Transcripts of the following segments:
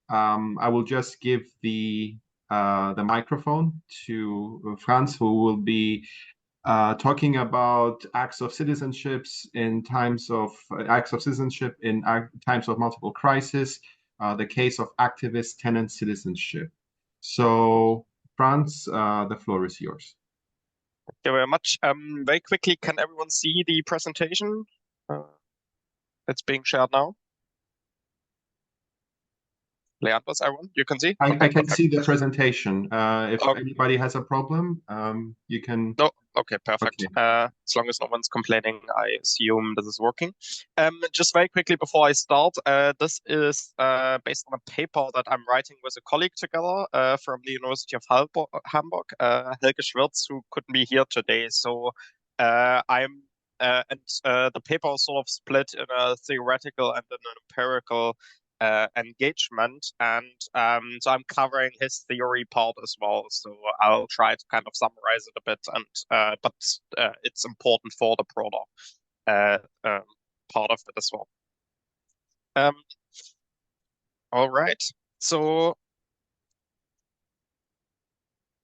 I will just give the microphone to Franz, who will be talking about acts of citizenships in times of acts of citizenship in times of multiple crisis, the case of activist tenant citizenship. So, Franz, the floor is yours. Thank you very much. Very quickly, can everyone see the presentation that's being shared now? Leandros, everyone, you can see? I can perfect. see the presentation. If Okay. anybody has a problem, you can. No, okay, perfect. Okay. As long as no one's complaining, I assume this is working. Just very quickly before I start, this is based on a paper that I'm writing with a colleague together from the University of Hamburg, Helge Schwirtz, who couldn't be here today. So the paper is sort of split in a theoretical and an empirical engagement, and so I'm covering his theory part as well. So I'll try to kind of summarize it a bit, and but it's important for the broader part of it as well. All right. So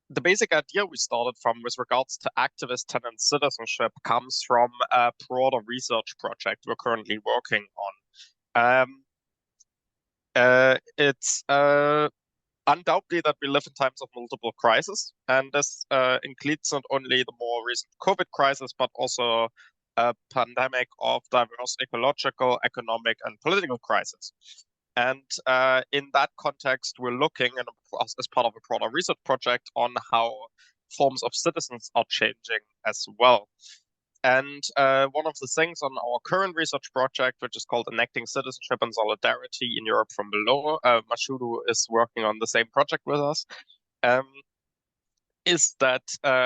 the basic idea we started from with regards to activist tenant citizenship comes from a broader research project we're currently working on. It's undoubtedly that we live in times of multiple crises, and this includes not only the more recent COVID crisis, but also a pandemic of diverse ecological, economic, and political crises. And in that context, we're looking, as part of a broader research project, on how forms of citizens are changing as well. And one of the things on our current research project, which is called Enacting Citizenship and Solidarity in Europe from Below, Mashudu is working on the same project with us, is that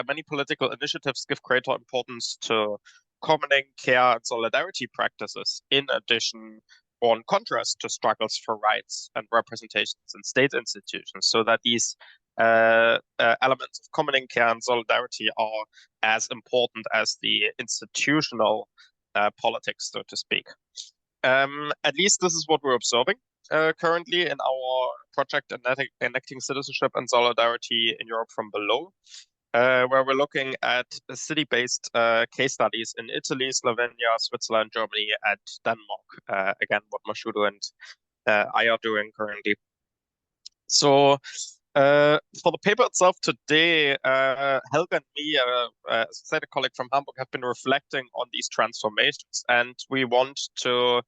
many political initiatives give greater importance to commoning, care, and solidarity practices, in addition or in contrast to struggles for rights and representations in state institutions, so that these elements of commoning, care, and solidarity are as important as the institutional politics, so to speak. At least this is what we're observing currently in our project Enacting Citizenship and Solidarity in Europe from Below, where we're looking at city-based case studies in Italy, Slovenia, Switzerland, Germany, and Denmark. Again, what Mashudu and I are doing currently. So for the paper itself today, Helge and me, as I said, a colleague from Hamburg, have been reflecting on these transformations, and we want to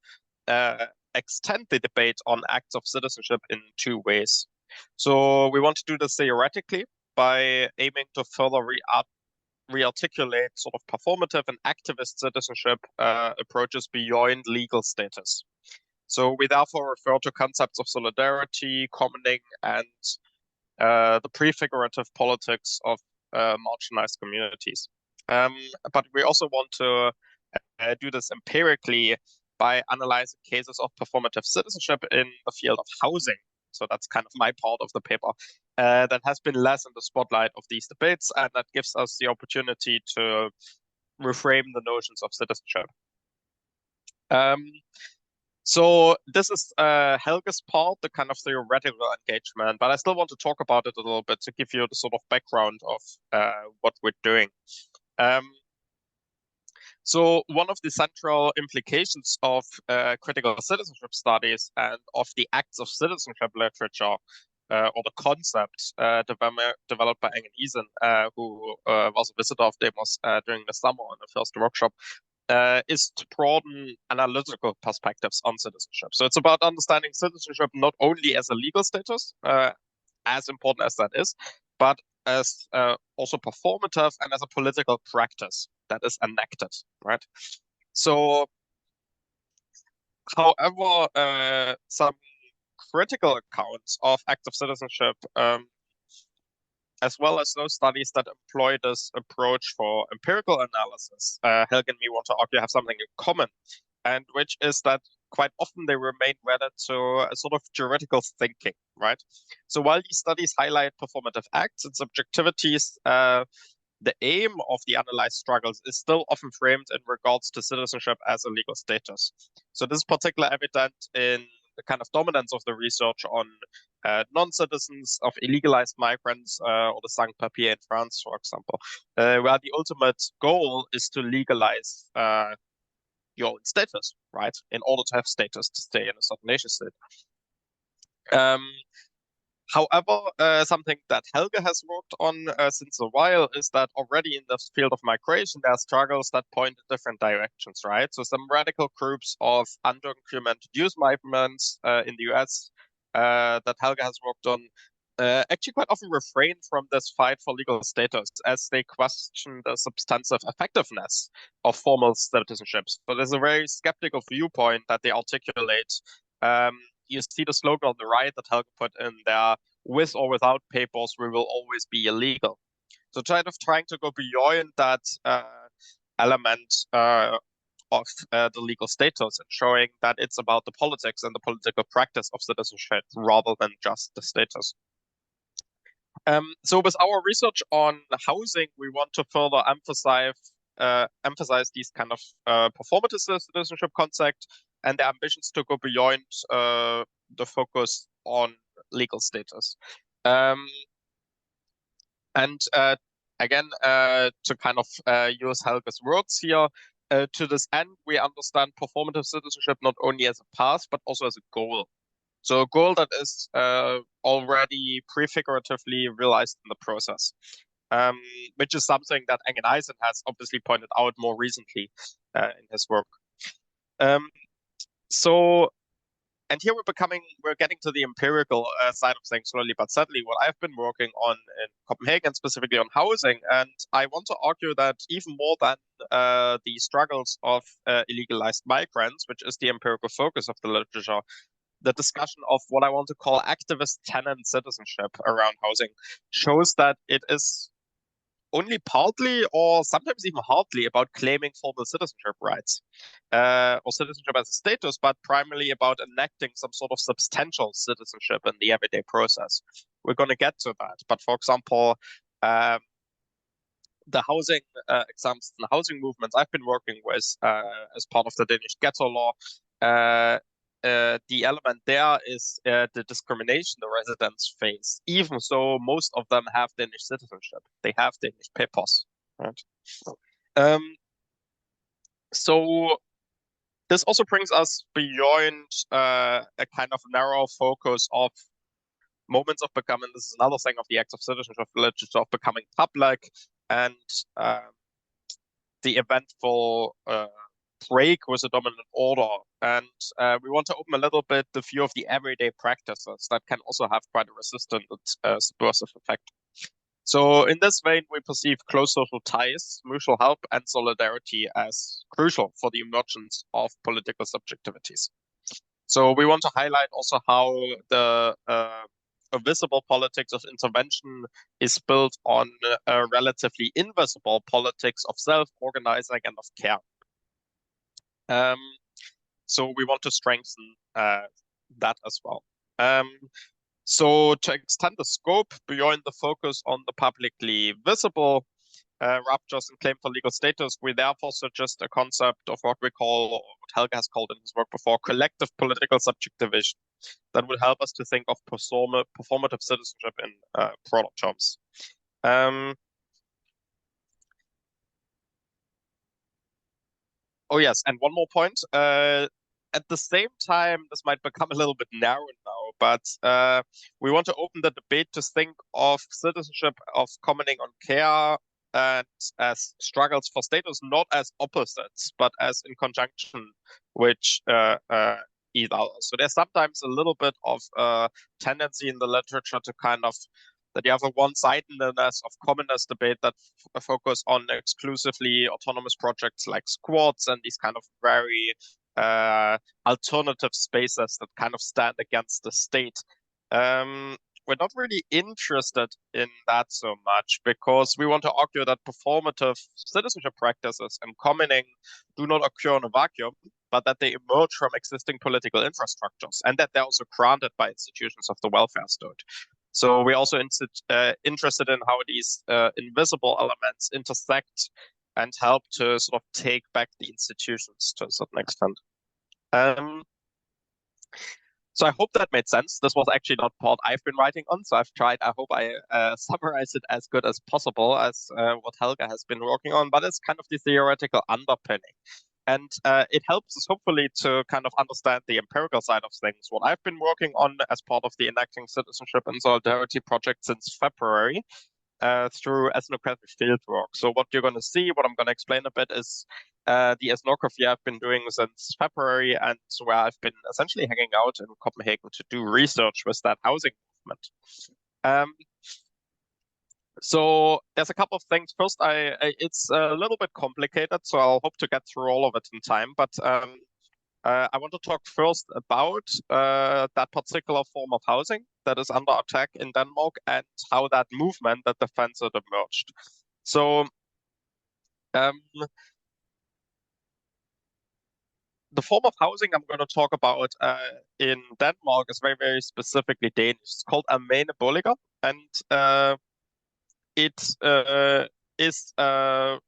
extend the debate on acts of citizenship in two ways. So we want to do this theoretically by aiming to further re-articulate sort of performative and activist citizenship approaches beyond legal status. So we therefore refer to concepts of solidarity, commoning, and the prefigurative politics of marginalized communities. But we also want to do this empirically by analyzing cases of performative citizenship in the field of housing. So that's kind of my part of the paper that has been less in the spotlight of these debates, and that gives us the opportunity to reframe the notions of citizenship. So this is Helge's part, the kind of theoretical engagement, but I still want to talk about it a little bit to give you the sort of background of what we're doing. So one of the central implications of critical citizenship studies and of the acts of citizenship literature, or the concept developed by Engen Isen, who was a visitor of Demos during the summer on the first workshop, is to broaden analytical perspectives on citizenship. So it's about understanding citizenship not only as a legal status, as important as that is, but as also performative and as a political practice that is enacted, right? So, however, some critical accounts of active citizenship, as well as those studies that employ this approach for empirical analysis, Helge and me want to argue have something in common, and which is that quite often they remain wedded to a sort of theoretical thinking, right? So while these studies highlight performative acts and subjectivities, the aim of the analyzed struggles is still often framed in regards to citizenship as a legal status. So this is particularly evident in the kind of dominance of the research on non-citizens, of illegalized migrants, or the sans-papiers in France, for example, where the ultimate goal is to legalize your own status, right? In order to have status to stay in a certain nation state. However, something that Helge has worked on since a while is that already in the field of migration, there are struggles that point in different directions, right? So some radical groups of undocumented youth migrants in the US that Helge has worked on actually quite often refrain from this fight for legal status as they question the substantive effectiveness of formal citizenships. So there's a very skeptical viewpoint that they articulate. You see the slogan on the right that Helge put in there: with or without papers, we will always be illegal. So trying to go beyond that element of the legal status and showing that it's about the politics and the political practice of citizenship rather than just the status. So with our research on housing, we want to further emphasize these kind of performative citizenship concept and the ambitions to go beyond the focus on legal status. Again, to kind of use Helge's words here, to this end, we understand performative citizenship not only as a path, but also as a goal. So a goal that is already prefiguratively realized in the process, which is something that Engen Eisen has obviously pointed out more recently in his work. And here we're getting to the empirical side of things slowly but steadily. What I've been working on in Copenhagen, specifically on housing, and I want to argue that even more than the struggles of illegalized migrants, which is the empirical focus of the literature, the discussion of what I want to call activist tenant citizenship around housing shows that it is only partly or sometimes even hardly about claiming formal citizenship rights or citizenship as a status, but primarily about enacting some sort of substantial citizenship in the everyday process. We're going to get to that. But for example, the housing examples and housing movements I've been working with as part of the Danish ghetto law, the element there is the discrimination the residents face, even so most of them have Danish citizenship. They have Danish papers, right? So this also brings us beyond a kind of narrow focus of moments of becoming, this is another thing of the acts of citizenship literature, of becoming public and the eventful break with the dominant order. And we want to open a little bit the view of the everyday practices that can also have quite a resistant and subversive effect. So in this vein, we perceive close social ties, mutual help, and solidarity as crucial for the emergence of political subjectivities. So we want to highlight also how the visible politics of intervention is built on a relatively invisible politics of self-organizing and of care. So we want to strengthen that as well. So to extend the scope beyond the focus on the publicly visible ruptures and claim for legal status, we therefore suggest a concept of what we call, or what Helge has called in his work before, collective political subjectivation that will help us to think of performative citizenship in broader terms. Oh yes, and one more point. At the same time, this might become a little bit narrow now, but we want to open the debate to think of citizenship, of commenting on care, and as struggles for status, not as opposites, but as in conjunction with each other. So there's sometimes a little bit of a tendency in the literature to kind of, that you have a one-sidedness of commonist debate that focus on exclusively autonomous projects like squads and these kind of very alternative spaces that kind of stand against the state. We're not really interested in that so much because we want to argue that performative citizenship practices and commenting do not occur in a vacuum, but that they emerge from existing political infrastructures and that they're also granted by institutions of the welfare state. So we're also interested in how these invisible elements intersect and help to sort of take back the institutions to a certain extent. So I hope that made sense. This was actually not part I've been writing on, so I've tried. I hope I summarize it as good as possible as what Helga has been working on, but it's kind of the theoretical underpinning. And it helps us hopefully to kind of understand the empirical side of things. What I've been working on as part of the Enacting Citizenship and Solidarity project since February through ethnographic fieldwork. So what you're going to see, what I'm going to explain a bit is the ethnography I've been doing since February and where I've been essentially hanging out in Copenhagen to do research with that housing movement. So there's a couple of things. First, it's a little bit complicated, so I'll hope to get through all of it in time. But I want to talk first about that particular form of housing that is under attack in Denmark and how that movement that defends it emerged. So the form of housing I'm going to talk about in Denmark is very, very specifically Danish. It's called almene boliger, and it is a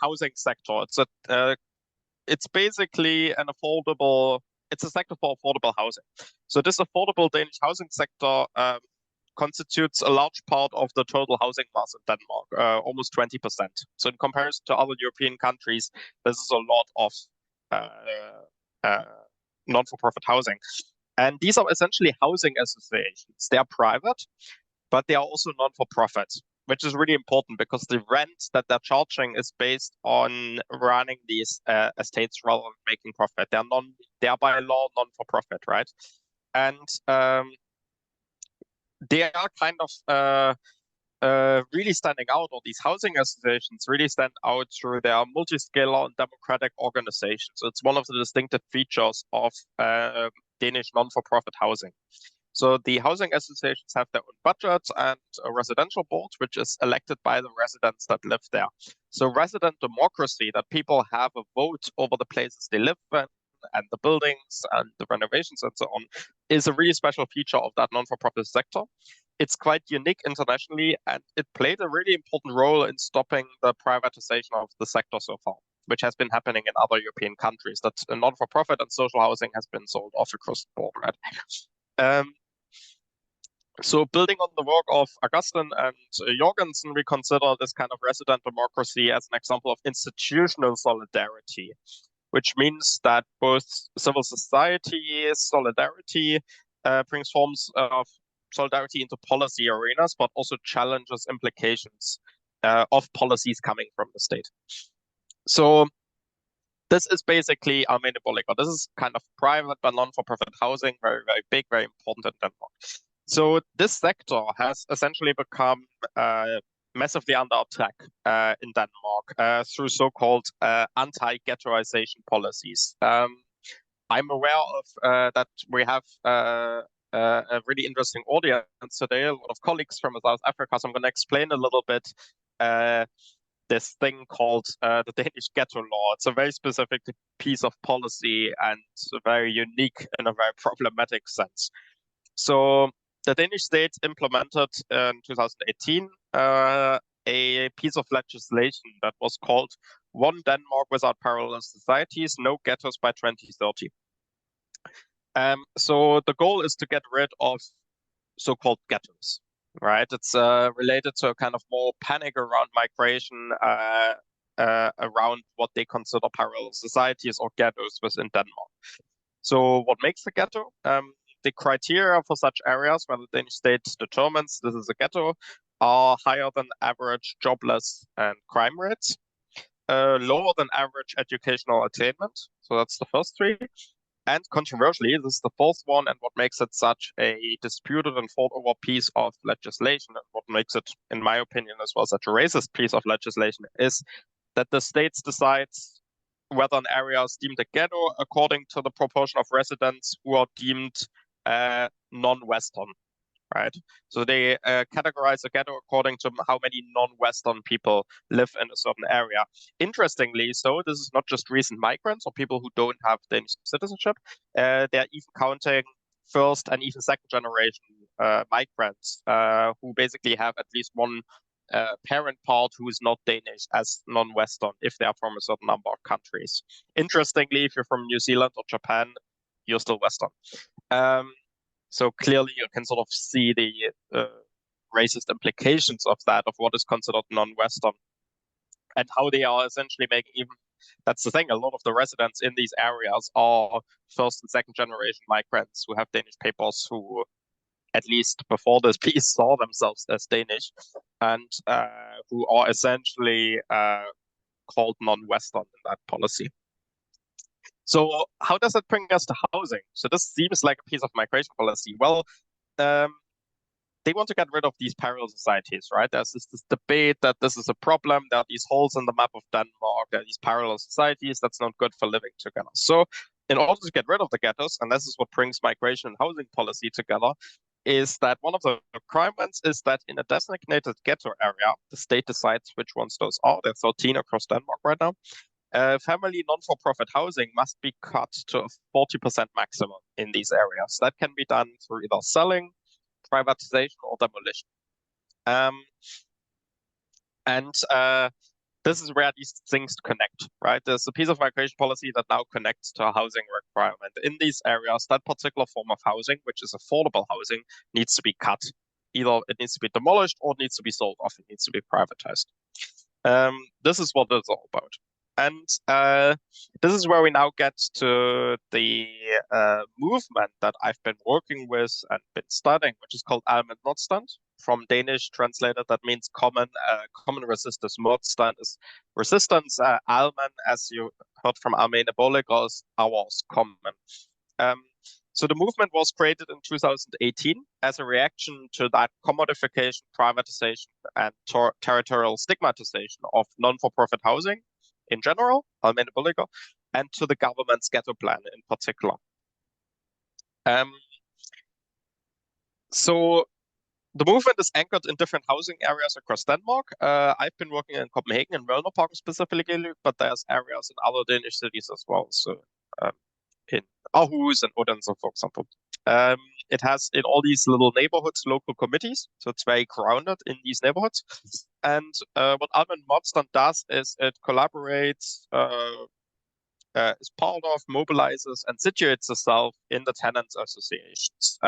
housing sector. It's basically it's a sector for affordable housing. So this affordable Danish housing sector constitutes a large part of the total housing mass in Denmark, almost 20%. So in comparison to other European countries, this is a lot of non-for-profit housing. And these are essentially housing associations. They are private, but they are also non-for-profit, which is really important because the rent that they're charging is based on running these estates rather than making profit. They are by law non-for-profit, right? And they are kind of really standing out, or these housing associations really stand out through their multi-scalar and democratic organizations. So it's one of the distinctive features of Danish non-for-profit housing. So the housing associations have their own budget and a residential board, which is elected by the residents that live there. So resident democracy, that people have a vote over the places they live in and the buildings and the renovations and so on, is a really special feature of that non-for-profit sector. It's quite unique internationally, and it played a really important role in stopping the privatization of the sector so far, which has been happening in other European countries, that non-for-profit and social housing has been sold off across the board, right? So building on the work of Augustin and Jorgensen, we consider this kind of resident democracy as an example of institutional solidarity, which means that both civil society solidarity brings forms of solidarity into policy arenas, but also challenges implications of policies coming from the state. So this is basically almene boliger. This is kind of private but non-for-profit housing, very, very big, very important in Denmark. So this sector has essentially become massively under attack in Denmark through so-called anti-ghettoization policies. I'm aware of that we have a really interesting audience today, a lot of colleagues from South Africa, so I'm going to explain a little bit this thing called the Danish ghetto law. It's a very specific piece of policy and very unique in a very problematic sense. So the Danish state implemented in 2018 a piece of legislation that was called One Denmark Without Parallel Societies, No Ghettos by 2030. So the goal is to get rid of so-called ghettos, right? It's related to a kind of more panic around migration, around what they consider parallel societies or ghettos within Denmark. So what makes a ghetto? The criteria for such areas where the Danish state determines this is a ghetto are higher than average jobless and crime rates, lower than average educational attainment. So that's the first three. And controversially, this is the fourth one, and what makes it such a disputed and fought over piece of legislation, and what makes it, in my opinion, as well, such a racist piece of legislation, is that the states decides whether an area is deemed a ghetto according to the proportion of residents who are deemed non-Western, right? So they categorize a ghetto according to how many non-Western people live in a certain area. Interestingly, so this is not just recent migrants or people who don't have Danish citizenship. They're even counting first and even second generation migrants who basically have at least one parent part who is not Danish as non-Western if they are from a certain number of countries. Interestingly, if you're from New Zealand or Japan, you're still Western. So clearly you can sort of see the racist implications of that, of what is considered non-Western, and how they are essentially making even, that's the thing, a lot of the residents in these areas are first and second generation migrants who have Danish papers, who at least before this piece saw themselves as Danish, and who are essentially called non-Western in that policy. So how does that bring us to housing? So this seems like a piece of migration policy. Well, they want to get rid of these parallel societies, right? There's this debate that this is a problem. There are these holes in the map of Denmark. There are these parallel societies. That's not good for living together. So in order to get rid of the ghettos, and this is what brings migration and housing policy together, is that one of the requirements is that in a designated ghetto area, the state decides which ones those are. There are 13 across Denmark right now. Family non-for-profit housing must be cut to a 40% maximum in these areas. That can be done through either selling, privatization, or demolition. This is where these things connect, right? There's a piece of migration policy that now connects to a housing requirement. In these areas, that particular form of housing, which is affordable housing, needs to be cut. Either it needs to be demolished or it needs to be sold off. It needs to be privatized. This is what it's all about. And this is where we now get to the movement that I've been working with and been studying, which is called Almen Modstand. From Danish translated, that means common. Common resistance. Modstand is resistance. Almen, as you heard from Almene Bolliger, is ours, common. So the movement was created in 2018 as a reaction to that commodification, privatization, and territorial stigmatization of non-for-profit housing in general, Almene Bolliger, and to the government's ghetto plan in particular. So the movement is anchored in different housing areas across Denmark. I've been working in Copenhagen and Mjølnerparken specifically, but there's areas in other Danish cities as well. So in Aarhus and Odense, for example. It has in all these little neighborhoods local committees, so it's very grounded in these neighborhoods. And what Almen Modstand does is it collaborates, is part of, mobilizes, and situates itself in the tenants associations,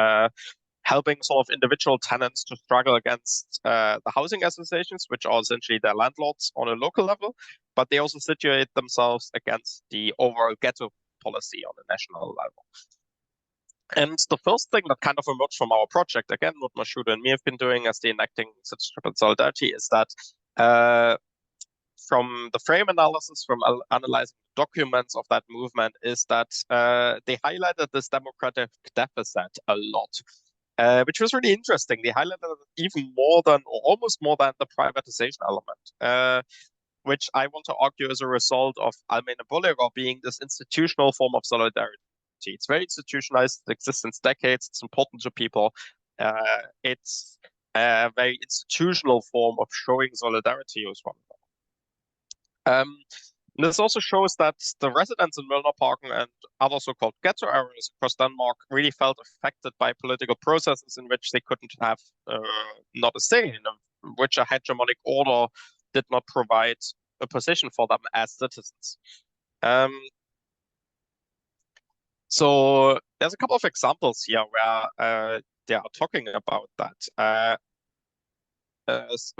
helping sort of individual tenants to struggle against the housing associations, which are essentially their landlords on a local level, but they also situate themselves against the overall ghetto policy on a national level. And the first thing that kind of emerged from our project, again, what Mashuda and me have been doing as the enacting Citizenship and Solidarity, is that from the frame analysis, from analyzing documents of that movement, is that they highlighted this democratic deficit a lot, which was really interesting. They highlighted it even more than, or almost more than, the privatization element, which I want to argue is a result of Almene Bolliger being this institutional form of solidarity. It's very institutionalized, it exists since decades, it's important to people. It's a very institutional form of showing solidarity with one another. This also shows that the residents in Mjølnerparken and other so-called ghetto areas across Denmark really felt affected by political processes in which they couldn't have not a say in, which a hegemonic order did not provide a position for them as citizens. So there's a couple of examples here where they are talking about that.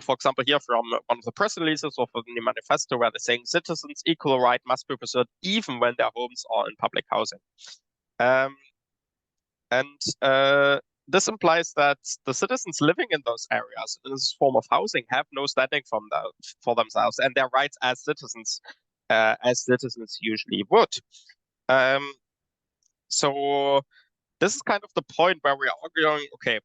For example, here from one of the press releases of the new manifesto, where they're saying citizens' equal right must be preserved even when their homes are in public housing. This implies that the citizens living in those areas in this form of housing have no standing for themselves and their rights as citizens usually would. So this is kind of the point where we're arguing, okay,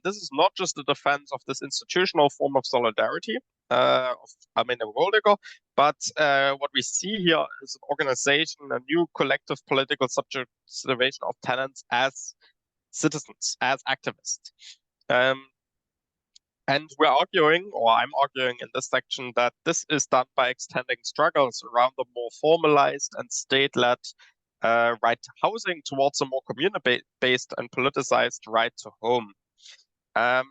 this is not just the defense of this institutional form of solidarity of Almene Bolliger, but what we see here is an organization, a new collective political subjectivation of tenants as citizens, as activists. And we're arguing, or I'm arguing in this section, that this is done by extending struggles around the more formalized and state-led right to housing towards a more community-based and politicized right to home. And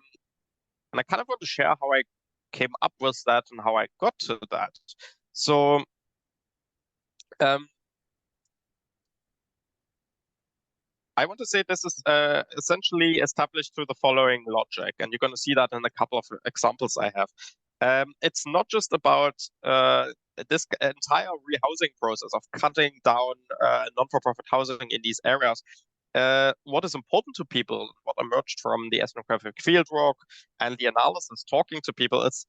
I kind of want to share how I came up with that and how I got to that. So I want to say this is essentially established through the following logic, and you're going to see that in a couple of examples I have. It's not just about this entire rehousing process of cutting down non-for-profit housing in these areas. What is important to people, what emerged from the ethnographic fieldwork and the analysis talking to people, is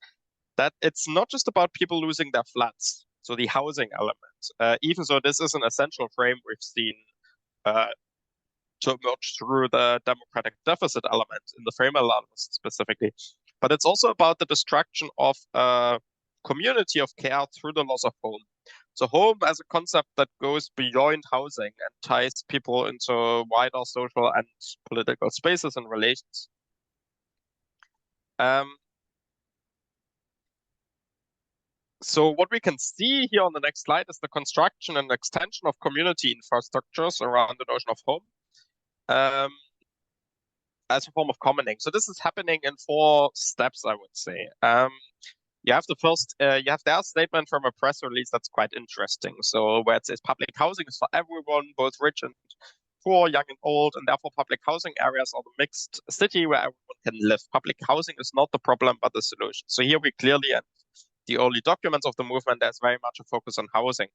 that it's not just about people losing their flats, so the housing element. Even though this is an essential frame we've seen to emerge through the democratic deficit element in the frame analysis specifically. But it's also about the destruction of community of care through the loss of home. So home as a concept that goes beyond housing and ties people into wider social and political spaces and relations. So what we can see here on the next slide is the construction and extension of community infrastructures around the notion of home. As a form of commoning. So this is happening in 4 steps, I would say. You have the first, you have their statement from a press release that's quite interesting. So where it says public housing is for everyone, both rich and poor, young and old, and therefore public housing areas are the mixed city where everyone can live. Public housing is not the problem, but the solution. So here we clearly, and the early documents of the movement, there's very much a focus on housing.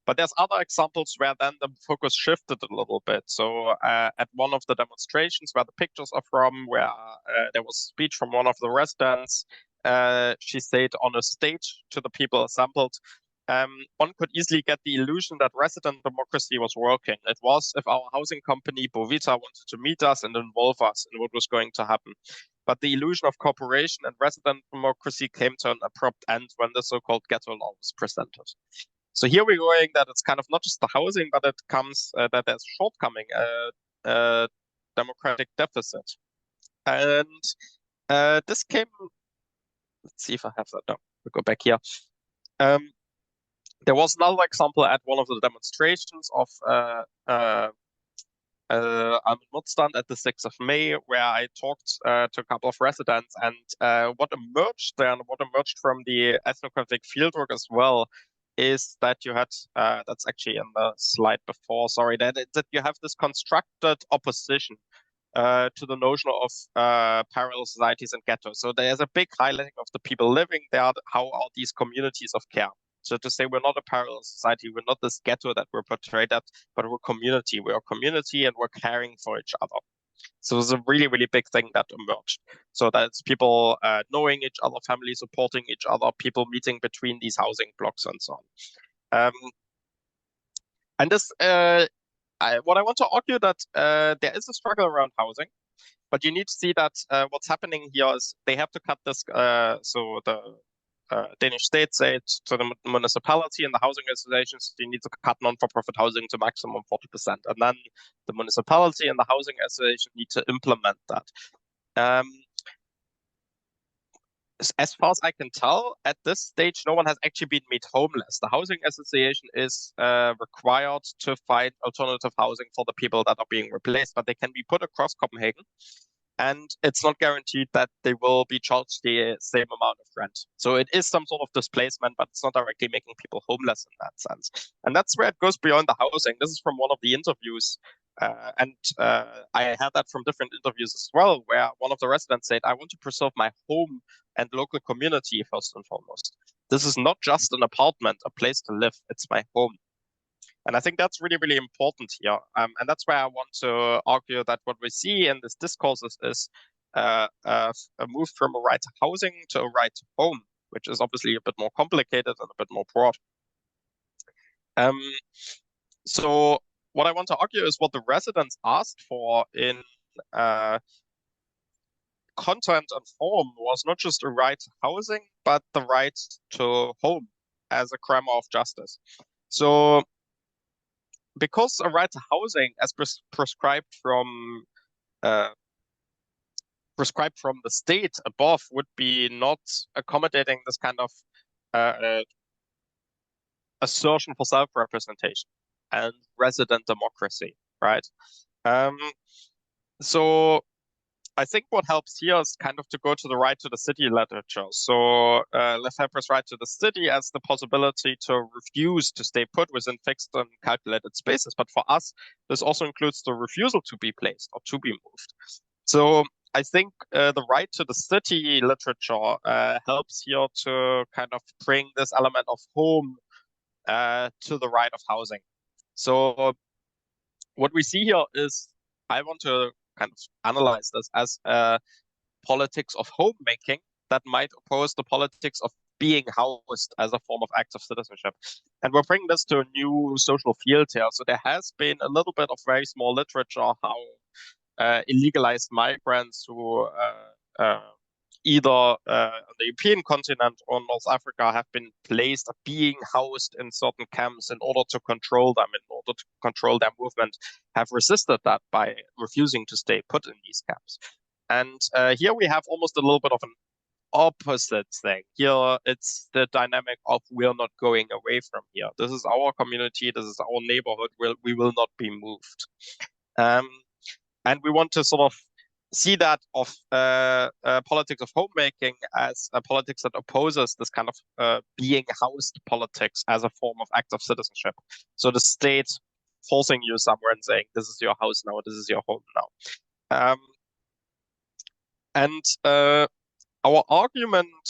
But there's other examples where then the focus shifted a little bit. So at one of the demonstrations where the pictures are from, where there was a speech from one of the residents, she said on a stage to the people assembled, one could easily get the illusion that resident democracy was working. It was if our housing company, Bovita, wanted to meet us and involve us in what was going to happen. But the illusion of cooperation and resident democracy came to an abrupt end when the so-called ghetto law was presented. So here we're going that it's kind of not just the housing, but it comes that there's a shortcoming, democratic deficit. And this came, let's see if I have that now. We'll go back here. There was another example at one of the demonstrations of Multicultural at the 6th of May, where I talked to a couple of residents, and what emerged there and what emerged from the ethnographic fieldwork as well is that you had, that's actually in the slide before, sorry, that you have this constructed opposition to the notion of parallel societies and ghettos. So there's a big highlighting of the people living there, how are these communities of care. So to say we're not a parallel society, we're not this ghetto that we're portrayed at, but we're community. We're a community and we're caring for each other. So it's a really, really big thing that emerged. So that's people knowing each other, families supporting each other, people meeting between these housing blocks and so on. And this, what I want to argue that there is a struggle around housing, but you need to see that what's happening here is they have to cut this. So the Danish state said to the municipality and the housing associations, you need to cut non-for-profit housing to maximum 40%. And then the municipality and the housing association need to implement that. As far as I can tell, at this stage, no one has actually been made homeless. The housing association is required to find alternative housing for the people that are being replaced, but they can be put across Copenhagen. And it's not guaranteed that they will be charged the same amount of rent. So it is some sort of displacement, but it's not directly making people homeless in that sense. And that's where it goes beyond the housing. This is from one of the interviews. I had that from different interviews as well, where one of the residents said, I want to preserve my home and local community first and foremost. This is not just an apartment, a place to live. It's my home. And I think that's really, really important here. And that's why I want to argue that what we see in this discourse is a move from a right to housing to a right to home, which is obviously a bit more complicated and a bit more broad. So what I want to argue is what the residents asked for in content and form was not just a right to housing, but the right to home as a crime of justice. So because a right to housing, as prescribed from the state above, would be not accommodating this kind of assertion for self-representation and resident democracy, right? So I think what helps here is kind of to go to the right to the city literature. So Lefebvre's right to the city as the possibility to refuse to stay put within fixed and calculated spaces. But for us, this also includes the refusal to be placed or to be moved. So I think the right to the city literature helps here to kind of bring this element of home to the right of housing. So what we see here is, I want to kind of analyze this as politics of homemaking that might oppose the politics of being housed as a form of active citizenship. And we're bringing this to a new social field here. So there has been a little bit of very small literature how illegalized migrants who either on the European continent or North Africa have been placed or being housed in certain camps in order to control them, in order to control their movement, have resisted that by refusing to stay put in these camps. And here we have almost a little bit of an opposite thing. Here it's the dynamic of we're not going away from here. This is our community, this is our neighborhood, we will not be moved. And we want to sort of see that of politics of homemaking as a politics that opposes this kind of being housed politics as a form of active citizenship. So the state forcing you somewhere and saying, this is your house now, this is your home now. Our argument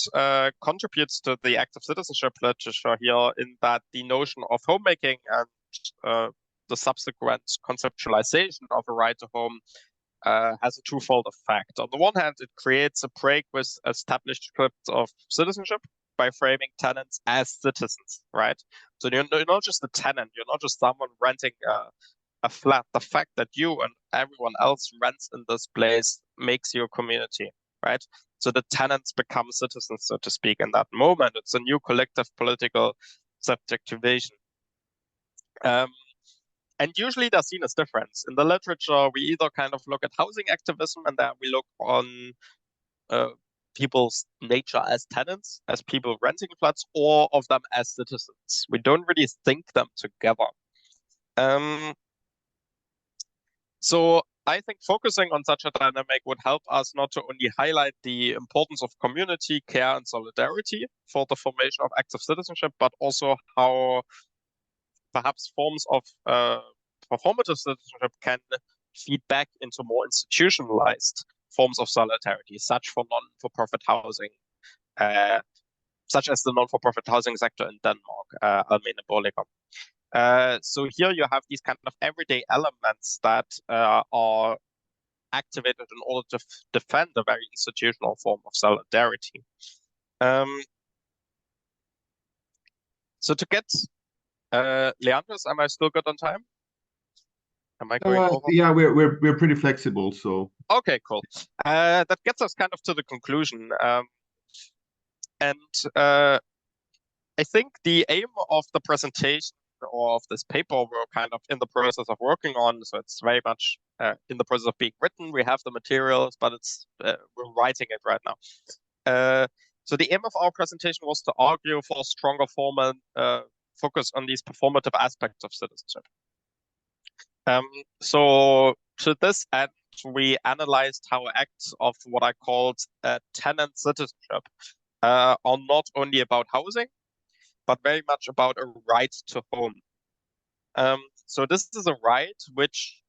contributes to the active citizenship literature here in that the notion of homemaking and the subsequent conceptualization of a right to home has a twofold effect. On the one hand, it creates a break with established scripts of citizenship by framing tenants as citizens, right? So you're not just a tenant, you're not just someone renting a flat. The fact that you and everyone else rents in this place makes you a community, right? So the tenants become citizens, so to speak, in that moment. It's a new collective political subjectivation. And usually they're seen as different. In the literature, we either kind of look at housing activism and then we look on people's nature as tenants, as people renting flats, or of them as citizens. We don't really think them together. So I think focusing on such a dynamic would help us not to only highlight the importance of community, care, and solidarity for the formation of active citizenship, but also how perhaps forms of performative citizenship can feed back into more institutionalized forms of solidarity, such as the non-for-profit housing sector in Denmark, almene boliger. So here you have these kind of everyday elements that are activated in order to defend a very institutional form of solidarity. So to get Leandros, am I still good on time? Am I going over? Yeah, we're pretty flexible, so. Okay, cool. That gets us kind of to the conclusion. I think the aim of the presentation or of this paper we're kind of in the process of working on, so it's very much in the process of being written. We have the materials, but it's we're writing it right now. So the aim of our presentation was to argue for a stronger formal focus on these performative aspects of citizenship. So to this end, we analyzed how acts of what I called tenant citizenship are not only about housing, but very much about a right to home. So this is a right which,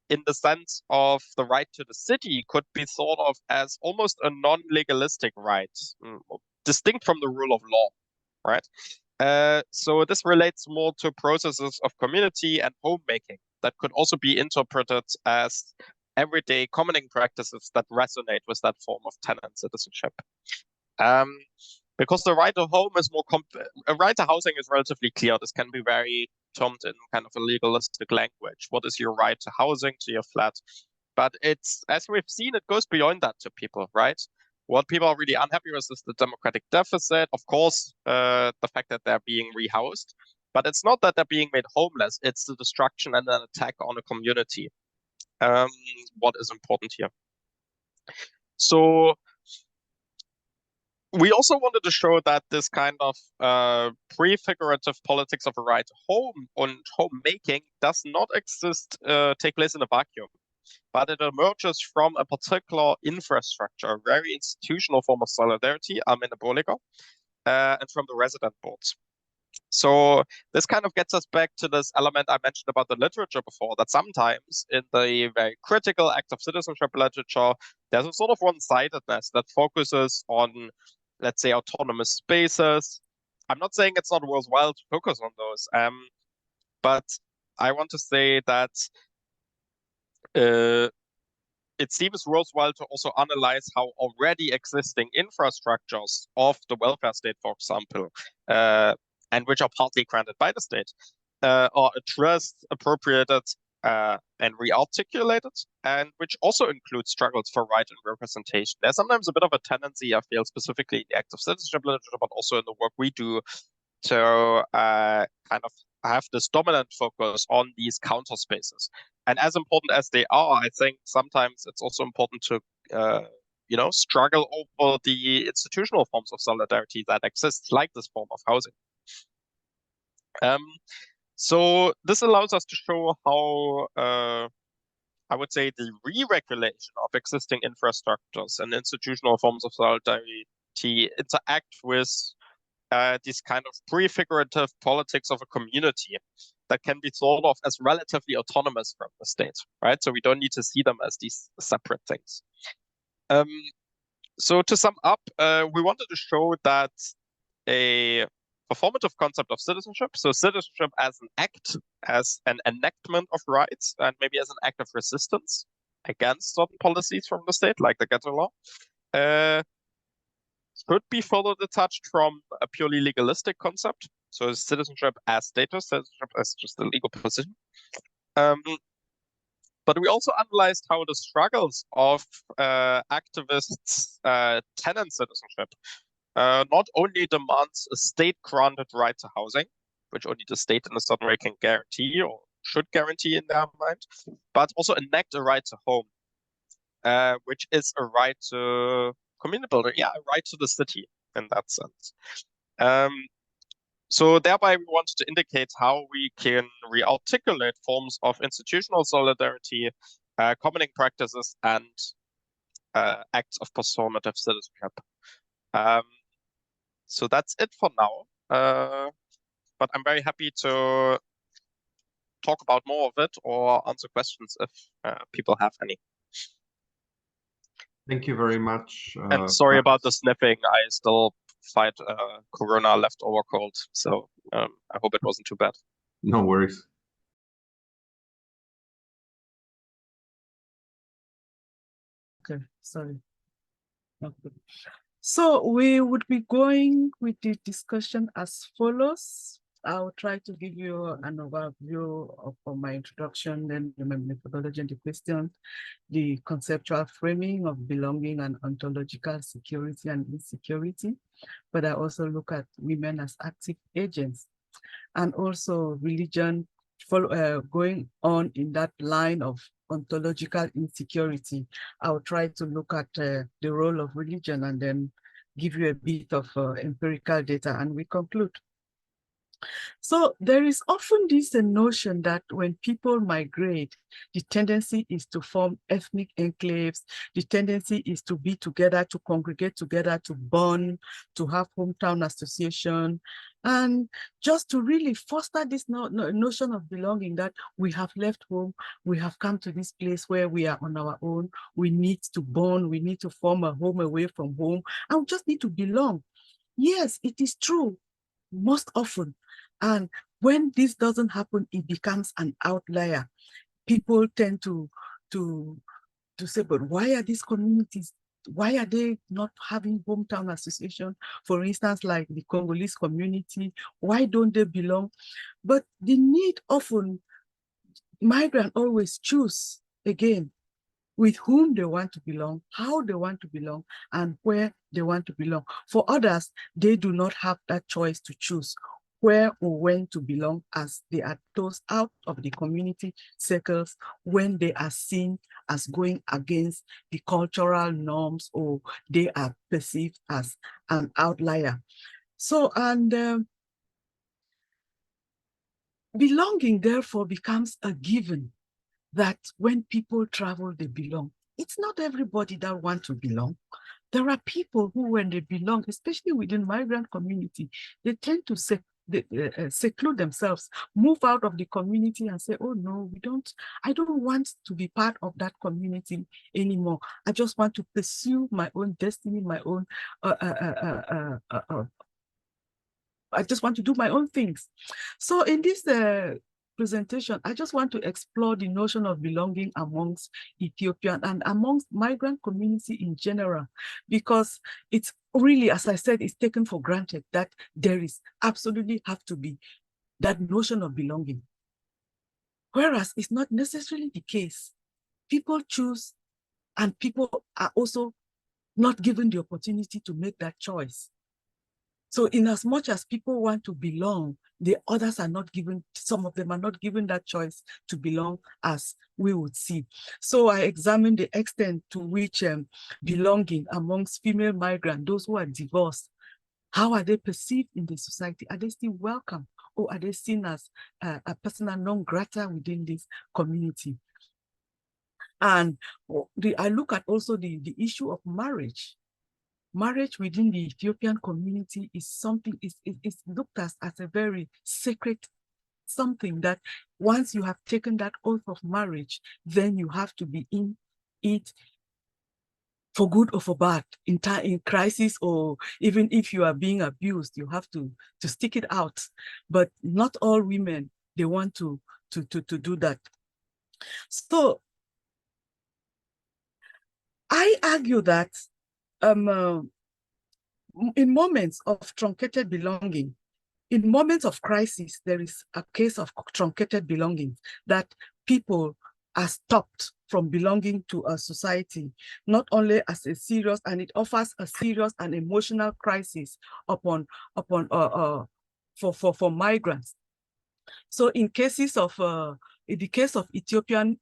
in the sense of the right to the city, could be thought of as almost a non-legalistic right, distinct from the rule of law, right? So this relates more to processes of community and homemaking that could also be interpreted as everyday commoning practices that resonate with that form of tenant citizenship. Because the right to home is more a right to housing is relatively clear. This can be very termed in kind of a legalistic language. What is your right to housing, to your flat? But it's, as we've seen, it goes beyond that to people, right? What people are really unhappy with is the democratic deficit. Of course, the fact that they're being rehoused, but it's not that they're being made homeless. It's the destruction and an attack on a community. What is important here? So we also wanted to show that this kind of prefigurative politics of a right to home and homemaking does not take place in a vacuum. but it emerges from a particular infrastructure, a very institutional form of solidarity, and from the resident boards. So this kind of gets us back to this element I mentioned about the literature before, that sometimes in the very critical active citizenship literature, there's a sort of one-sidedness that focuses on, let's say, autonomous spaces. I'm not saying it's not worthwhile to focus on those, but I want to say that it seems worthwhile to also analyze how already existing infrastructures of the welfare state, for example, and which are partly granted by the state, are addressed, appropriated, and re-articulated, and which also includes struggles for right and representation. There's sometimes a bit of a tendency, I feel, specifically in the active citizenship literature, but also in the work we do, to kind of have this dominant focus on these counter spaces. And as important as they are, I think sometimes it's also important to struggle over the institutional forms of solidarity that exist, like this form of housing. So this allows us to show how, I would say, the re-regulation of existing infrastructures and institutional forms of solidarity interact with these kind of prefigurative politics of a community that can be thought of as relatively autonomous from the state, right? So we don't need to see them as these separate things. So to sum up, we wanted to show that a performative concept of citizenship, so citizenship as an act, as an enactment of rights, and maybe as an act of resistance against certain policies from the state, like the ghetto law, could be further detached from a purely legalistic concept. So citizenship as status, citizenship as just a legal position. But we also analyzed how the struggles of activists' tenant citizenship not only demands a state-granted right to housing, which only the state in a certain way can guarantee or should guarantee in their mind, but also enact a right to home, which is a right to community building, a right to the city in that sense. So thereby we wanted to indicate how we can re-articulate forms of institutional solidarity, commoning practices, and acts of performative citizenship. So that's it for now. But I'm very happy to talk about more of it or answer questions if people have any. Thank you very much. And sorry about the sniffing. I still fight Corona leftover cold, so I hope it wasn't too bad. No worries. Okay, sorry. Okay. So we would be going with the discussion as follows. I'll try to give you an overview of my introduction, then the methodology and the question, the conceptual framing of belonging and ontological security and insecurity, but I also look at women as active agents, and also religion, going on in that line of ontological insecurity. I'll try to look at the role of religion and then give you a bit of empirical data, and we conclude. So there is often this notion that when people migrate, the tendency is to form ethnic enclaves. The tendency is to be together, to congregate together, to bond, to have hometown association, and just to really foster this notion of belonging, that we have left home, we have come to this place where we are on our own, we need to bond, we need to form a home away from home, and we just need to belong. Yes, it is true, most often. And when this doesn't happen, it becomes an outlier. People tend to say, but why are these communities, why are they not having hometown association? For instance, like the Congolese community, why don't they belong? But the need often, migrants always choose, again, with whom they want to belong, how they want to belong, and where they want to belong. For others, they do not have that choice to choose where or when to belong, as they are tossed out of the community circles when they are seen as going against the cultural norms, or they are perceived as an outlier. So, and belonging therefore becomes a given. that when people travel, they belong. It's not everybody that want to belong. There are people who, when they belong, especially within migrant community, they tend to seclude themselves, move out of the community and say, oh no, I don't want to be part of that community anymore. I just want to pursue my own destiny, my own, I just want to do my own things. So in this presentation, I just want to explore the notion of belonging amongst Ethiopian and amongst migrant community in general, because it's really, as I said, it's taken for granted that there is absolutely have to be that notion of belonging. Whereas it's not necessarily the case. People choose, and people are also not given the opportunity to make that choice. So in as much as people want to belong, the others are not given, some of them are not given that choice to belong as we would see. So I examined the extent to which belonging amongst female migrants, those who are divorced, how are they perceived in the society? Are they still welcome? Or are they seen as a persona non grata within this community? And I look at also the issue of marriage. Marriage within the Ethiopian community is something, is looked at as a very sacred something that once you have taken that oath of marriage, then you have to be in it for good or for bad, in crisis, or even if you are being abused, you have to stick it out. But not all women, they want to do that. So I argue that in moments of truncated belonging, in moments of crisis, there is a case of truncated belonging, that people are stopped from belonging to a society, not only as a serious, and it offers a serious and emotional crisis for migrants. So in cases of in the case of Ethiopian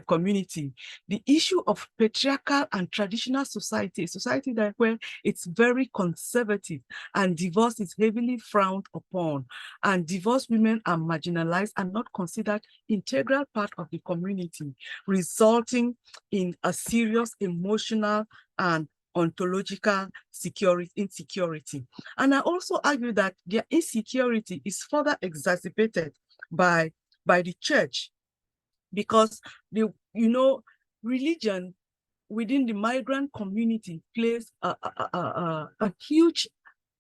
community, the issue of patriarchal and traditional society, a society that where it's very conservative and divorce is heavily frowned upon, and divorced women are marginalized and not considered integral part of the community, resulting in a serious emotional and ontological insecurity. And I also argue that their insecurity is further exacerbated by the church, because religion within the migrant community plays a huge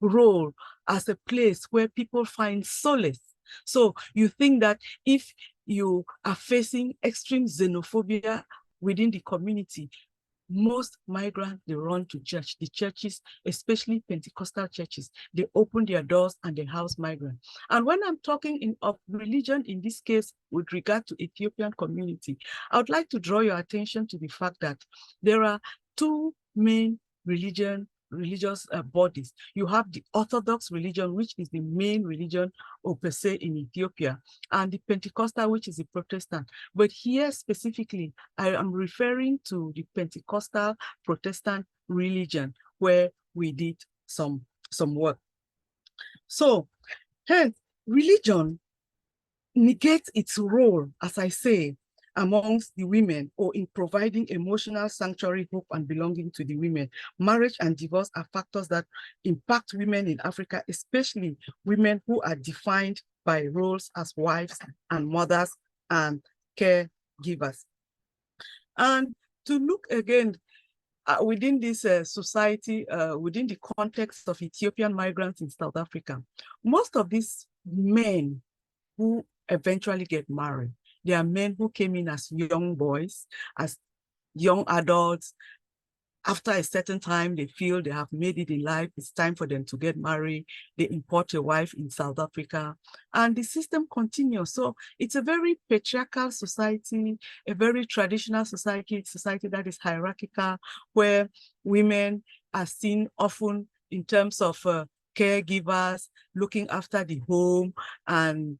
role as a place where people find solace. So you think that if you are facing extreme xenophobia within the community, most migrants, they run to church. The churches, especially Pentecostal churches, they open their doors and they house migrants. And when I'm talking of religion, in this case, with regard to Ethiopian community, I would like to draw your attention to the fact that there are two main religious bodies. You have the Orthodox religion, which is the main religion per se in Ethiopia, and the Pentecostal, which is the Protestant. But here specifically, I am referring to the Pentecostal Protestant religion, where we did some work. So hence, religion negates its role, as I say, amongst the women, or in providing emotional sanctuary, hope, and belonging to the women. Marriage and divorce are factors that impact women in Africa, especially women who are defined by roles as wives and mothers and caregivers. And to look again within this society, within the context of Ethiopian migrants in South Africa, most of these men who eventually get married, they are men who came in as young boys, as young adults. After a certain time, they feel they have made it in life. It's time for them to get married. They import a wife in South Africa, and the system continues. So it's a very patriarchal society, a very traditional society that is hierarchical, where women are seen often in terms of caregivers, looking after the home, and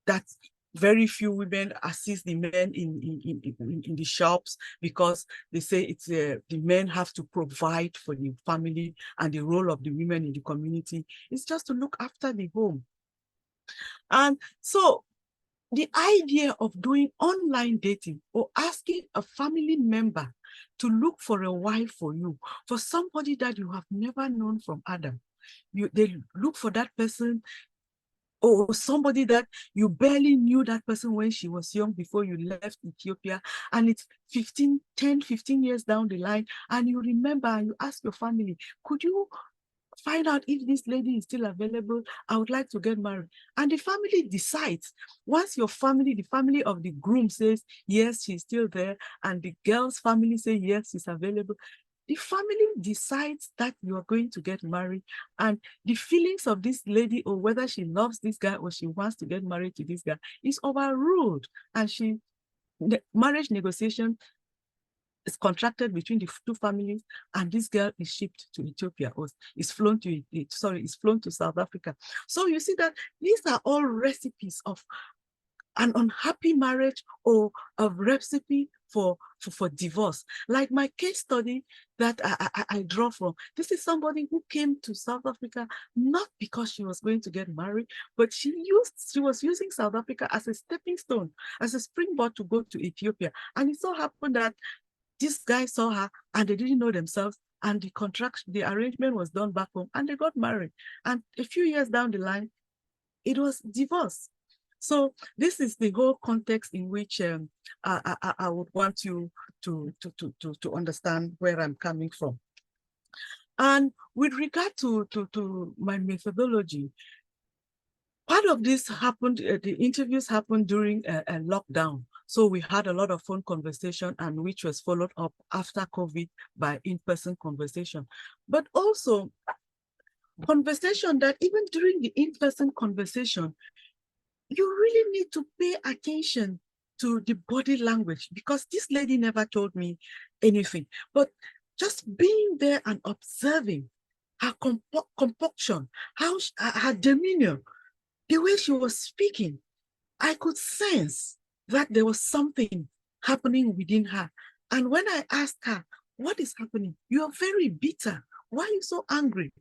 that's very few women assist the men in the shops, because they say it's the men have to provide for the family, and the role of the women in the community is just to look after the home. And so the idea of doing online dating or asking a family member to look for a wife for you, for somebody that you have never known from Adam. They look for that person, or somebody that you barely knew that person when she was young before you left Ethiopia, and it's 10-15 years down the line, and you remember and you ask your family, could you find out if this lady is still available? I would like to get married. And the family decides. Once your family, the family of the groom says, yes, she's still there, and the girl's family say, yes, she's available, the family decides that you are going to get married, and the feelings of this lady, or whether she loves this guy or she wants to get married to this guy, is overruled, and the marriage negotiation is contracted between the two families, and this girl is shipped to Ethiopia, or is flown to South Africa. So you see that these are all recipes of an unhappy marriage, or a recipe for divorce. Like my case study that I draw from, this is somebody who came to South Africa not because she was going to get married, but she was using South Africa as a stepping stone, as a springboard to go to Ethiopia. And it so happened that this guy saw her and they didn't know themselves, and the arrangement was done back home, and they got married. And a few years down the line, it was divorce. So this is the whole context in which I would want you to understand where I'm coming from. And with regard to my methodology, part of this happened, the interviews happened during a lockdown. So we had a lot of phone conversation, and which was followed up after COVID by in-person conversation. But also conversation that even during the in-person conversation, you really need to pay attention to the body language, because this lady never told me anything, but just being there and observing her compunction, her demeanor, the way she was speaking, I could sense that there was something happening within her. And when I asked her, what is happening? You are very bitter. Why are you so angry?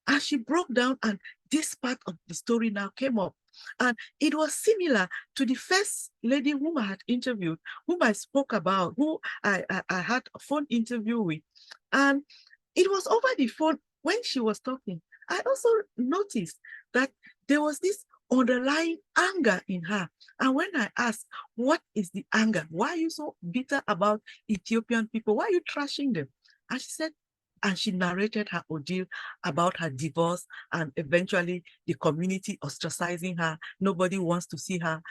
And she broke down, and this part of the story now came up. And it was similar to the first lady whom I had interviewed, whom I spoke about, who I had a phone interview with. And it was over the phone when she was talking. I also noticed that there was this underlying anger in her. And when I asked, what is the anger? Why are you so bitter about Ethiopian people? Why are you trashing them? And she said, and she narrated her ordeal about her divorce, and eventually the community ostracizing her. Nobody wants to see her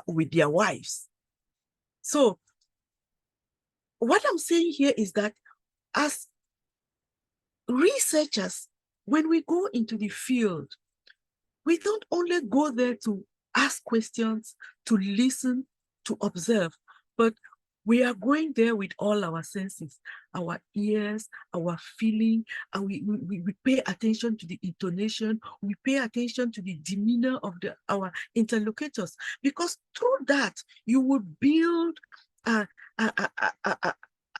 with their wives. So what I'm saying here is that as researchers, when we go into the field, we don't only go there to ask questions, to listen, to observe, but we are going there with all our senses, our ears, our feeling, and we pay attention to the intonation, we pay attention to the demeanor of our interlocutors, because through that, you will build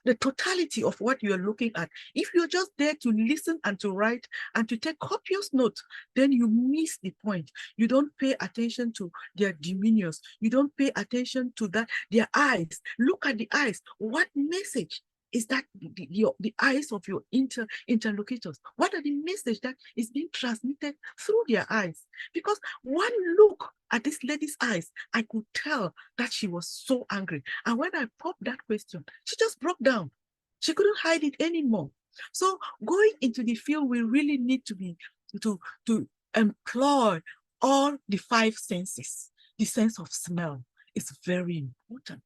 the totality of what you're looking at. If you're just there to listen and to write and to take copious notes, then you miss the point. You don't pay attention to their demeanors. You don't pay attention to their eyes. Look at the eyes. What message is that the eyes of your interlocutors? What are the message that is being transmitted through their eyes? Because one look at this lady's eyes, I could tell that she was so angry. And when I popped that question, she just broke down. She couldn't hide it anymore. So going into the field, we really need to employ all the 5 senses. The sense of smell is very important.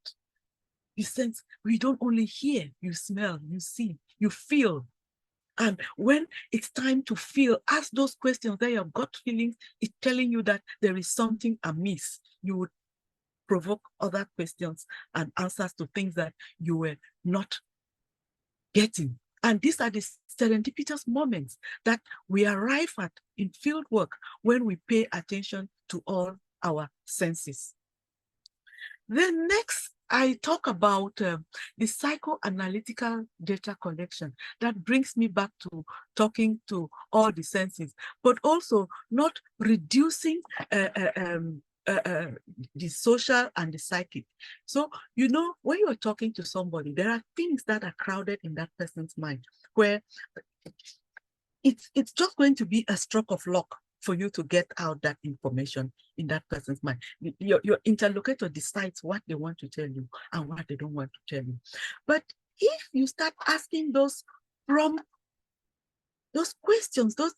The sense, we don't only hear, you smell, you see, you feel. And when it's time to feel, ask those questions that your gut feelings is telling you that there is something amiss. You would provoke other questions and answers to things that you were not getting. And these are the serendipitous moments that we arrive at in field work when we pay attention to all our senses. Then next, I talk about the psychoanalytical data collection. That brings me back to talking to all the senses, but also not reducing the social and the psychic. So, you know, when you're talking to somebody, there are things that are crowded in that person's mind where it's just going to be a stroke of luck for you to get out that information in that person's mind. Your interlocutor decides what they want to tell you and what they don't want to tell you. But if you start asking those questions, those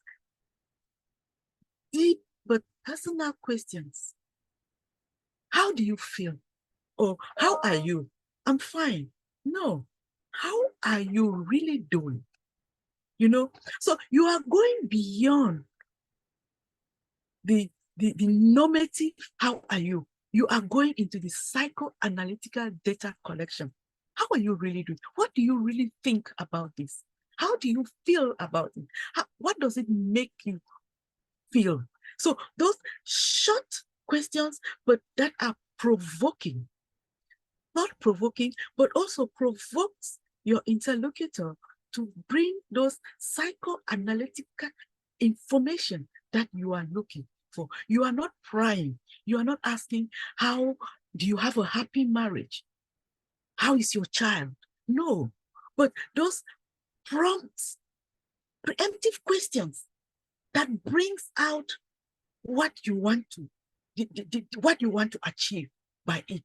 deep but personal questions, how do you feel? Or how are you? I'm fine. No, how are you really doing? You know, so you are going beyond the normative, how are you? You are going into the psychoanalytical data collection. How are you really doing? What do you really think about this? How do you feel about it? What does it make you feel? So those short questions, but that are provoking, not provoking, but also provokes your interlocutor to bring those psychoanalytical information that you are looking for. You are not prying. You are not asking, how do you have a happy marriage? How is your child? No, but those prompts, preemptive questions that brings out what you want to, what you want to achieve by it.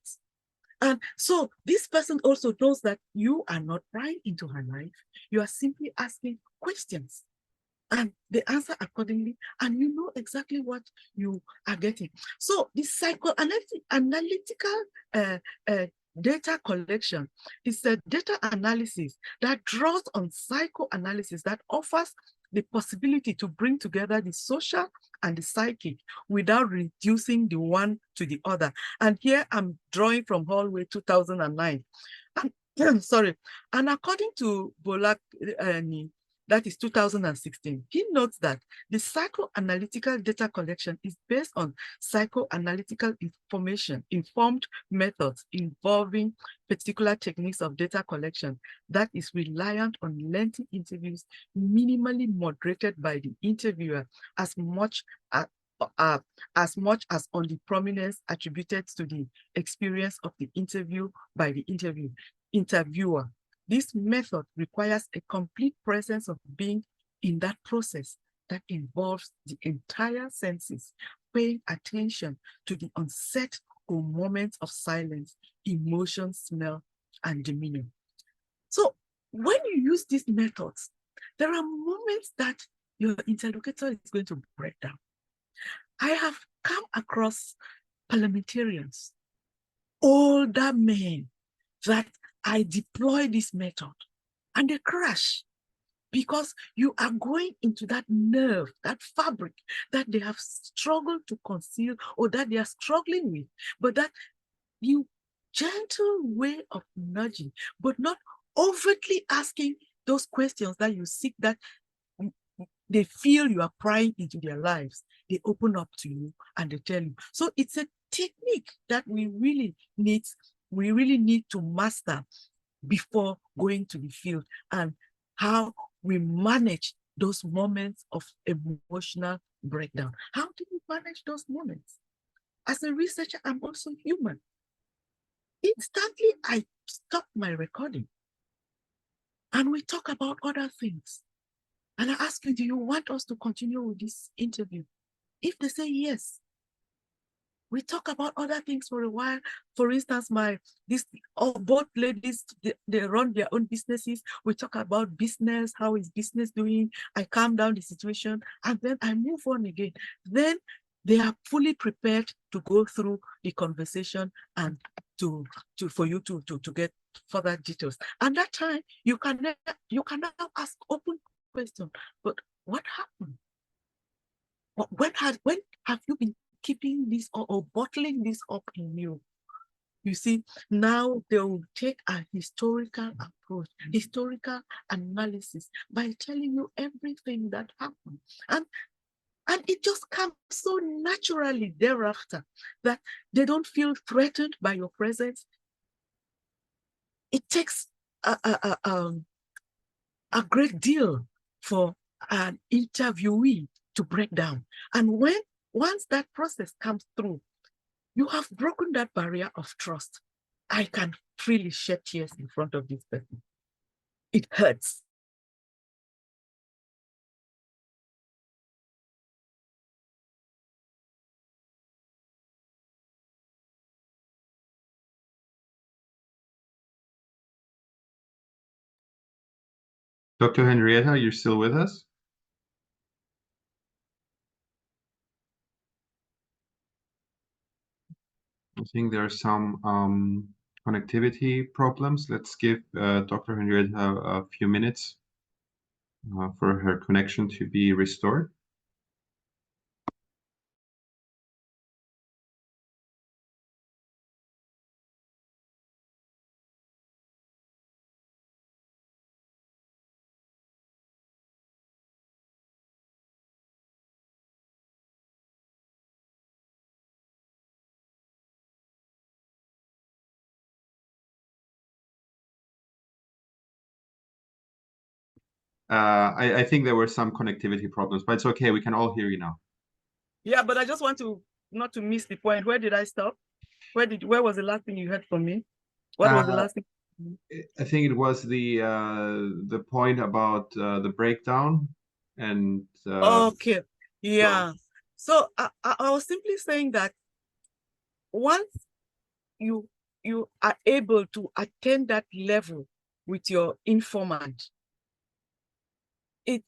And so this person also knows that you are not prying into her life. You are simply asking questions and they answer accordingly, and you know exactly what you are getting. So the psychoanalytical data collection is a data analysis that draws on psychoanalysis that offers the possibility to bring together the social and the psychic without reducing the one to the other. And here I'm drawing from Hallway 2009. And, sorry, and according to Bolak, that is 2016, he notes that the psychoanalytical data collection is based on psychoanalytical informed methods involving particular techniques of data collection that is reliant on lengthy interviews, minimally moderated by the interviewer as much as on the prominence attributed to the experience of the interview by the interviewer. This method requires a complete presence of being in that process that involves the entire senses, paying attention to the onset or moments of silence, emotion, smell, and demeanor. So when you use these methods, there are moments that your interlocutor is going to break down. I have come across parliamentarians, older men, that I deploy this method and they crash because you are going into that nerve, that fabric that they have struggled to conceal or that they are struggling with, but that you gentle way of nudging, but not overtly asking those questions that you seek, that they feel you are prying into their lives. They open up to you and they tell you. So it's a technique that we really need to master before going to the field, and how we manage those moments of emotional breakdown. How do you manage those moments? As a researcher, I'm also human. Instantly, I stop my recording and we talk about other things. And I ask you, do you want us to continue with this interview? If they say yes, we talk about other things for a while. For instance, both ladies, they run their own businesses. We talk about business, how is business doing? I calm down the situation, and then I move on again. Then they are fully prepared to go through the conversation and for you to get further details. And that time, you can now ask open questions. But what happened? When have you been keeping this or bottling this up in you? You see, now they will take a historical approach, historical analysis by telling you everything that happened. And it just comes so naturally thereafter that they don't feel threatened by your presence. It takes a great deal for an interviewee to break down. And once that process comes through, You have broken that barrier of trust. I can freely shed tears in front of this person. It hurts. Dr. Henrietta, you're still with us? I think there are some connectivity problems. Let's give Dr. Henrietta a few minutes for her connection to be restored. I think there were some connectivity problems, but it's okay. We can all hear you now. Yeah, but I just want to not to miss the point. Where did I stop? Where was the last thing you heard from me? What was the last thing? I think it was the point about the breakdown and Okay. Yeah. So I was simply saying that once you are able to attain that level with your informant,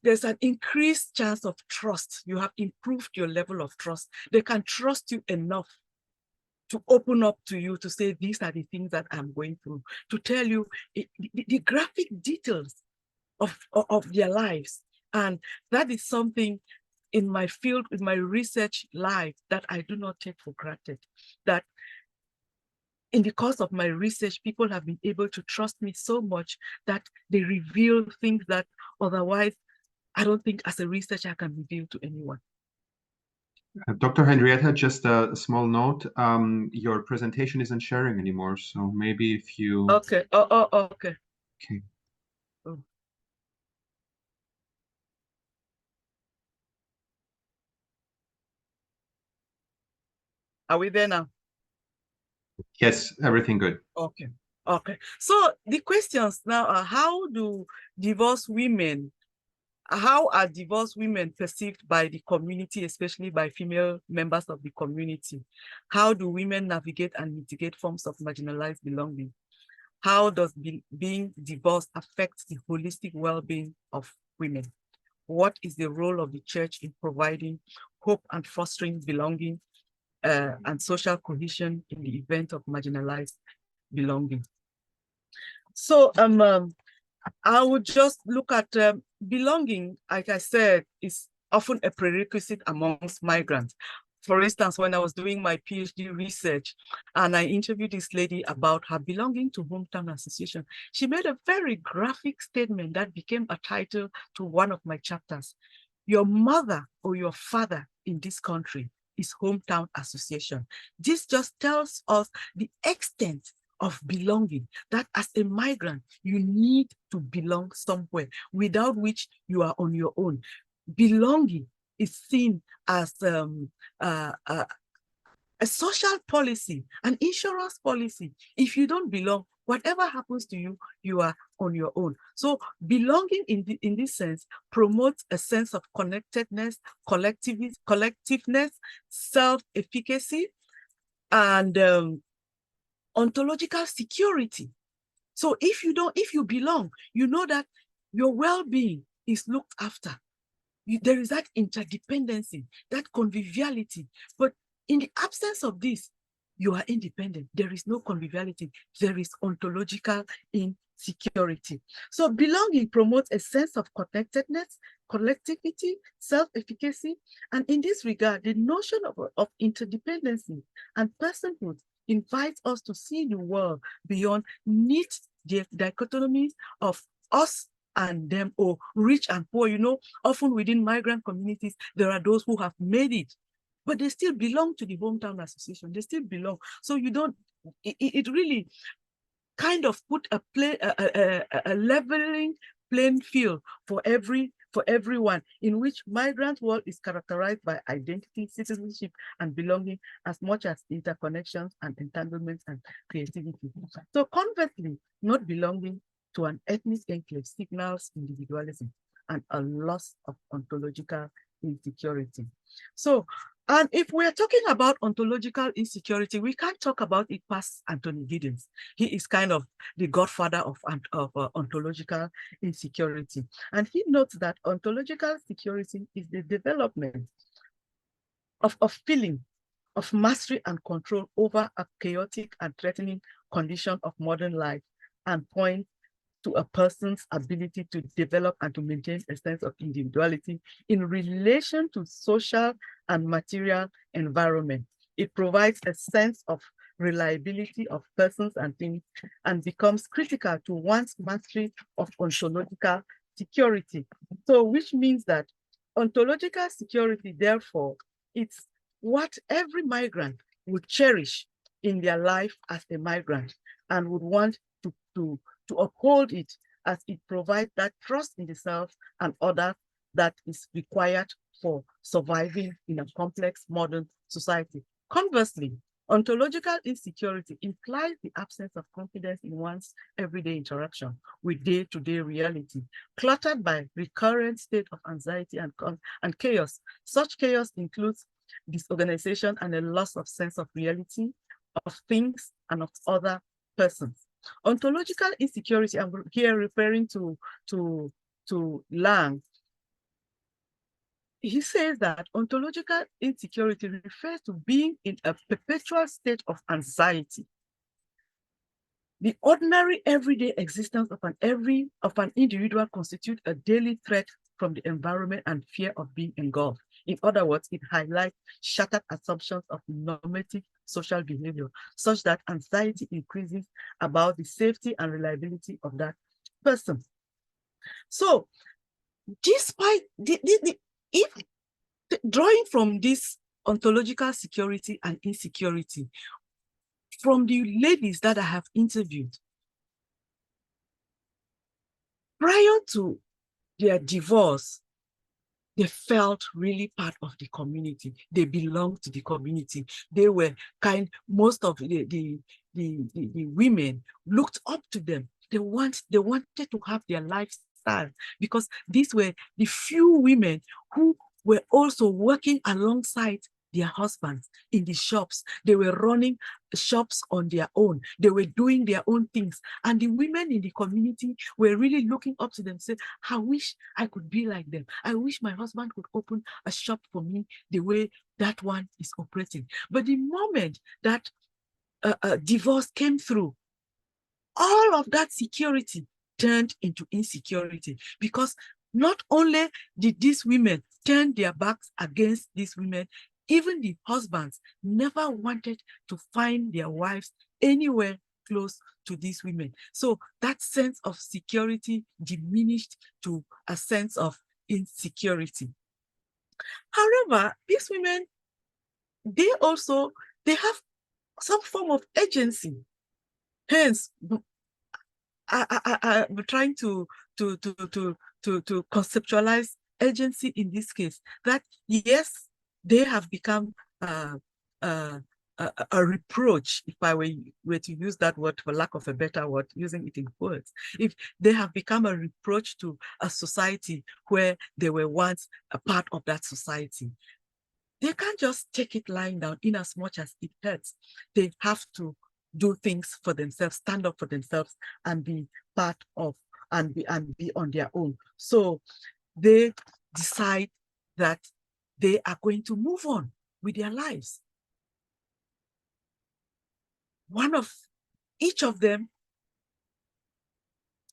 there's an increased chance of trust. You have improved your level of trust. They can trust you enough to open up to you, to say, these are the things that I'm going through, to tell you the graphic details of their lives. And that is something in my field, with my research life, that I do not take for granted. That in the course of my research, people have been able to trust me so much that they reveal things that otherwise I don't think as a researcher I can reveal to anyone. Dr. Henrietta, just a small note. Your presentation isn't sharing anymore, so maybe if you... Okay. Okay. Okay. Oh. Are we there now? Yes, everything good. Okay. Okay. So the questions now are, how are divorced women perceived by the community, especially by female members of the community? How do women navigate and mitigate forms of marginalized belonging? How does being divorced affect the holistic well-being of women? What is the role of the church in providing hope and fostering belonging and social cohesion in the event of marginalized belonging? So I would just look at belonging, like I said, is often a prerequisite amongst migrants. For instance, when I was doing my PhD research and I interviewed this lady about her belonging to Hometown Association, she made a very graphic statement that became a title to one of my chapters. Your mother or your father in this country is Hometown Association. This just tells us the extent of belonging, that as a migrant, you need to belong somewhere, without which you are on your own. Belonging is seen as a social policy, an insurance policy. If you don't belong, whatever happens to you, you are on your own. So belonging in this sense promotes a sense of connectedness, collectiveness, self-efficacy, and ontological security. So if you belong, you know that your well-being is looked after. There is that interdependency, that conviviality. But in the absence of this, you are independent. There is no conviviality. There is ontological insecurity. So belonging promotes a sense of connectedness, collectivity, self-efficacy. And in this regard, the notion of interdependency and personhood invites us to see the world beyond neat dichotomies of us and them, or rich and poor. You know, often within migrant communities, there are those who have made it, but they still belong to the Hometown Association. They still belong. So you don't, it really kind of put a leveling playing field for for everyone, in which migrant world is characterized by identity, citizenship, and belonging as much as interconnections and entanglements and creativity. So conversely, not belonging to an ethnic enclave signals individualism and a loss of ontological insecurity. So, and if we're talking about ontological insecurity, we can't talk about it past Anthony Giddens. He is kind of the godfather of ontological insecurity. And he notes that ontological security is the development of feeling of mastery and control over a chaotic and threatening condition of modern life, and points to a person's ability to develop and to maintain a sense of individuality in relation to social and material environment. It provides a sense of reliability of persons and things and becomes critical to one's mastery of ontological security. So, which means that ontological security, therefore, it's what every migrant would cherish in their life as a migrant and would want to uphold it, as it provides that trust in the self and others that is required for surviving in a complex modern society. Conversely, ontological insecurity implies the absence of confidence in one's everyday interaction with day-to-day reality, cluttered by recurrent state of anxiety and chaos. Such chaos includes disorganization and a loss of sense of reality, of things, and of other persons. Ontological insecurity, I'm here referring to Lang. He says that ontological insecurity refers to being in a perpetual state of anxiety. The ordinary everyday existence of an individual constitutes a daily threat from the environment and fear of being engulfed. In other words, it highlights shattered assumptions of normative social behavior, such that anxiety increases about the safety and reliability of that person. So, despite if drawing from this ontological security and insecurity, from the ladies that I have interviewed, prior to their divorce, they felt really part of the community. They belonged to the community. They were most of the women looked up to them. They wanted to have their lifestyle, because these were the few women who were also working alongside their husbands in the shops. They were running shops on their own. They were doing their own things. And the women in the community were really looking up to them, saying, I wish I could be like them. I wish my husband could open a shop for me the way that one is operating. But the moment that divorce came through, all of that security turned into insecurity, because not only did these women turn their backs against these women, even the husbands never wanted to find their wives anywhere close to these women. So that sense of security diminished to a sense of insecurity. However, these women, they have some form of agency. Hence, I'm trying to conceptualize agency in this case, that yes, they have become a reproach, if I were to use that word for lack of a better word, using it in words. If they have become a reproach to a society where they were once a part of that society, they can't just take it lying down in as much as it hurts. They have to do things for themselves, stand up for themselves, and be part of, and be on their own. So they decide that they are going to move on with their lives. Each of them,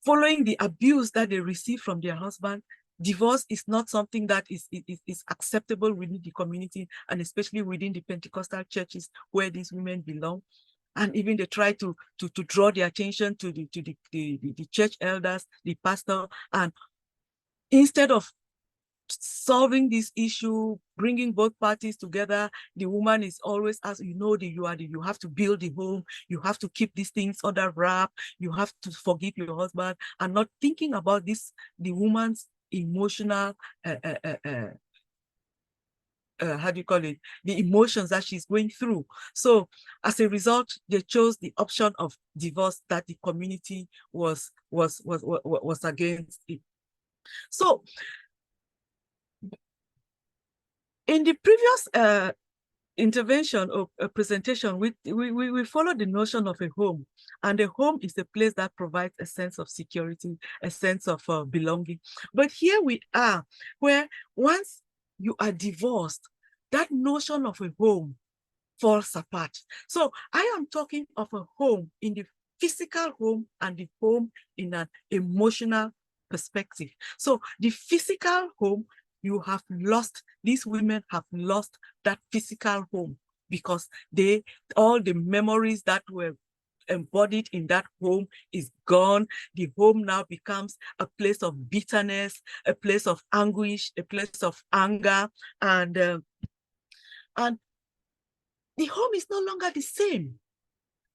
following the abuse that they receive from their husband, divorce is not something that is acceptable within the community, and especially within the Pentecostal churches where these women belong. And even they try to draw their attention to the church elders, the pastor, and instead of solving this issue, bringing both parties together, the woman is always asked, you have to build the home, you have to keep these things under wrap, you have to forgive your husband, and not thinking about the woman's emotional how do you call it, the emotions that she's going through. So as a result, they chose the option of divorce that the community was against it. So in the previous intervention or presentation, we followed the notion of a home, and a home is a place that provides a sense of security, a sense of belonging. But here we are, where once you are divorced, that notion of a home falls apart. So I am talking of a home in the physical home and the home in an emotional perspective. So the physical home, you have lost, these women have lost that physical home because all the memories that were embodied in that home is gone. The home now becomes a place of bitterness, a place of anguish, a place of anger, and the home is no longer the same.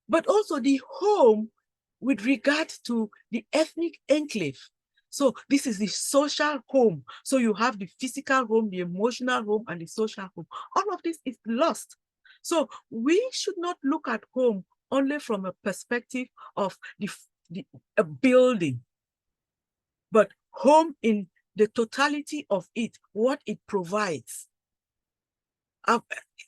But also the home with regard to the ethnic enclave. So this is the social home. So you have the physical home, the emotional home, and the social home. All of this is lost. So we should not look at home only from a perspective of a building, but home in the totality of it, what it provides. A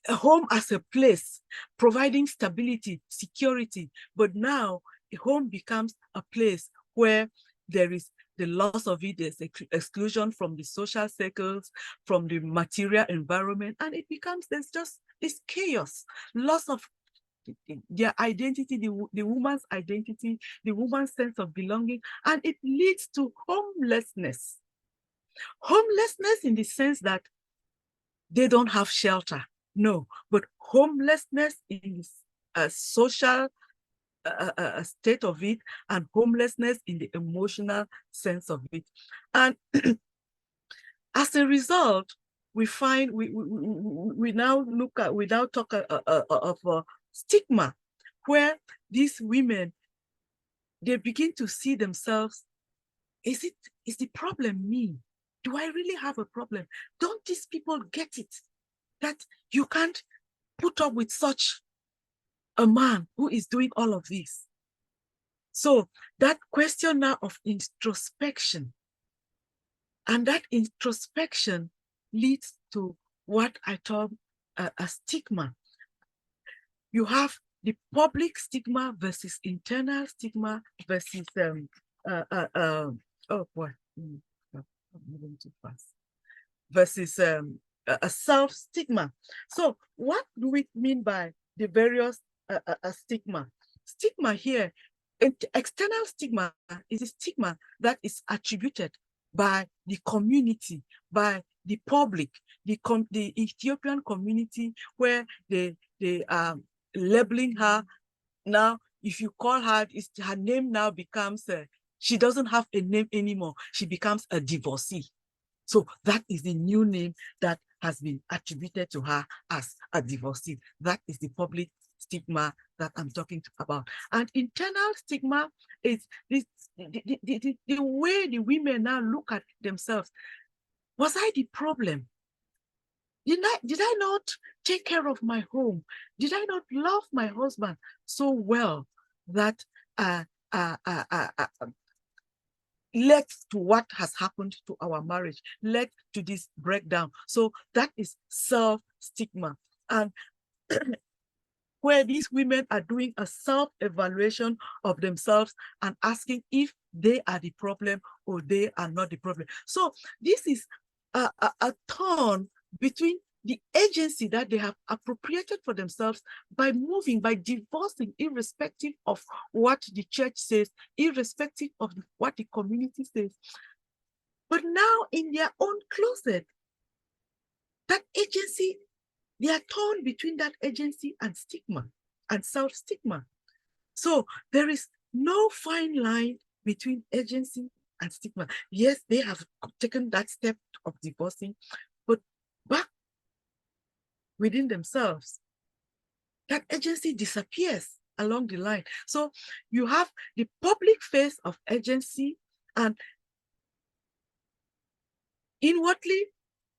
home as a place, providing stability, security, but now a home becomes a place where there is the loss of it, there's exclusion from the social circles, from the material environment, and it becomes, there's just this chaos, loss of their identity, the woman's identity, the woman's sense of belonging, and it leads to homelessness. Homelessness in the sense that they don't have shelter, no, but homelessness in the social state of it, and homelessness in the emotional sense of it. And as a result, we find, we now look at, we now talk of stigma, where these women, they begin to see themselves, is the problem me? Do I really have a problem? Don't these people get it? That you can't put up with such a man who is doing all of this. So that question now of introspection, and that introspection leads to what I term a stigma. You have the public stigma versus internal stigma versus oh boy, I'm moving too fast. Versus a self-stigma. So what do we mean by the various stigma? Stigma here, external stigma is a stigma that is attributed by the community, by the public, the Ethiopian community, where they are labeling her. Now, if you call her, her name now becomes, she doesn't have a name anymore. She becomes a divorcee. So that is the new name that has been attributed to her as a divorcee. That is the public stigma that I'm talking about. And internal stigma is the way the women now look at themselves. Was I the problem? Did I not take care of my home? Did I not love my husband so well that led to what has happened to our marriage, led to this breakdown? So that is self-stigma. And where these women are doing a self-evaluation of themselves and asking if they are the problem or they are not the problem. So this is a turn between the agency that they have appropriated for themselves by moving, by divorcing, irrespective of what the church says, irrespective of what the community says. But now in their own closet, that agency, they are torn between that agency and stigma and self-stigma. So there is no fine line between agency and stigma. Yes, they have taken that step of divorcing, but back within themselves, that agency disappears along the line. So you have the public face of agency, and inwardly,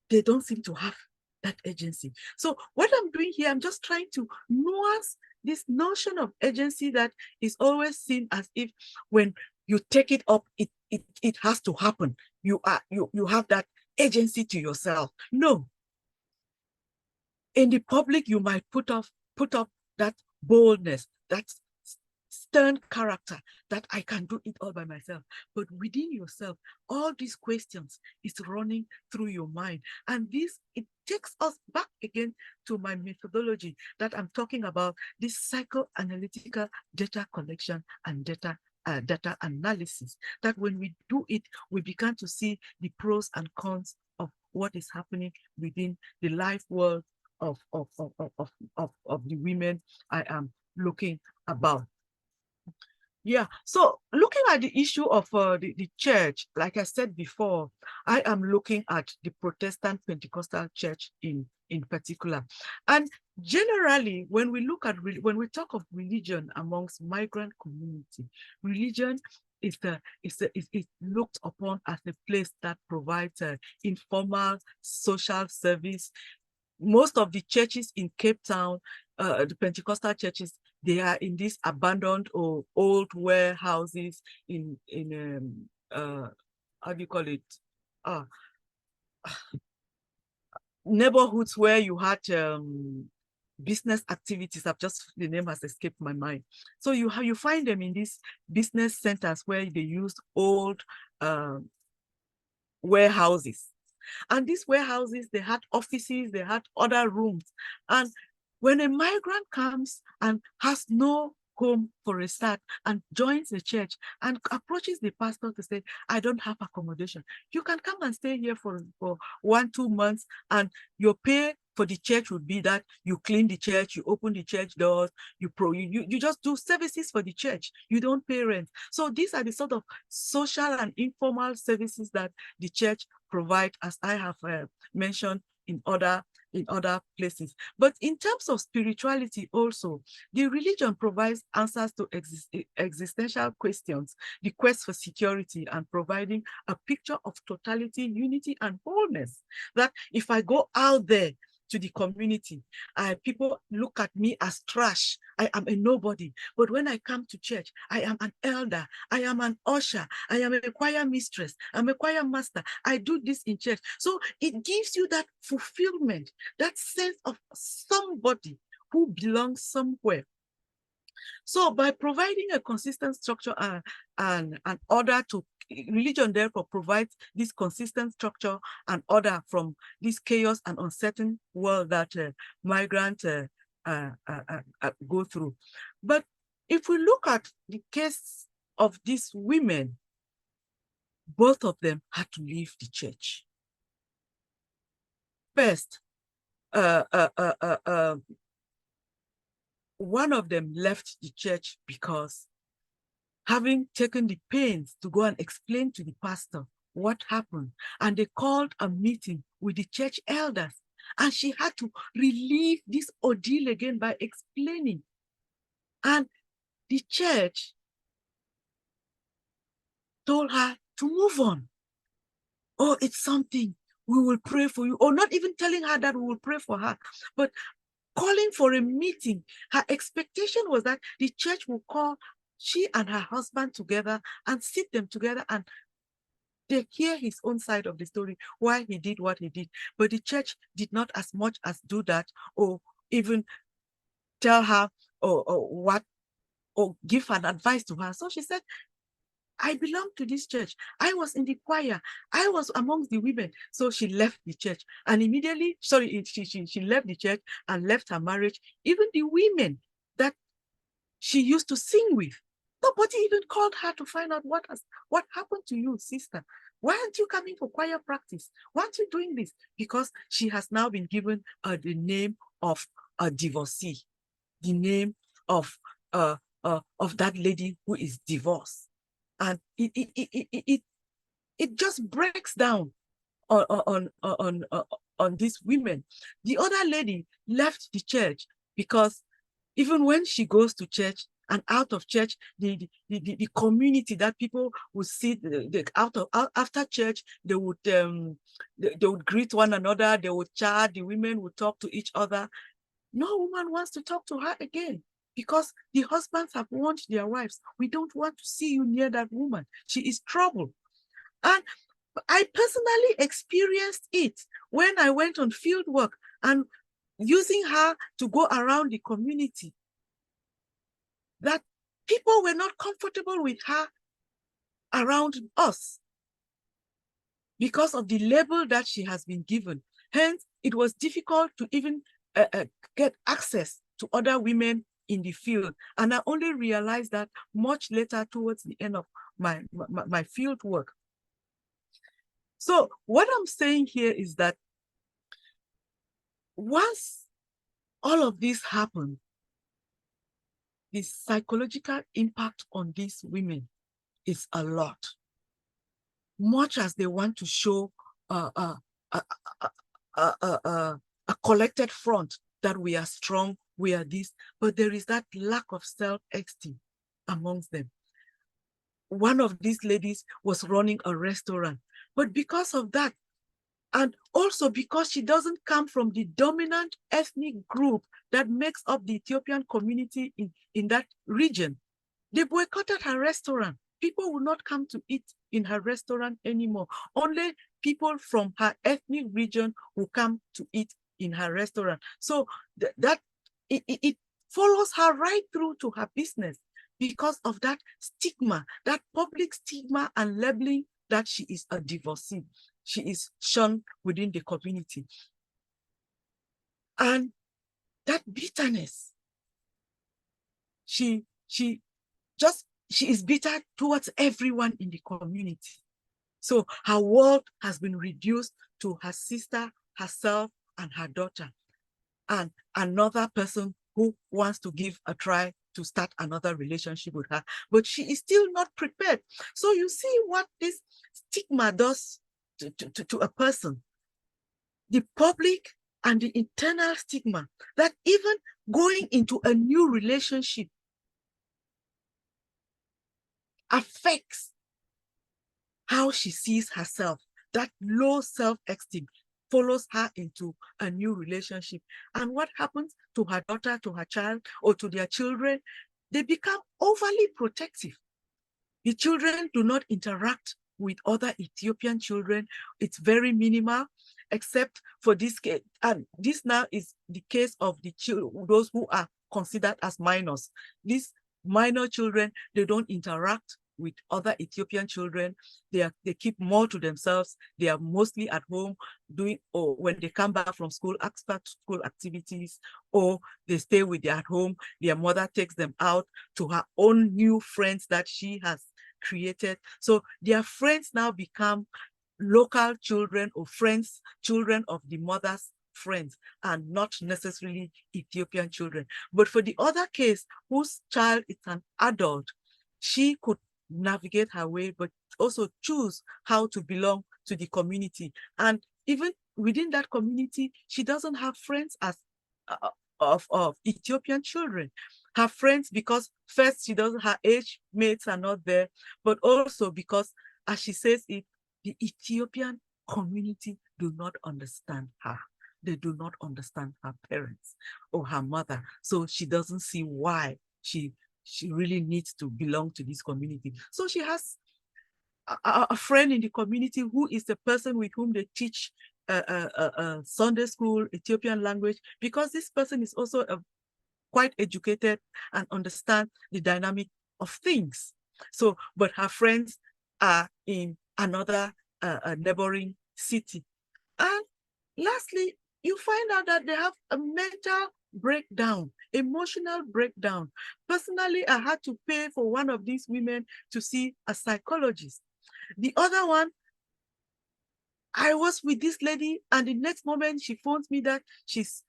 they don't seem to have that agency. So what I'm doing here, I'm just trying to nuance this notion of agency that is always seen as if when you take it up, it has to happen. You have that agency to yourself. No. In the public, you might put up that boldness, that stern character, that I can do it all by myself. But within yourself, all these questions is running through your mind. And it takes us back again to my methodology that I'm talking about, this psychoanalytical data collection and data analysis, that when we do it, we begin to see the pros and cons of what is happening within the life world of the women I am looking about. Yeah, so looking at the issue of the church, like I said before, I am looking at the Protestant Pentecostal church in particular. And generally, when we talk of religion amongst migrant community, religion is looked upon as a place that provides informal social service. Most of the churches in Cape Town, the Pentecostal churches, they are in these abandoned or old warehouses in how do you call it? Neighborhoods where you had business activities. The name has escaped my mind. So you find them in these business centers where they use old warehouses. And these warehouses, they had offices, they had other rooms. And when a migrant comes and has no home for a start and joins the church and approaches the pastor to say, I don't have accommodation, you can come and stay here for 1-2 months, and your pay for the church would be that you clean the church, you open the church doors, you just do services for the church. You don't pay rent. So these are the sort of social and informal services that the church provide, as I have mentioned in other places. But in terms of spirituality also, the religion provides answers to existential questions, the quest for security, and providing a picture of totality, unity, and wholeness. That if I go out there to the community, people look at me as trash. I am a nobody. But when I come to church, I am an elder. I am an usher. I am a choir mistress. I'm a choir master. I do this in church. So it gives you that fulfillment, that sense of somebody who belongs somewhere. So by providing a consistent structure and order to religion, therefore provides this consistent structure and order from this chaos and uncertain world that migrants go through. But if we look at the case of these women, both of them had to leave the church. First, one of them left the church because, having taken the pains to go and explain to the pastor what happened, and they called a meeting with the church elders, and she had to relive this ordeal again by explaining. And the church told her to move on. Oh, it's something, we will pray for you. Or not even telling her that we will pray for her, but calling for a meeting. Her expectation was that the church will call she and her husband together and sit them together and they hear his own side of the story, why he did what he did. But the church did not as much as do that, or even tell her or give an advice to her. So she said, I belong to this church. I was in the choir. I was amongst the women. So she left the church and immediately, she left the church and left her marriage. Even the women that she used to sing with, nobody even called her to find out what happened to you, sister. Why aren't you coming for choir practice? Why aren't you doing this? Because she has now been given the name of a divorcee, the name of that lady who is divorced. And it just breaks down on these women. The other lady left the church because even when she goes to church and out of church, the community that people would see after church, they would greet one another, they would chat, the women would talk to each other. No woman wants to talk to her again because the husbands have warned their wives, we don't want to see you near that woman. She is trouble. And I personally experienced it when I went on field work and using her to go around the community, that people were not comfortable with her around us because of the label that she has been given. Hence, it was difficult to even get access to other women in the field. And I only realized that much later towards the end of my field work. So what I'm saying here is that once all of this happened, the psychological impact on these women is a lot. Much as they want to show a collected front that we are strong, we are this, but there is that lack of self-esteem amongst them. One of these ladies was running a restaurant, but because of that, and also because she doesn't come from the dominant ethnic group that makes up the Ethiopian community in that region, they boycotted her restaurant. People will not come to eat in her restaurant anymore. Only people from her ethnic region will come to eat in her restaurant. So it follows her right through to her business because of that stigma, that public stigma and labeling that she is a divorcee. She is shunned within the community. And that bitterness, she is bitter towards everyone in the community. So her world has been reduced to her sister, herself, and her daughter, and another person who wants to give a try to start another relationship with her, but she is still not prepared. So you see what this stigma does to a person. The public and the internal stigma, that even going into a new relationship affects how she sees herself. That low self-esteem follows her into a new relationship. And what happens to her daughter, to her child, or to their children? They become overly protective. The children do not interact with other Ethiopian children. It's very minimal, except for this case. And this now is the case of the children, those who are considered as minors. These minor children, they don't interact with other Ethiopian children. They keep more to themselves. They are mostly at home doing, or when they come back from school, after school activities, or they stay with their at home. Their mother takes them out to her own new friends that she has created. So their friends now become local children or friends, children of the mother's friends, and not necessarily Ethiopian children. But for the other case, whose child is an adult, she could navigate her way, but also choose how to belong to the community. And even within that community, she doesn't have friends as of Ethiopian children. Her friends, because first, her age mates are not there, but also because, as she says it, the Ethiopian community do not understand her. They do not understand her parents or her mother. So she doesn't see why she really needs to belong to this community. So she has a friend in the community who is the person with whom they teach Sunday school, Ethiopian language, because this person is also quite educated and understand the dynamic of things. So, but her friends are in another neighboring city. And lastly, you find out that they have a mental breakdown, emotional breakdown. Personally, I had to pay for one of these women to see a psychologist. The other one, I was with this lady, and the next moment she phones me that she's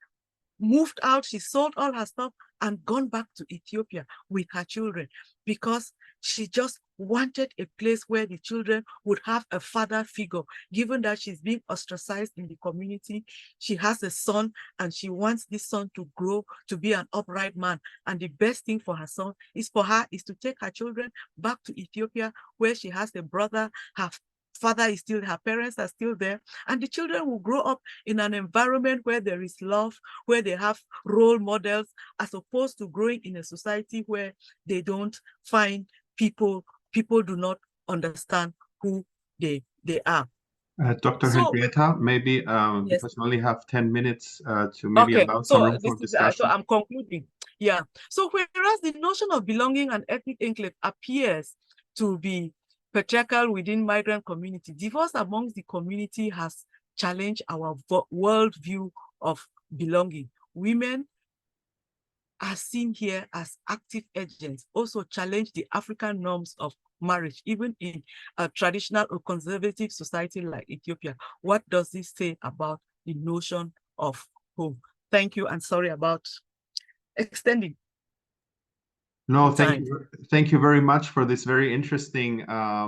moved out, she sold all her stuff and gone back to Ethiopia with her children because she just wanted a place where the children would have a father figure, given that she's being ostracized in the community. She has a son and she wants this son to grow to be an upright man. And the best thing for her son is to take her children back to Ethiopia, where she has a brother, her father is still, her parents are still there, and the children will grow up in an environment where there is love, where they have role models, as opposed to growing in a society where they don't find people do not understand who they are. Dr. Henrietta, maybe yes. because we only have 10 minutes to maybe allow some room for discussion. So I'm concluding. Yeah. So whereas the notion of belonging and ethnic enclave appears to be patriarchal within migrant community, divorce amongst the community has challenged our worldview of belonging. Women are seen here as active agents, also challenge the African norms of marriage, even in a traditional or conservative society like Ethiopia. What does this say about the notion of home? Thank you, and sorry about extending. No, thank you very much for this very interesting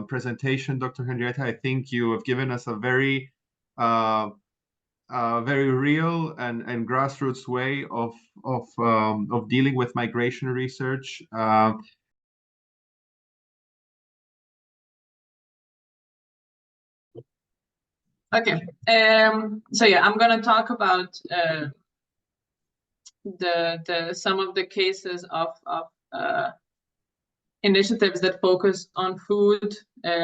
presentation, Dr. Henrietta. I think you have given us a very very real and grassroots way of dealing with migration research. Okay, so yeah, I'm going to talk about some of the cases of initiatives that focus on food,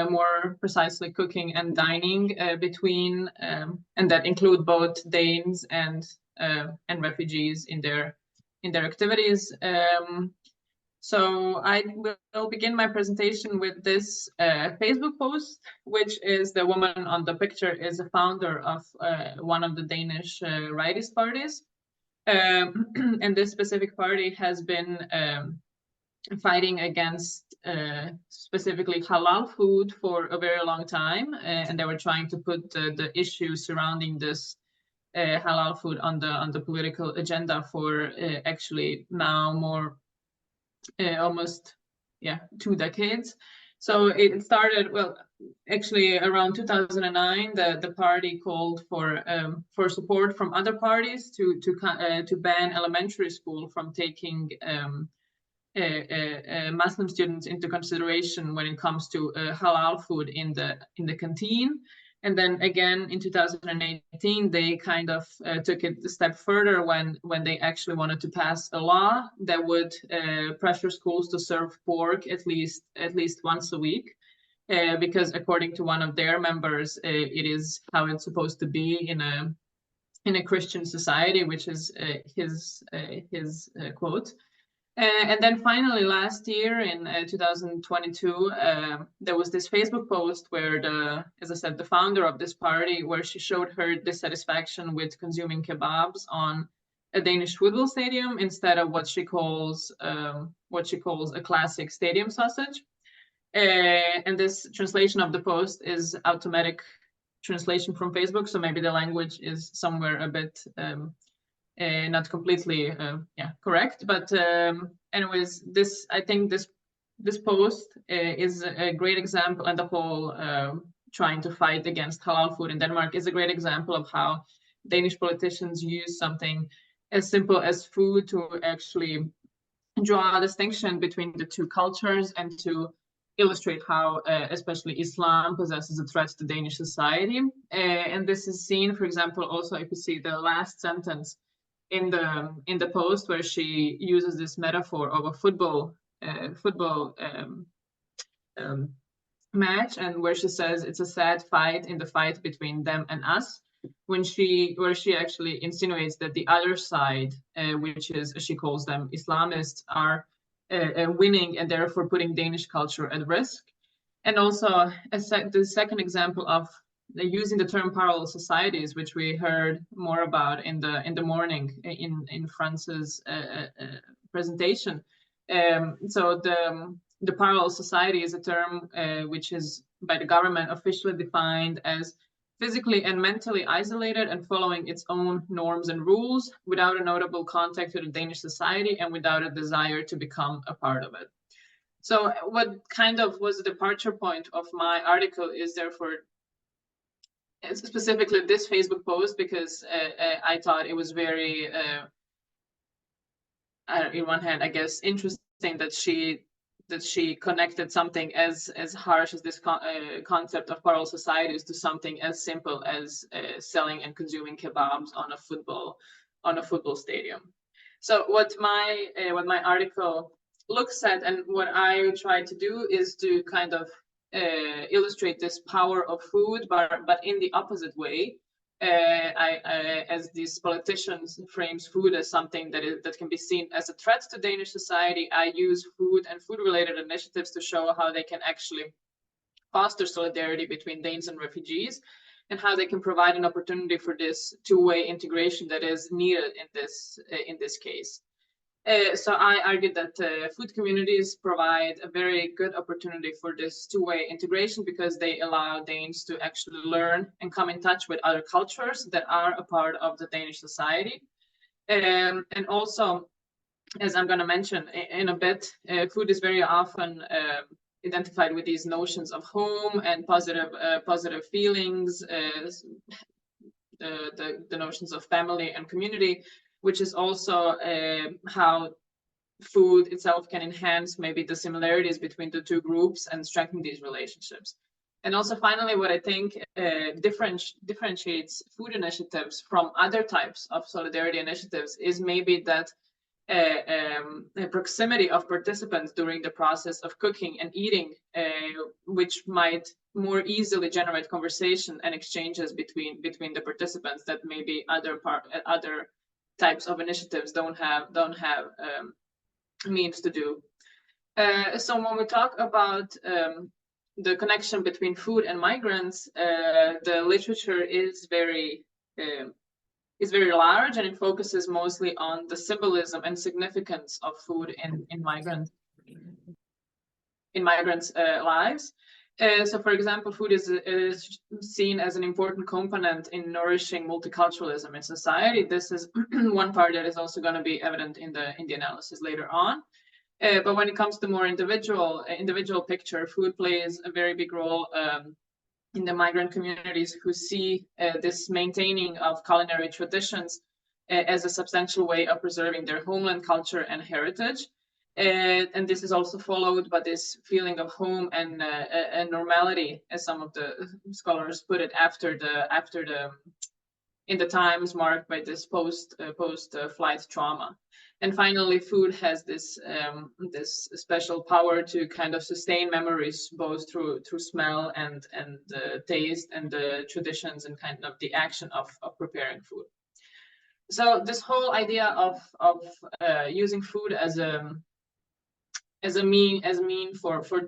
more precisely cooking and dining between, and that include both Danes and refugees in their activities. So I will begin my presentation with this Facebook post, which is the woman on the picture is a founder of one of the Danish rightist parties. And this specific party has been fighting against specifically halal food for a very long time, and they were trying to put the issues surrounding this halal food on the political agenda for actually now more almost 2 decades. So it started, well, actually around 2009, the party called for support from other parties to ban elementary school from taking Muslim students into consideration when it comes to halal food in the canteen. And then again in 2018, they kind of took it a step further when they actually wanted to pass a law that would pressure schools to serve pork at least once a week, because according to one of their members, it is how it's supposed to be in a Christian society, which is his quote. And then finally, last year in 2022, there was this Facebook post where as I said, the founder of this party, where she showed her dissatisfaction with consuming kebabs on a Danish football stadium instead of what she calls a classic stadium sausage. And this translation of the post is automatic translation from Facebook, so maybe the language is somewhere a bit not completely correct, but anyways, I think this post is a great example, and the whole trying to fight against halal food in Denmark is a great example of how Danish politicians use something as simple as food to actually draw a distinction between the two cultures and to illustrate how especially Islam possesses a threat to Danish society. And this is seen, for example, also if you see the last sentence in the post, where she uses this metaphor of a football match, and where she says it's a sad fight in the fight between them and us, where she actually insinuates that the other side, which is, as she calls them, Islamists, are winning and therefore putting Danish culture at risk. And also the second example of using the term parallel societies, which we heard more about in the morning in Franz's presentation. So the parallel society is a term which is by the government officially defined as physically and mentally isolated and following its own norms and rules without a notable contact to the Danish society and without a desire to become a part of it. So what kind of was the departure point of my article is therefore specifically this Facebook post, because I thought it was very, in one hand, I guess, interesting that she connected something as harsh as this concept of parallel societies to something as simple as selling and consuming kebabs on a football stadium. So what my article looks at and what I try to do is to kind of illustrate this power of food, but in the opposite way. As these politicians frames food as something that can be seen as a threat to Danish society, I use food and food-related initiatives to show how they can actually foster solidarity between Danes and refugees, and how they can provide an opportunity for this two-way integration that is needed in this case. So I argued that food communities provide a very good opportunity for this two-way integration because they allow Danes to actually learn and come in touch with other cultures that are a part of the Danish society. And also, as I'm going to mention in a bit, food is very often identified with these notions of home and positive feelings, the notions of family and community, which is also how food itself can enhance maybe the similarities between the two groups and strengthen these relationships. And also finally, what I think differentiates food initiatives from other types of solidarity initiatives is maybe that the proximity of participants during the process of cooking and eating, which might more easily generate conversation and exchanges between the participants that maybe other types of initiatives don't have means to do. So when we talk about the connection between food and migrants, the literature is very large, and it focuses mostly on the symbolism and significance of food in migrants' lives. So, for example, food is seen as an important component in nourishing multiculturalism in society. This is one part that is also going to be evident in the analysis later on. But when it comes to more individual picture, food plays a very big role in the migrant communities who see this maintaining of culinary traditions as a substantial way of preserving their homeland culture and heritage. And this is also followed by this feeling of home and normality, as some of the scholars put it, in the times marked by this post flight trauma. And finally, food has this special power to kind of sustain memories, both through smell and taste and the traditions and kind of the action of preparing food. So this whole idea of using food as a mean for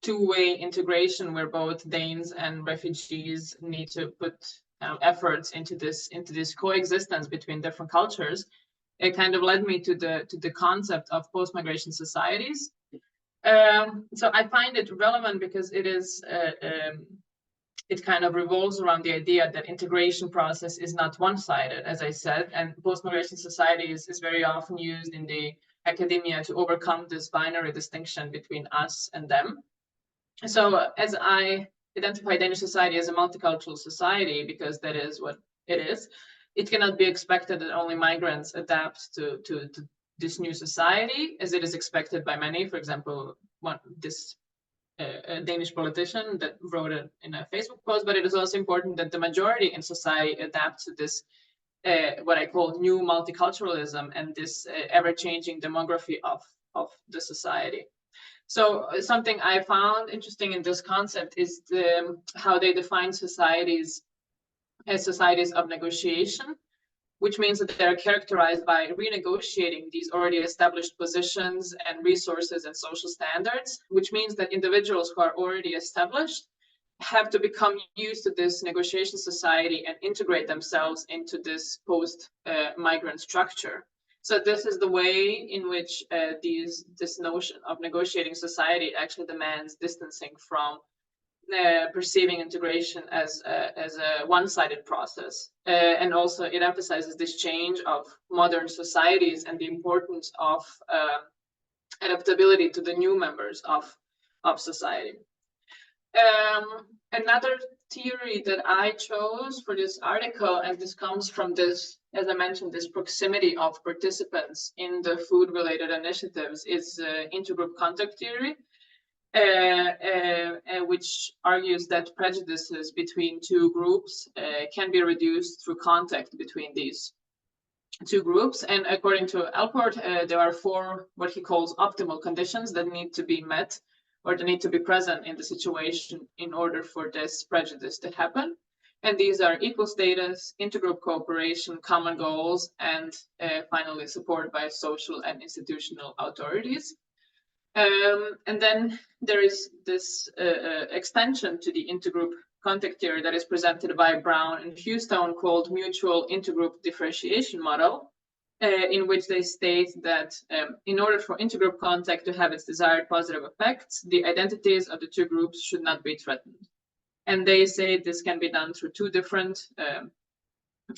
two-way integration, where both Danes and refugees need to put efforts into this coexistence between different cultures, it kind of led me to the concept of post-migration societies. So I find it relevant because it kind of revolves around the idea that integration process is not one-sided, as I said, and post-migration societies is very often used in the academia to overcome this binary distinction between us and them. So as I identify Danish society as a multicultural society, because that is what it is, it cannot be expected that only migrants adapt to this new society, as it is expected by many. For example, this Danish politician that wrote it in a Facebook post, but it is also important that the majority in society adapt to this what I call new multiculturalism and this ever-changing demography of the society. So something I found interesting in this concept is how they define societies as societies of negotiation, which means that they're characterized by renegotiating these already established positions and resources and social standards, which means that individuals who are already established have to become used to this negotiation society and integrate themselves into this post-migrant structure. So this is the way in which this notion of negotiating society actually demands distancing from perceiving integration as a one-sided process. And also it emphasizes this change of modern societies and the importance of adaptability to the new members of society. Another theory that I chose for this article, and this comes from this, as I mentioned, this proximity of participants in the food-related initiatives, is intergroup contact theory, which argues that prejudices between two groups can be reduced through contact between these two groups. And according to Alport, there are 4 what he calls optimal conditions that need to be met, or they need to be present in the situation in order for this prejudice to happen. And these are equal status, intergroup cooperation, common goals, and finally support by social and institutional authorities. And then there is this extension to the intergroup contact theory that is presented by Brown and Houston called mutual intergroup differentiation model, in which they state that in order for intergroup contact to have its desired positive effects, the identities of the two groups should not be threatened. And they say this can be done through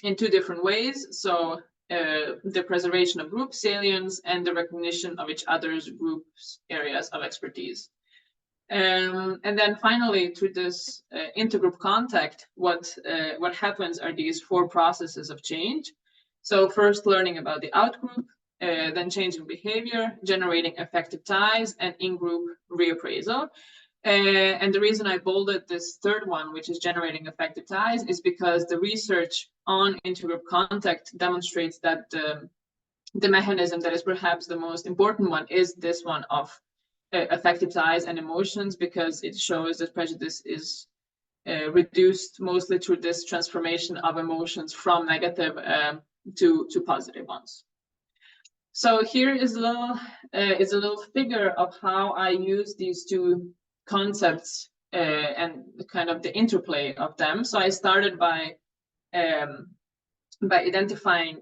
in two different ways. So the preservation of group salience and the recognition of each other's groups' areas of expertise. And then finally, through this intergroup contact, what happens are these 4 processes of change. So first, learning about the outgroup, then changing behavior, generating effective ties, and in-group reappraisal. And the reason I bolded this 3rd one, which is generating effective ties, is because the research on intergroup contact demonstrates that the mechanism that is perhaps the most important one is this one of effective ties and emotions, because it shows that prejudice is reduced mostly through this transformation of emotions from negative to positive ones. So here is a little figure of how I use these 2 concepts and kind of the interplay of them. So I started by identifying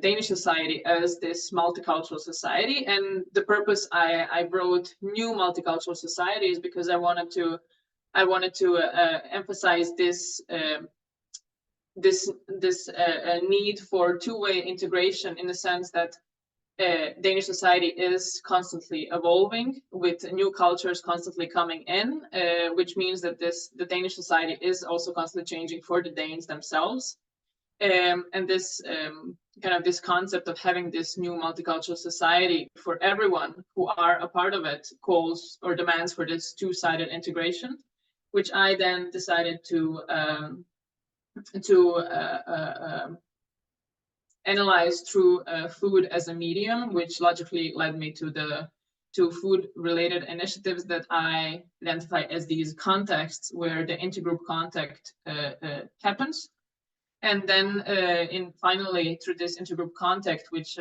Danish society as this multicultural society, and the purpose I wrote new multicultural societies because I wanted to emphasize this need for two-way integration, in the sense that Danish society is constantly evolving with new cultures constantly coming in, which means that the Danish society is also constantly changing for the Danes themselves. And this this concept of having this new multicultural society for everyone who are a part of it calls or demands for this two-sided integration, which I then decided to analyze through food as a medium, which logically led me to food-related initiatives that I identify as these contexts where the intergroup contact happens. And then finally, through this intergroup contact, which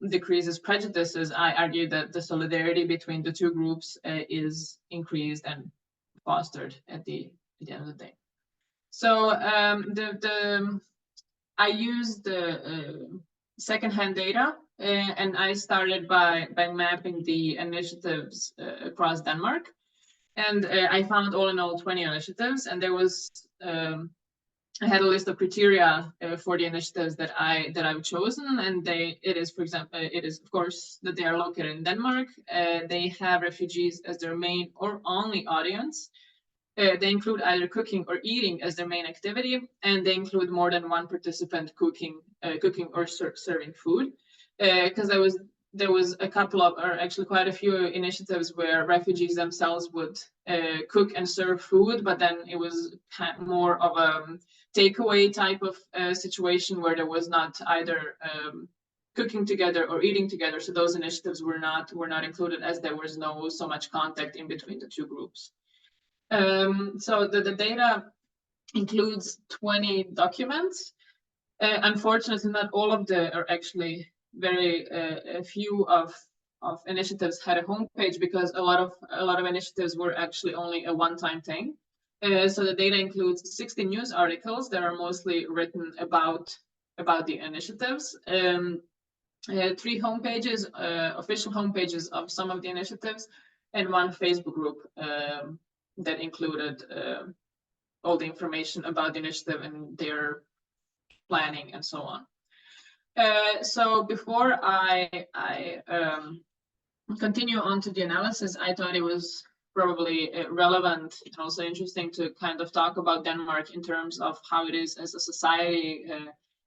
decreases prejudices, I argue that the solidarity between the two groups is increased and fostered at the end of the day. So I used the secondhand data, and I started by mapping the initiatives across Denmark. And I found all in all 20 initiatives, and there was I had a list of criteria for the initiatives that I've chosen, and it is of course that they are located in Denmark. They have refugees as their main or only audience. They include either cooking or eating as their main activity, and they include more than one participant cooking or serving food. Because there was a couple of, or actually quite a few initiatives where refugees themselves would cook and serve food, but then it was more of a takeaway type of situation where there was not either cooking together or eating together. So those initiatives were not included, as there was no so much contact in between the two groups. So the data includes 20 documents. Unfortunately, not all of are actually very few of initiatives had a homepage, because a lot of initiatives were actually only a one-time thing. So the data includes 60 news articles that are mostly written about the initiatives, 3 homepages, official homepages of some of the initiatives, and 1 Facebook group that included all the information about the initiative and their planning and so on. So before I continue on to the analysis, I thought it was probably relevant and also interesting to kind of talk about Denmark in terms of how it is as a society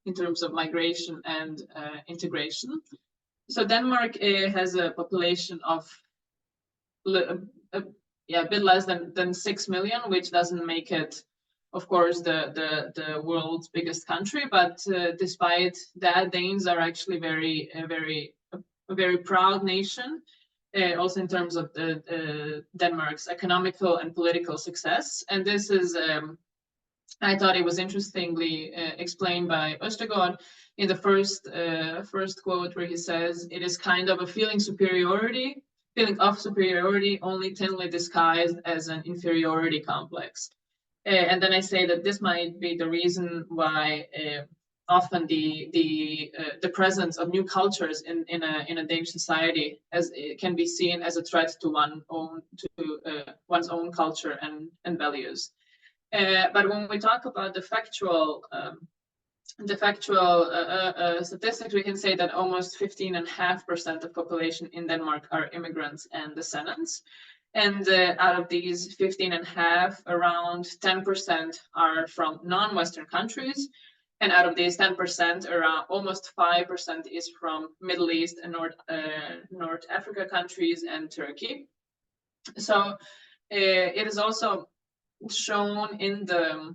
in terms of migration and integration. So Denmark has a population of a bit less than 6 million, which doesn't make it, of course, the world's biggest country. But despite that, Danes are actually a very proud nation. Also in terms of Denmark's economical and political success. And this is, I thought it was interestingly explained by Østergaard in the first quote, where he says, it is kind of a feeling of superiority, only thinly disguised as an inferiority complex. And then I say that this might be the reason why often the presence of new cultures in a Danish society as it can be seen as a threat to one's own culture and values. But when we talk about the factual statistics, we can say that almost 15.5% of population in Denmark are immigrants and descendants. And out of these 15.5, around 10% are from non-Western countries. And out of these 10%, around almost 5% is from Middle East and North Africa countries and Turkey. So it is also shown in the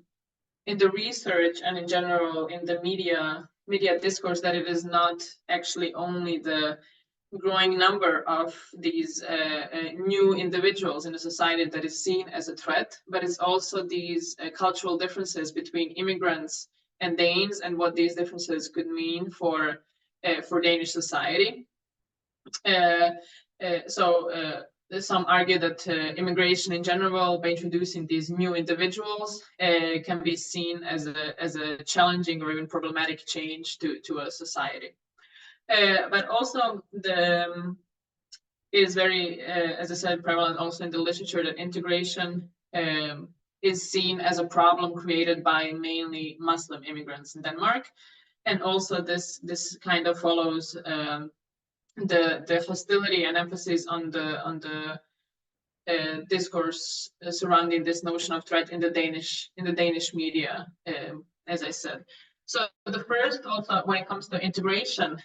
research and in general in the media discourse that it is not actually only the growing number of these new individuals in a society that is seen as a threat, but it's also these cultural differences between immigrants and Danes and what these differences could mean for Danish society. Some argue that immigration in general, by introducing these new individuals, can be seen as a challenging or even problematic change to a society. But also it is very, as I said, prevalent also in the literature that integration is seen as a problem created by mainly Muslim immigrants in Denmark. And also this kind of follows the hostility and emphasis on the discourse surrounding this notion of threat in the Danish media, as I said. So the first, also when it comes to integration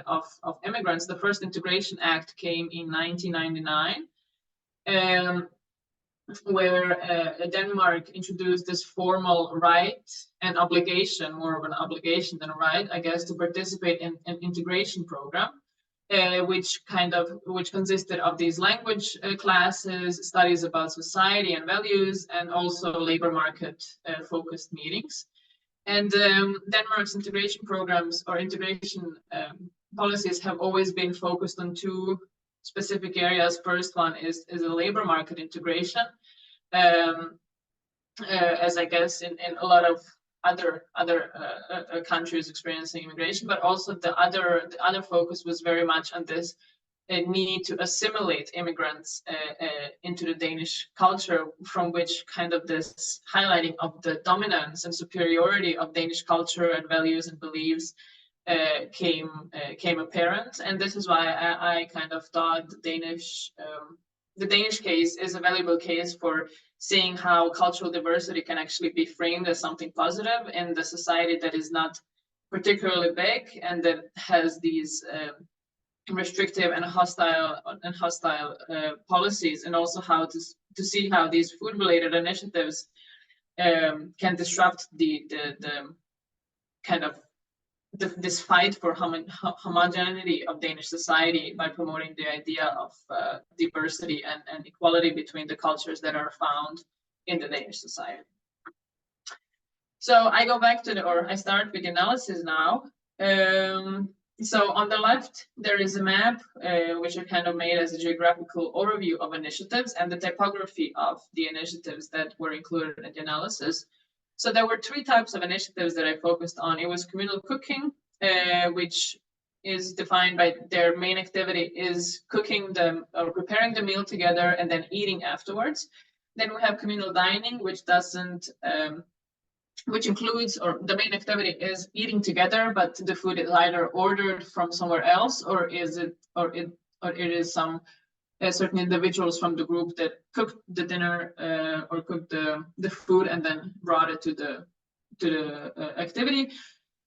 of immigrants, the first Integration Act came in 1999. Where Denmark introduced this formal right and obligation, more of an obligation than a right, I guess, to participate in an integration program, which consisted of these language classes, studies about society and values, and also labor market focused meetings. And Denmark's integration programs or integration policies have always been focused on two specific areas. First one is a labor market integration, as I guess in a lot of other countries experiencing immigration, but also the other focus was very much on this need to assimilate immigrants into the Danish culture, from which kind of this highlighting of the dominance and superiority of Danish culture and values and beliefs came apparent. And this is why I kind of thought the Danish case is a valuable case for seeing how cultural diversity can actually be framed as something positive in the society that is not particularly big and that has these restrictive and hostile policies, and also how to see how these food-related initiatives can disrupt the kind of this fight for homogeneity of Danish society by promoting the idea of diversity and equality between the cultures that are found in the Danish society. So I go back to I start with the analysis now. So on the left, there is a map, which I kind of made as a geographical overview of initiatives and the typography of the initiatives that were included in the analysis. So there were three types of initiatives that I focused on. It was communal cooking, which is defined by their main activity is cooking them or preparing the meal together and then eating afterwards. Then we have communal dining, which doesn't, which includes, or the main activity is eating together, but the food is either ordered from somewhere else, or it is some certain individuals from the group that cooked the dinner or cooked the food and then brought it to the activity.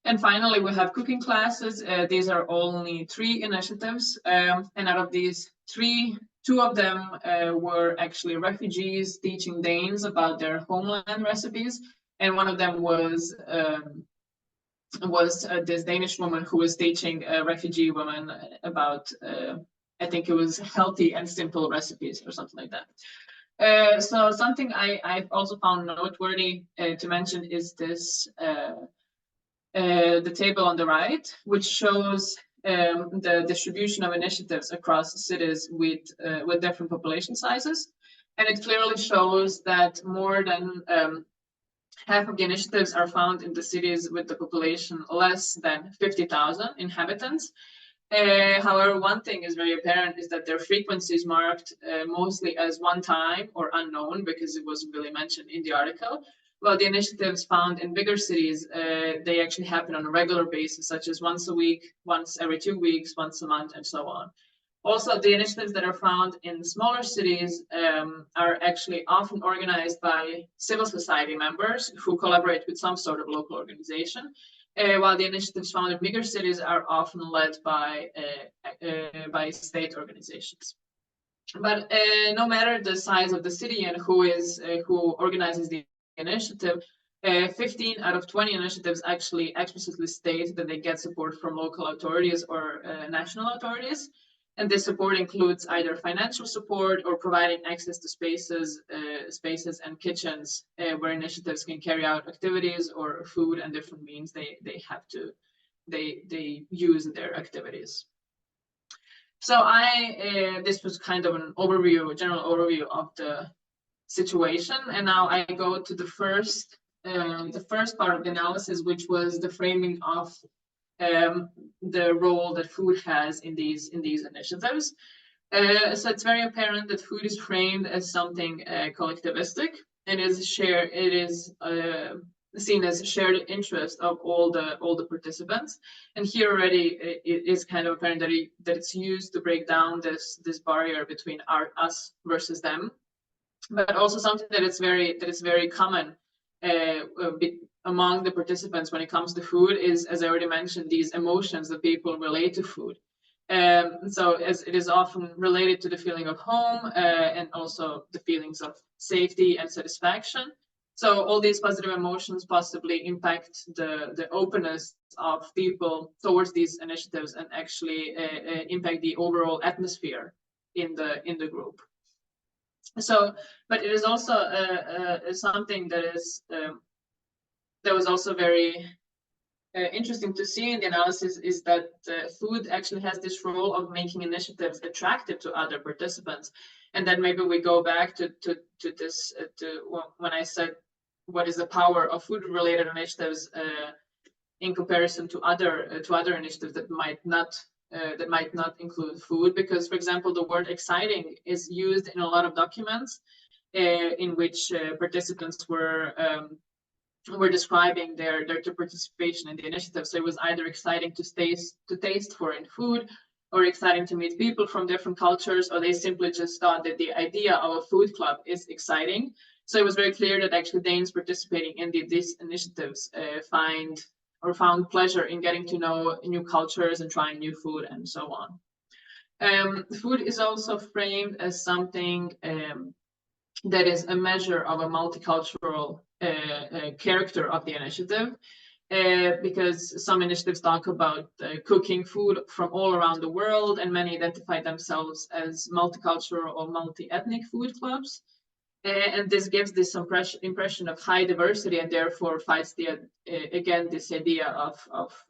And finally, we have cooking classes. These are only 3 initiatives, and out of these 3, 2 of them were actually refugees teaching Danes about their homeland recipes, and one of them was this Danish woman who was teaching refugee women about, I think it was healthy and simple recipes or something like that. So something I've also found noteworthy to mention is this, the table on the right, which shows the distribution of initiatives across cities with different population sizes. And it clearly shows that more than half of the initiatives are found in the cities with the population less than 50,000 inhabitants. However, one thing is very apparent is that their frequency is marked mostly as one time or unknown, because it wasn't really mentioned in the article. Well, the initiatives found in bigger cities, they actually happen on a regular basis, such as once a week, once every 2 weeks, once a month, and so on. Also, the initiatives that are found in smaller cities are actually often organized by civil society members who collaborate with some sort of local organization, while the initiatives found in bigger cities are often led by state organizations. But no matter the size of the city and who organizes the initiative, 15 out of 20 initiatives actually explicitly state that they get support from local authorities or national authorities. And this support includes either financial support or providing access to spaces and kitchens where initiatives can carry out activities or food and different means they use in their activities. So this was kind of an overview, a general overview of the situation, and now I go to the first part of the analysis, which was the framing of the role that food has in these initiatives. So it's very apparent that food is framed as something collectivistic, and it is seen as shared interest of all the participants. And here already it is kind of apparent that it's used to break down this barrier between us versus them, but also something that is very common among the participants when it comes to food is, as I already mentioned, these emotions that people relate to food. So as it is often related to the feeling of home and also the feelings of safety and satisfaction. So all these positive emotions possibly impact the openness of people towards these initiatives and actually impact the overall atmosphere in the group. So, but it is also something that is that was also very interesting to see in the analysis is that food actually has this role of making initiatives attractive to other participants. And then maybe we go back to this when I said what is the power of food-related initiatives in comparison to other initiatives that might not include food, because, for example, the word exciting is used in a lot of documents in which participants were describing their participation in the initiative. So it was either exciting to taste foreign food, or exciting to meet people from different cultures, or they simply just thought that the idea of a food club is exciting. So it was very clear that actually Danes participating in these initiatives found pleasure in getting to know new cultures and trying new food and so on. Food is also framed as something that is a measure of a multicultural character of the initiative, because some initiatives talk about cooking food from all around the world, and many identify themselves as multicultural or multi-ethnic food clubs. And this gives this impression of high diversity, and therefore fights again this idea of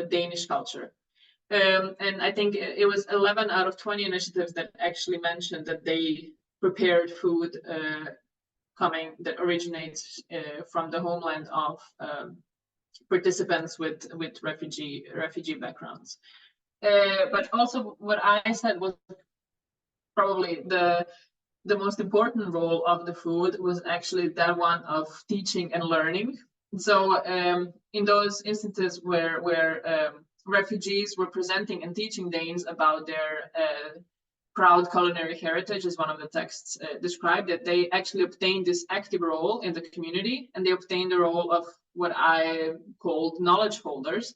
Danish culture. And I think it was 11 out of 20 initiatives that actually mentioned that they prepared food that originates from the homeland of participants with refugee backgrounds. But also what I said was probably the most important role of the food was actually that one of teaching and learning. So in those instances where refugees were presenting and teaching Danes about their proud culinary heritage, as one of the texts described, that they actually obtained this active role in the community, and they obtained the role of what I called knowledge holders.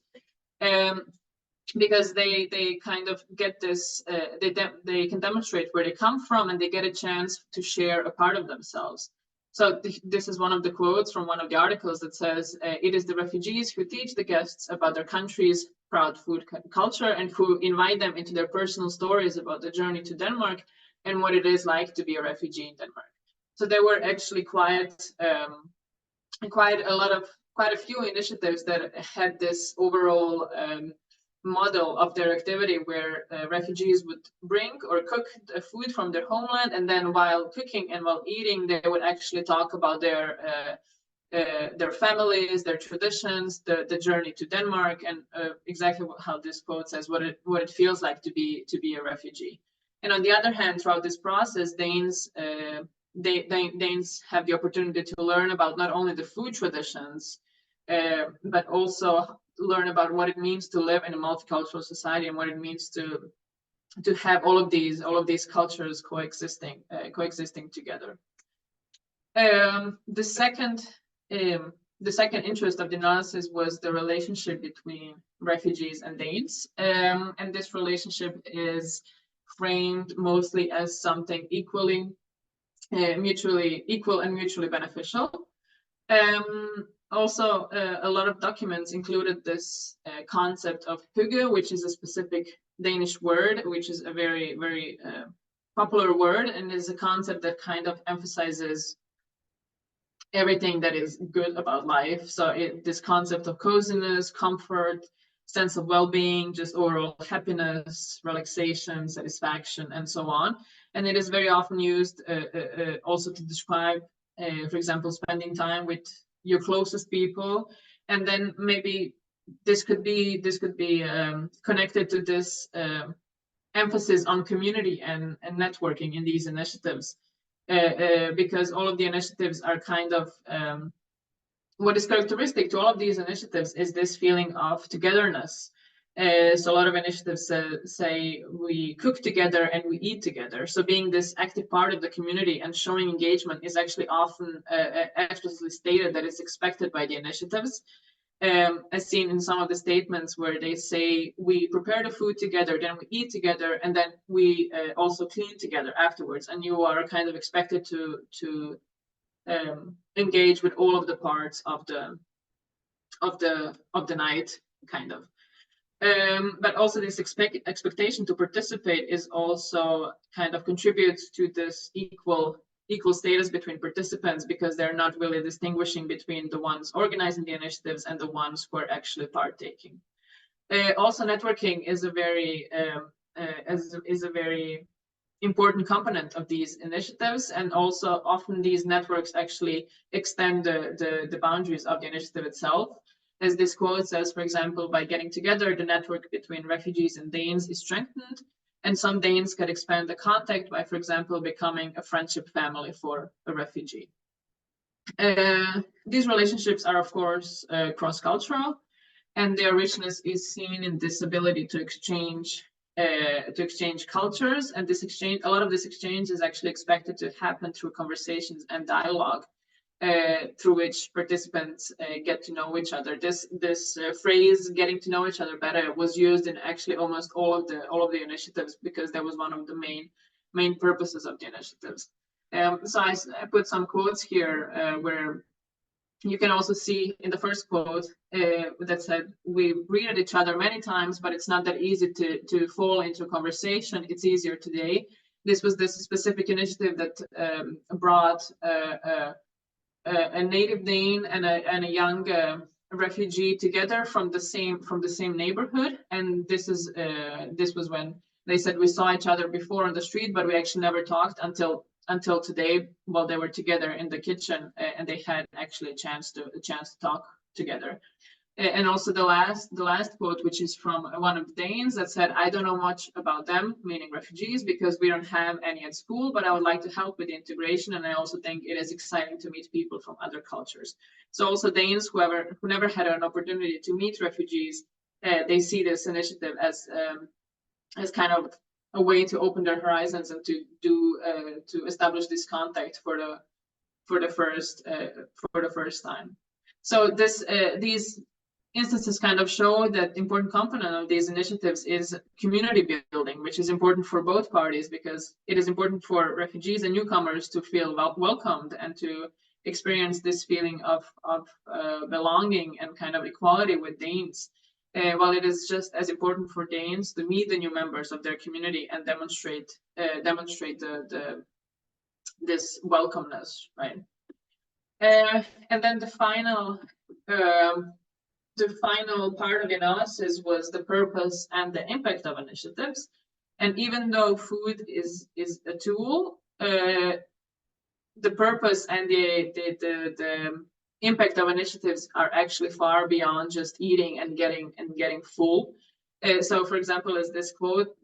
Because they kind of get this, they can demonstrate where they come from, and they get a chance to share a part of themselves. So this is one of the quotes from one of the articles that says, it is the refugees who teach the guests about their country's proud food culture, and who invite them into their personal stories about the journey to Denmark and what it is like to be a refugee in Denmark. So there were actually quite a few initiatives that had this overall model of their activity, where refugees would bring or cook food from their homeland, and then while cooking and while eating, they would actually talk about their families, their traditions, the journey to Denmark, and exactly how this quote says, what it feels like to be a refugee. And on the other hand, throughout this process, Danes have the opportunity to learn about not only the food traditions, but also learn about what it means to live in a multicultural society, and what it means to have all of these cultures coexisting together. The second interest of the analysis was the relationship between refugees and Danes, and this relationship is framed mostly as something mutually equal and mutually beneficial. Also, a lot of documents included this concept of hygge, which is a specific Danish word, which is a very, very popular word, and is a concept that kind of emphasizes everything that is good about life. So this concept of coziness, comfort, sense of well-being, just overall happiness, relaxation, satisfaction, and so on. And it is very often used also to describe, for example, spending time with your closest people. And then maybe this could be connected to this emphasis on community and networking in these initiatives, because all of the initiatives are kind of what is characteristic to all of these initiatives is this feeling of togetherness. So a lot of initiatives say we cook together and we eat together. So being this active part of the community and showing engagement is actually often explicitly stated that it's expected by the initiatives, as seen in some of the statements where they say we prepare the food together, then we eat together, and then we also clean together afterwards. And you are kind of expected to engage with all of the parts of the night, kind of. But also this expectation to participate is also kind of contributes to this equal status between participants, because they're not really distinguishing between the ones organizing the initiatives and the ones who are actually partaking. Also, networking is a very important component of these initiatives, and also often these networks actually extend the boundaries of the initiative itself. As this quote says, for example, by getting together, the network between refugees and Danes is strengthened, and some Danes can expand the contact by, for example, becoming a friendship family for a refugee. These relationships are, of course, cross-cultural, and their richness is seen in this ability to exchange cultures, and a lot of this exchange is actually expected to happen through conversations and dialogue, through which participants get to know each other. This phrase "getting to know each other better" was used in actually almost all of the initiatives, because that was one of the main purposes of the initiatives. So I put some quotes here where you can also see in the first quote that said, "We greeted each other many times, but it's not that easy to fall into a conversation. It's easier today." This was this specific initiative that brought a native Dane and a young refugee together from the same neighborhood, and this was when they said we saw each other before on the street, but we actually never talked until today, while they were together in the kitchen, and they had actually a chance to talk together. And also the last quote, which is from one of the Danes, that said, "I don't know much about them," meaning refugees, "because we don't have any at school, but I would like to help with the integration, and I also think it is exciting to meet people from other cultures." So also Danes who never had an opportunity to meet refugees, they see this initiative as kind of a way to open their horizons and to establish this contact for the first time. So these instances kind of show that important component of these initiatives is community building, which is important for both parties, because it is important for refugees and newcomers to feel welcomed and to experience this feeling of belonging and kind of equality with Danes. While it is just as important for Danes to meet the new members of their community and demonstrate this welcomeness, right? And then the final part of the analysis was the purpose and the impact of initiatives. And even though food is a tool, the purpose and the impact of initiatives are actually far beyond just eating and getting full. So, for example, as this quote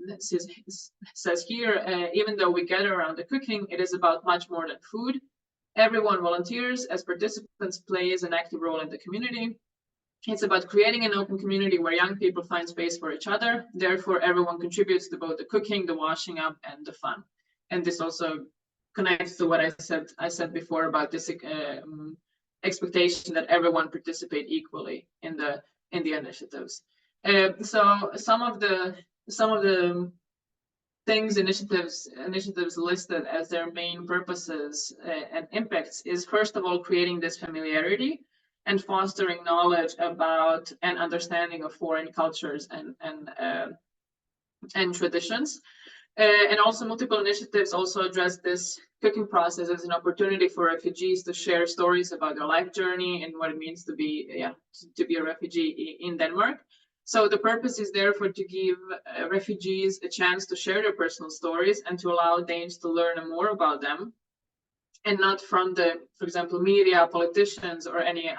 says here, even though we gather around the cooking, it is about much more than food. Everyone volunteers as participants, plays an active role in the community. It's about creating an open community where young people find space for each other. Therefore, everyone contributes to both the cooking, the washing up, and the fun. And this also connects to what I said before about this expectation that everyone participate equally in the initiatives. So some of the things initiatives listed as their main purposes and impacts is, first of all, creating this familiarity and fostering knowledge about and understanding of foreign cultures and traditions. And also multiple initiatives also address this cooking process as an opportunity for refugees to share stories about their life journey and what it means to be a refugee in Denmark. So the purpose is therefore to give refugees a chance to share their personal stories and to allow Danes to learn more about them, and not from for example, media, politicians, or any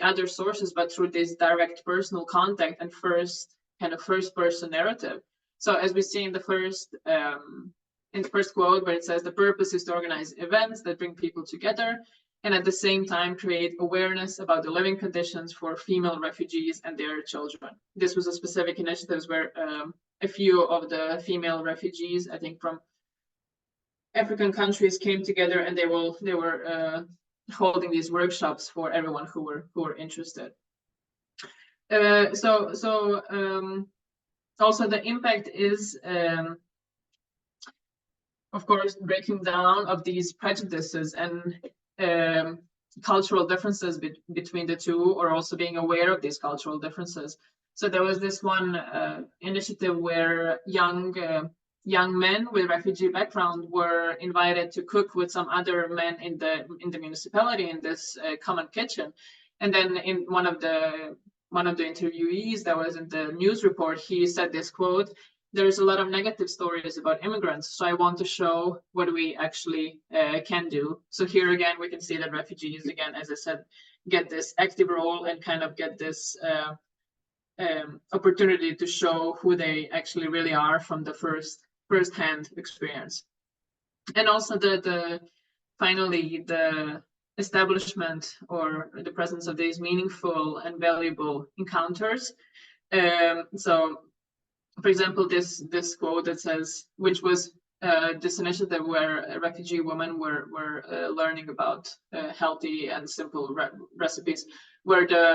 other sources, but through this direct personal contact and first person narrative. So as we see in the first quote, where it says the purpose is to organize events that bring people together, and at the same time create awareness about the living conditions for female refugees and their children. This was a specific initiative where a few of the female refugees, I think from African countries, came together, and they were holding these workshops for everyone who were interested. Also the impact is, of course, breaking down of these prejudices and cultural differences between the two, or also being aware of these cultural differences. So there was this one initiative where young men with refugee background were invited to cook with some other men in the municipality in this common kitchen. And then in one of the interviewees that was in the news report, he said this quote: "There's a lot of negative stories about immigrants, so I want to show what we actually can do." So here again, we can see that refugees, again, as I said, get this active role and kind of get this opportunity to show who they actually really are from the first-hand experience. And also finally the establishment or the presence of these meaningful and valuable encounters. So, for example, this quote that says, which was this initiative where refugee women were learning about healthy and simple recipes, where the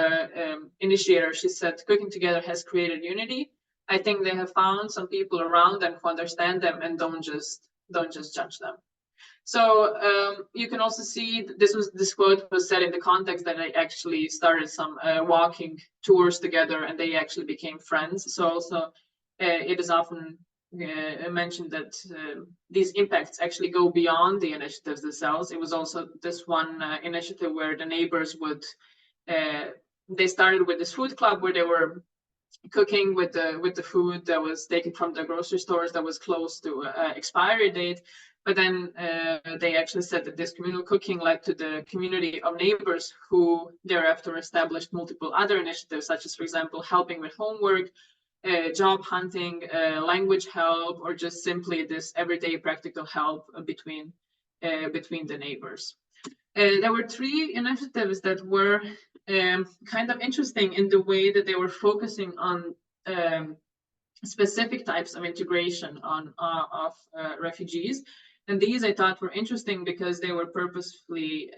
initiator, she said, "Cooking together has created unity. I think they have found some people around them who understand them and don't just judge them." So you can also see this quote was said in the context that they actually started some walking tours together, and they actually became friends. So also it is often mentioned that these impacts actually go beyond the initiatives themselves. It was also this one initiative where the neighbors would they started with this food club where they were cooking with the food that was taken from the grocery stores that was close to expiry date. But then they actually said that this communal cooking led to the community of neighbors who thereafter established multiple other initiatives, such as, for example, helping with homework, job hunting, language help, or just simply this everyday practical help between the neighbors. There were 3 initiatives that were kind of interesting in the way that they were focusing on specific types of integration of refugees. And these I thought were interesting because they were purposefully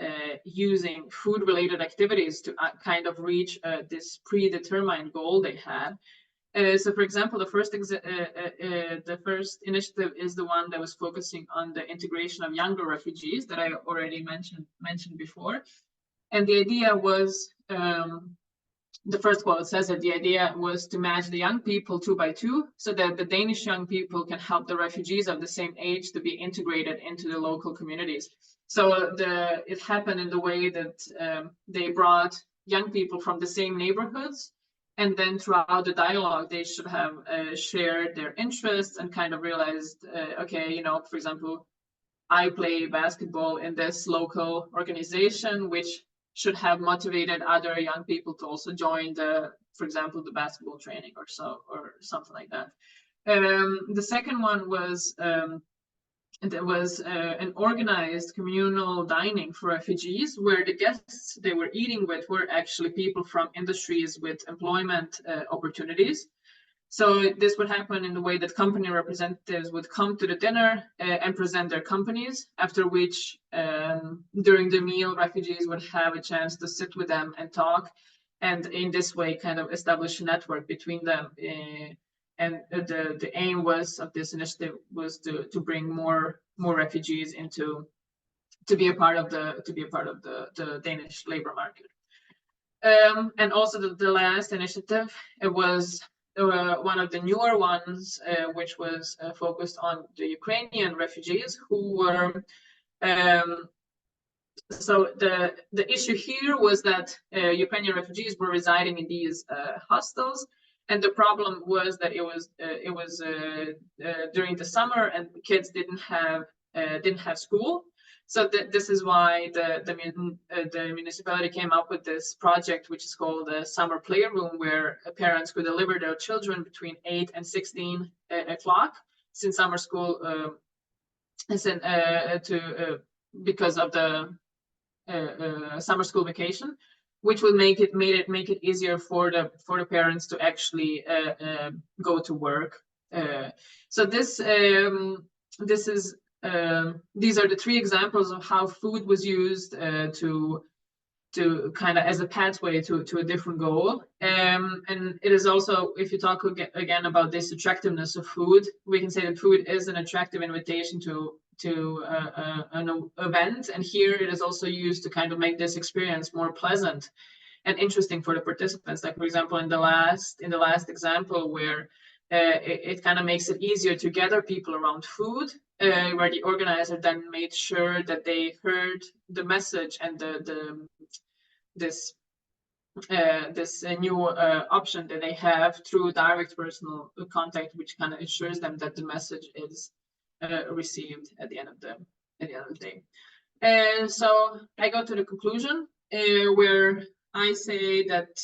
using food-related activities to kind of reach this predetermined goal they had. So, for example, the first initiative is the one that was focusing on the integration of younger refugees that I already mentioned before. And the idea was, the first quote says that the idea was to match the young people 2 by 2 so that the Danish young people can help the refugees of the same age to be integrated into the local communities. So it happened in the way that they brought young people from the same neighborhoods, and then throughout the dialogue, they should have shared their interests and kind of realized, okay, you know, for example, I play basketball in this local organization, which should have motivated other young people to also join for example, the basketball training or something like that. The second one was an organized communal dining for refugees, where the guests they were eating with were actually people from industries with employment opportunities. So this would happen in the way that company representatives would come to the dinner and present their companies, after which during the meal, refugees would have a chance to sit with them and talk, and in this way kind of establish a network between them. And the aim of this initiative was to bring more refugees to be a part of the Danish labor market. And also the last initiative, it was one of the newer ones, which was focused on the Ukrainian refugees who were. So the issue here was that Ukrainian refugees were residing in these hostels, and the problem was that it was during the summer and kids didn't have school. So this is why the municipality came up with this project, which is called the Summer Playroom, where parents could deliver their children between 8 and 16 o'clock, since summer school because of the summer school vacation, which will make it easier for the parents to actually go to work. So these are the 3 examples of how food was used to kind of as a pathway to a different goal. And it is also, if you talk again about this attractiveness of food, we can say that food is an attractive invitation to an event, and here it is also used to kind of make this experience more pleasant and interesting for the participants. Like, for example, in the last example, where it kind of makes it easier to gather people around food, where the organizer then made sure that they heard the message and this new option that they have through direct personal contact, which kind of ensures them that the message is received at the end of the day. And so I go to the conclusion, where I say that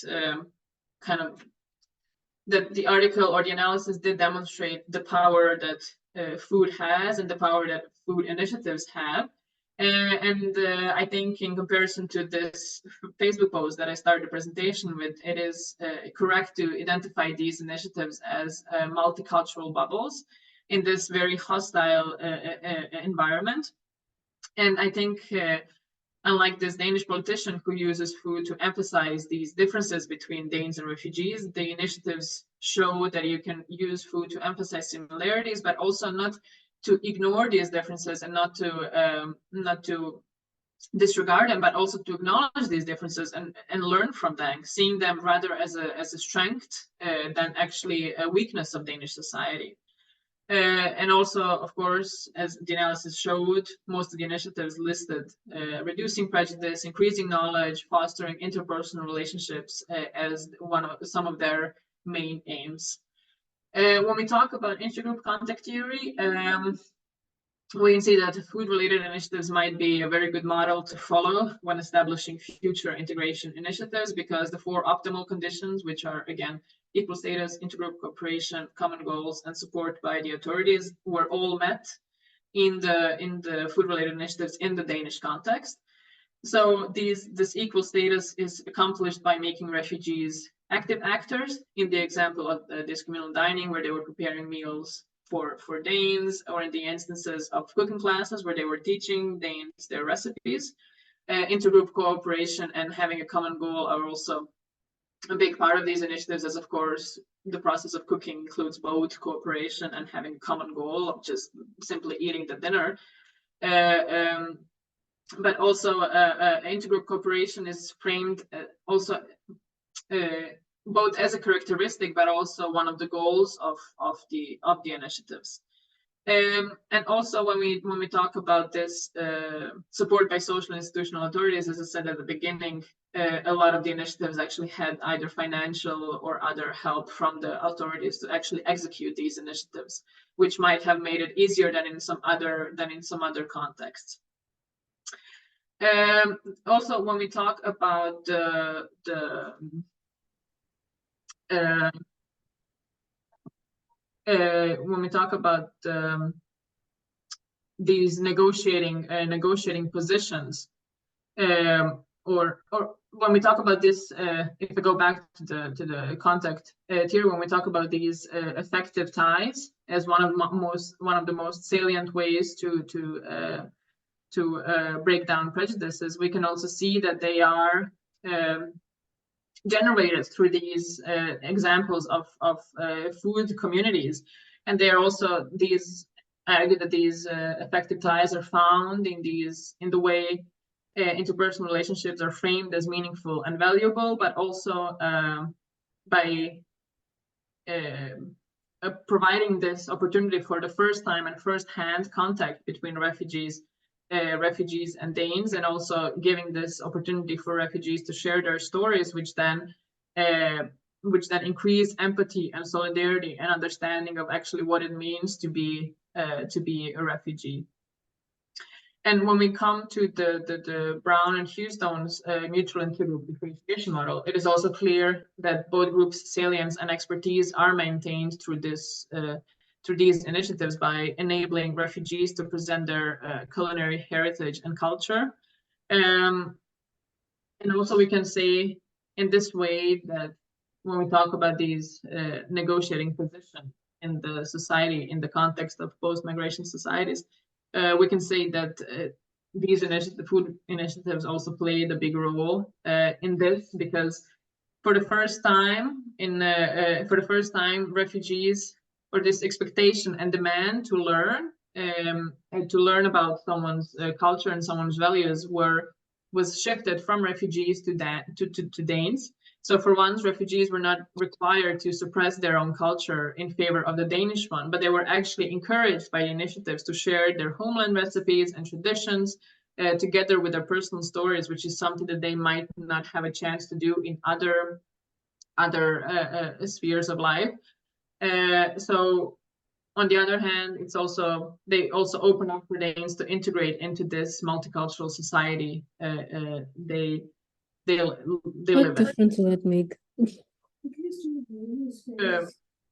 that the article or the analysis did demonstrate the power that food has and the power that food initiatives have. And I think in comparison to this Facebook post that I started the presentation with, it is correct to identify these initiatives as multicultural bubbles in this very hostile environment. And I think unlike this Danish politician who uses food to emphasize these differences between Danes and refugees, the initiatives show that you can use food to emphasize similarities, but also not to ignore these differences and not to disregard them, but also to acknowledge these differences and learn from them, seeing them rather as a strength than actually a weakness of Danish society. And also, of course, as the analysis showed, most of the initiatives listed reducing prejudice, increasing knowledge, fostering interpersonal relationships as some of their main aims. When we talk about intergroup contact theory, we can see that food-related initiatives might be a very good model to follow when establishing future integration initiatives, because the 4 optimal conditions, which are, again, equal status, intergroup cooperation, common goals, and support by the authorities, were all met in the food-related initiatives in the Danish context. So this equal status is accomplished by making refugees active actors, in the example of this communal dining, where they were preparing meals for Danes, or in the instances of cooking classes where they were teaching Danes their recipes. Intergroup cooperation and having a common goal are also a big part of these initiatives, as of course the process of cooking includes both cooperation and having a common goal of just simply eating the dinner. But also intergroup cooperation is framed also both as a characteristic, but also one of the goals of the initiatives. And also when we talk about this support by social and institutional authorities, as I said at the beginning, a lot of the initiatives actually had either financial or other help from the authorities to actually execute these initiatives, which might have made it easier than in some other contexts. Also, when we talk about these negotiating positions, or when we talk about this, if we go back to the contact here, when we talk about these effective ties as one of the most salient ways to break down prejudices, we can also see that they are generated through these examples of food communities, and they are also argue that these effective ties are found in the way interpersonal relationships are framed as meaningful and valuable, but also by providing this opportunity for the first time and first-hand contact between refugees and Danes, and also giving this opportunity for refugees to share their stories, which then increase empathy and solidarity and understanding of actually what it means to be a refugee. And when we come to the Brown and Hewstone's mutual intergroup differentiation model, it is also clear that both groups' salience and expertise are maintained through these initiatives by enabling refugees to present their culinary heritage and culture. And also we can say in this way that when we talk about these negotiating position in the society, in the context of post-migration societies, we can say that these food initiatives also played a big role in this, because for the first time refugees, or this expectation and demand to learn about someone's culture and someone's values was shifted from refugees to Danes. So for once, refugees were not required to suppress their own culture in favor of the Danish one, but they were actually encouraged by the initiatives to share their homeland recipes and traditions together with their personal stories, which is something that they might not have a chance to do in other spheres of life. So on the other hand, they also open up for Danes to integrate into this multicultural society they live difference will that make?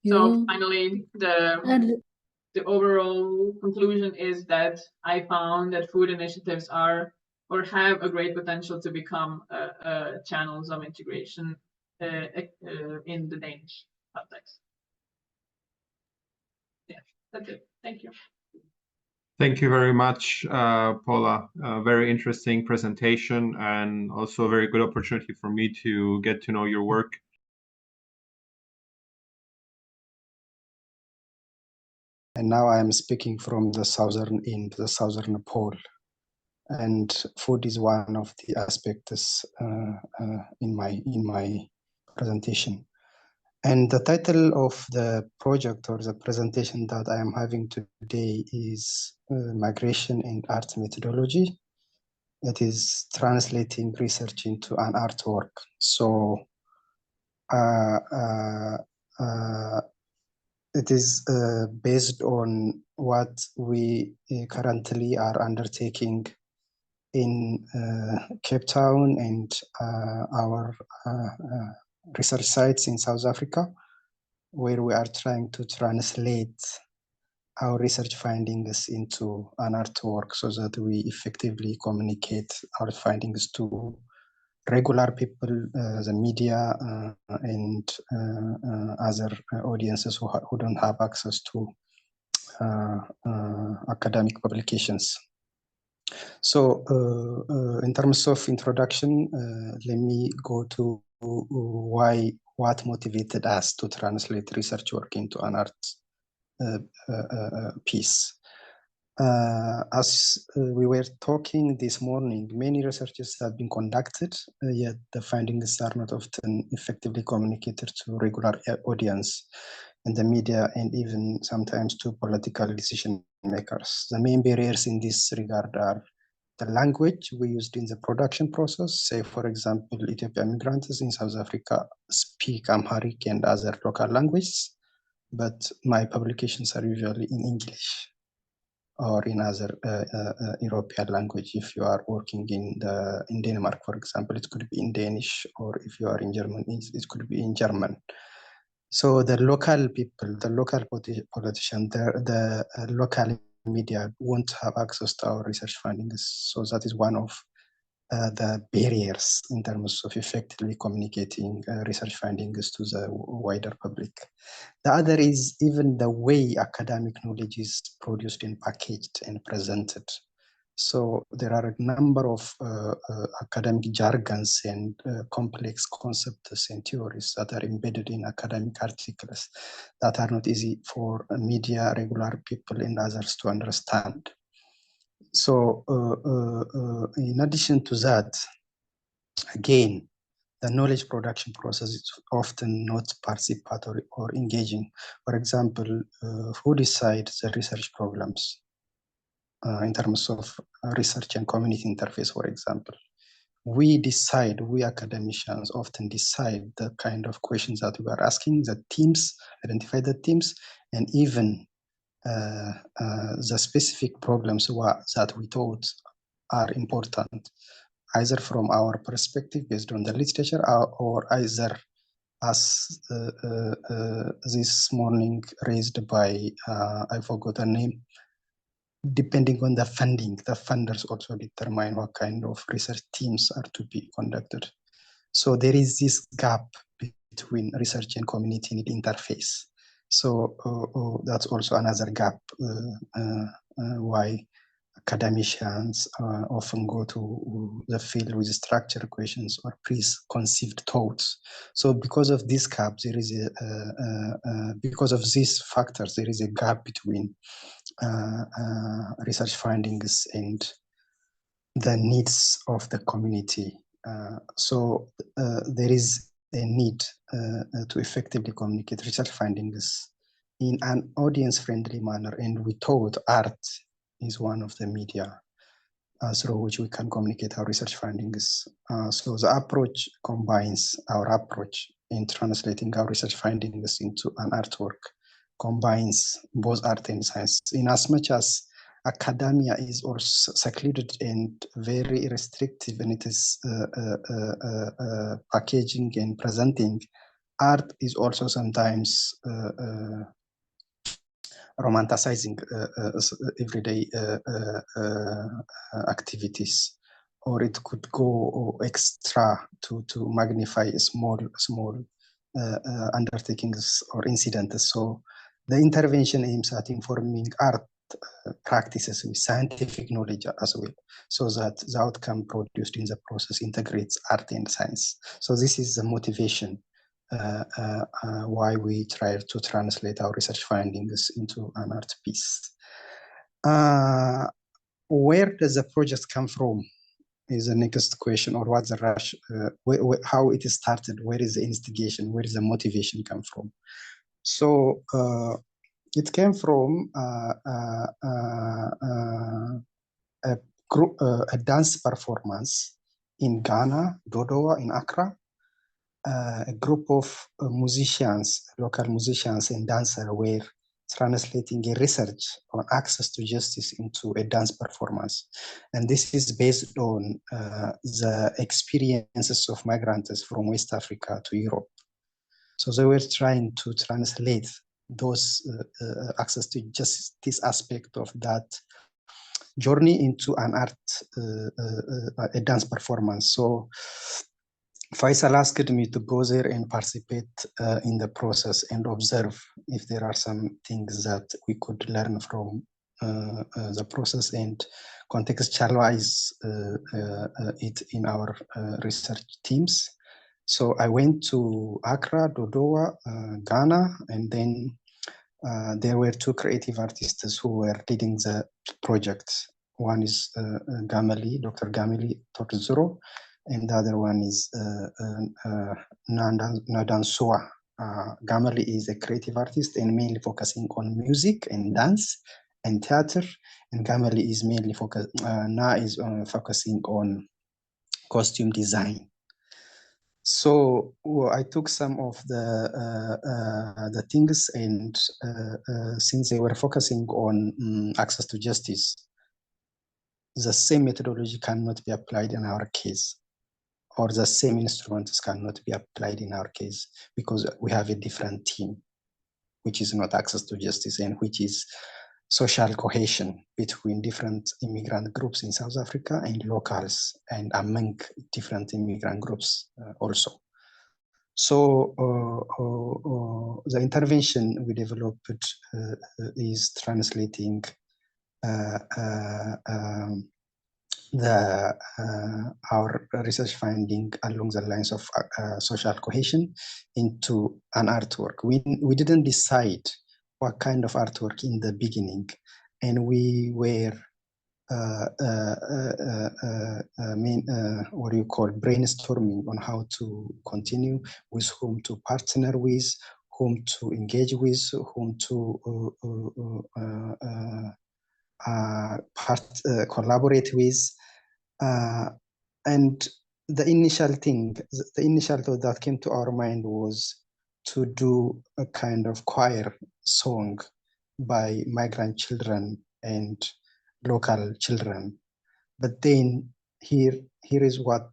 So finally, the overall conclusion is that I found that food initiatives are or have a great potential to become channels of integration in the Danish context. Yeah, that's it. Thank you. Thank you very much, Paola. Very interesting presentation, and also a very good opportunity for me to get to know your work. And now I am speaking from the southern pole. And food is one of the aspects in my presentation. And the title of the project or the presentation that I am having today is Migration in Art Methodology. It is translating research into an artwork. So it is based on what we currently are undertaking in Cape Town and our research sites in South Africa, where we are trying to translate our research findings into an artwork so that we effectively communicate our findings to regular people, the media, and other audiences who don't have access to academic publications. So in terms of introduction, let me go to what motivated us to translate research work into an art piece. As we were talking this morning, many researches have been conducted, yet the findings are not often effectively communicated to regular audience and the media, and even sometimes to political decision makers. The main barriers in this regard are the language we used in the production process. Say, for example, Ethiopian migrants in South Africa speak Amharic and other local languages, but my publications are usually in English or in other European language. If you are working in Denmark, for example, it could be in Danish, or if you are in Germany, it could be in German. So the local people, the local politicians, the local media won't have access to our research findings. So that is one of the barriers in terms of effectively communicating research findings to the wider public. The other is even the way academic knowledge is produced and packaged and presented. So there are a number of academic jargons and complex concepts and theories that are embedded in academic articles that are not easy for media, regular people, and others to understand. So in addition to that, again, the knowledge production process is often not participatory or engaging. For example, who decides the research programs in terms of research and community interface, for example? We academicians often decide the kind of questions that we are asking, the teams, identify the teams, and even the specific problems that we thought are important, either from our perspective based on the literature, or either as this morning raised by, I forgot the name, depending on the funding, the funders also determine what kind of research teams are to be conducted. So there is this gap between research and community need interface. So that's also another gap why academicians often go to the field with structured questions or preconceived thoughts. So because of this gap, there is because of these factors, there is a gap between research findings and the needs of the community. So there is a need to effectively communicate research findings in an audience-friendly manner, and we thought art is one of the media through which we can communicate our research findings. So the approach combines our approach in translating our research findings into an artwork, combines both art and science, in as much as academia is also secluded and very restrictive, and it is packaging and presenting. Art is also sometimes romanticizing everyday activities, or it could go extra to magnify small undertakings or incidents. So the intervention aims at informing art practices with scientific knowledge as well, so that the outcome produced in the process integrates art and science. So this is the motivation why we try to translate our research findings into an art piece. Where does the project come from is the next question, or what's the rush, how it started, where is the instigation, where is the motivation come from? So it came from a dance performance in Ghana, Dodowa in Accra, a group of musicians, local musicians and dancers were translating a research on access to justice into a dance performance. And this is based on the experiences of migrants from West Africa to Europe. So they were trying to translate those access to justice, this aspect of that journey into an art, a dance performance. So Faisal asked me to go there and participate in the process and observe if there are some things that we could learn from the process and contextualize it in our research teams. So I went to Accra, Dodowa, Ghana, and then there were two creative artists who were leading the project. One is Gamali, Dr. Gamali Totuzuro, and the other one is Nyamnjoh. Gamali is a creative artist and mainly focusing on music and dance and theater, and Gamali is mainly focusing on costume design. So I took some of the things, and since they were focusing on access to justice, the same methodology cannot be applied in our case, or the same instruments cannot be applied in our case, because we have a different team, which is not access to justice and which is social cohesion between different immigrant groups in South Africa and locals and among different immigrant groups also. So the intervention we developed is translating our research finding along the lines of social cohesion into an artwork. We didn't decide what kind of artwork in the beginning, and we were what do you call, brainstorming on how to continue, with whom to partner with, whom to engage with, whom to collaborate with. And the initial thought that came to our mind was to do a kind of choir song by migrant children and local children. But then here is what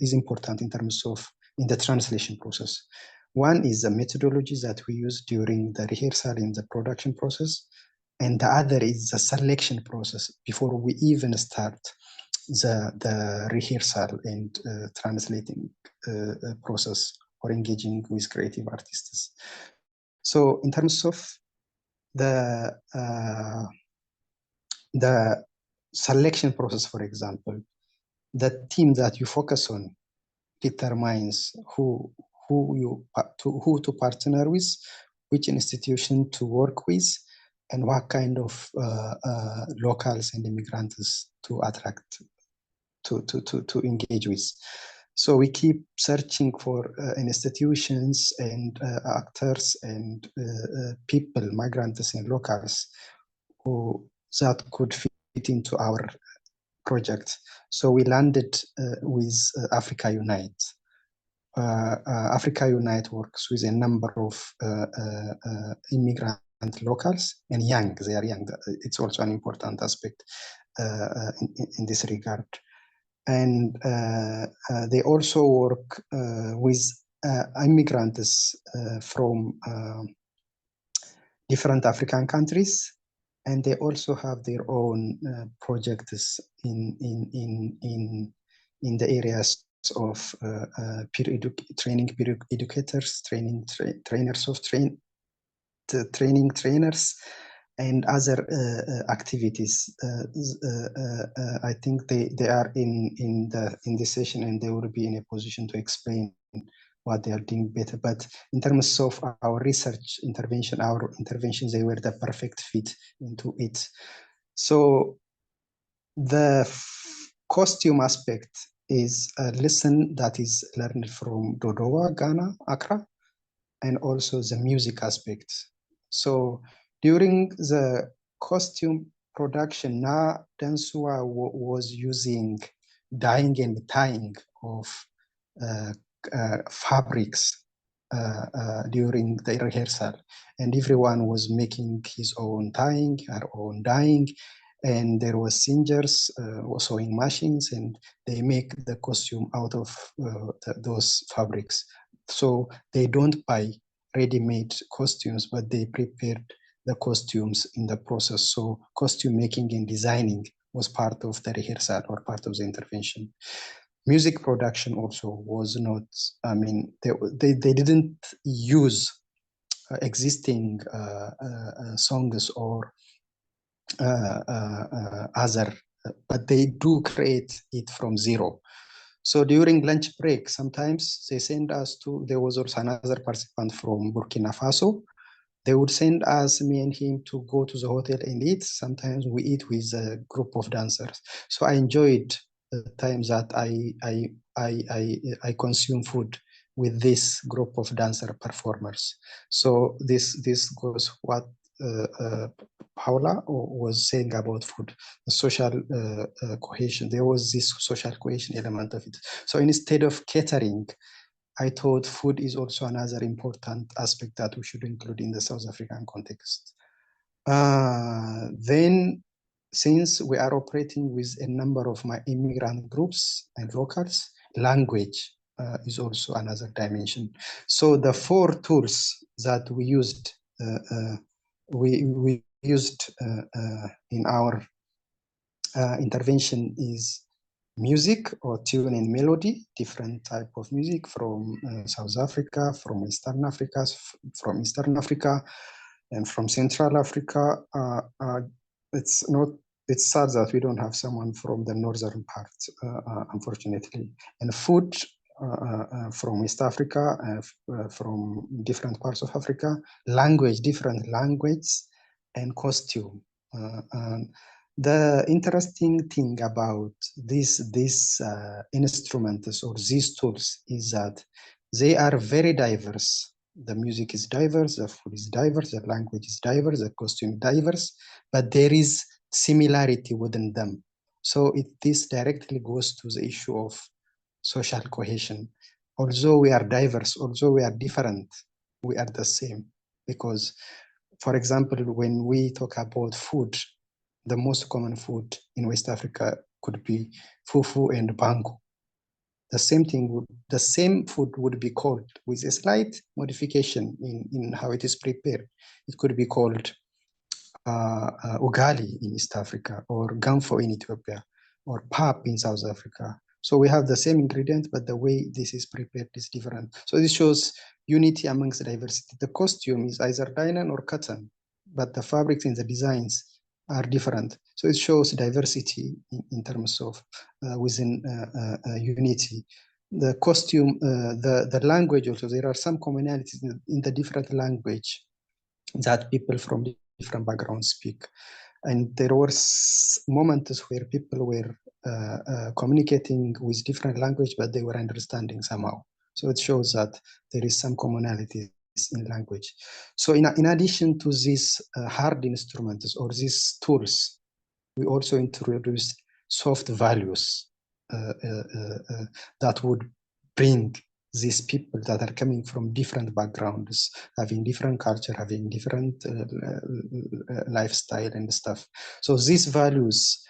is important in terms of in the translation process. One is the methodology that we use during the rehearsal in the production process, and the other is the selection process before we even start the rehearsal and translating process or engaging with creative artists. So in terms of the selection process, for example, the team that you focus on determines who to partner with, which institution to work with, and what kind of locals and immigrants to attract, to engage with. So we keep searching for institutions and actors and people, migrants and locals, that could fit into our project. So we landed with Africa Unite. Africa Unite works with a number of immigrant locals and young. They are young. It's also an important aspect in this regard. And they also work with immigrants from different African countries, and they also have their own projects in the areas of training peer educators, trainers of training trainers, and other activities. I think they are in this session, and they will be in a position to explain what they are doing better. But in terms of our research intervention, our interventions, they were the perfect fit into it. So the costume aspect is a lesson that is learned from Dodowa, Ghana, Accra, and also the music aspect. So during the costume production, Nyamnjoh was using dyeing and tying of fabrics during the rehearsal, and everyone was making his own tying, her own dyeing, and there was singers, sewing machines, and they make the costume out of those fabrics. So they don't buy ready-made costumes, but they prepared the costumes in the process. So costume making and designing was part of the rehearsal or part of the intervention. Music production also was not, I mean, they didn't use existing songs or other, but they do create it from zero. So during lunch break, sometimes they send us to, there was also another participant from Burkina Faso. They would send us, me and him, to go to the hotel and eat. Sometimes we eat with a group of dancers. So I enjoyed the time that I consume food with this group of dancer performers. So this goes what Paola was saying about food, the social cohesion. There was this social cohesion element of it. So instead of catering, I thought food is also another important aspect that we should include in the South African context. Then, since we are operating with a number of my immigrant groups and locals, language is also another dimension. So the 4 tools that we used, in our intervention is music or tune and melody, different type of music from South Africa, from Eastern Africa, and from Central Africa. It's sad that we don't have someone from the northern part, unfortunately. And food from East Africa, from different parts of Africa, language, different language, and costume. The interesting thing about these instruments or these tools is that they are very diverse. The music is diverse, the food is diverse, the language is diverse, the costume is diverse, but there is similarity within them. So this directly goes to the issue of social cohesion. Although we are diverse, although we are different, we are the same. Because, for example, when we talk about food, the most common food in West Africa could be fufu and bango. The same food would be called, with a slight modification in how it is prepared. It could be called ugali in East Africa, or gamfo in Ethiopia, or pap in South Africa. So we have the same ingredient, but the way this is prepared is different. So this shows unity amongst diversity. The costume is either linen or cotton, but the fabrics and the designs are different. So it shows diversity in terms of within unity. The costume, the language also, there are some commonalities in the different language that people from different backgrounds speak. And there were moments where people were communicating with different language, but they were understanding somehow. So it shows that there is some commonalities in language. So in addition to these hard instruments or these tools, we also introduced soft values that would bring these people that are coming from different backgrounds, having different culture, having different lifestyle and stuff. So these values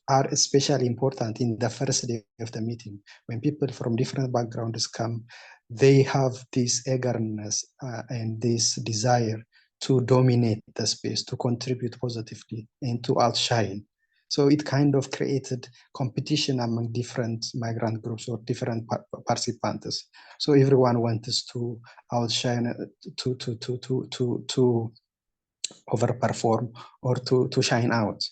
are especially important in the first day of the meeting. When people from different backgrounds come, they have this eagerness and this desire to dominate the space, to contribute positively, and to outshine. So it kind of created competition among different migrant groups or different participants. So everyone wants to outshine, to overperform, or to shine out.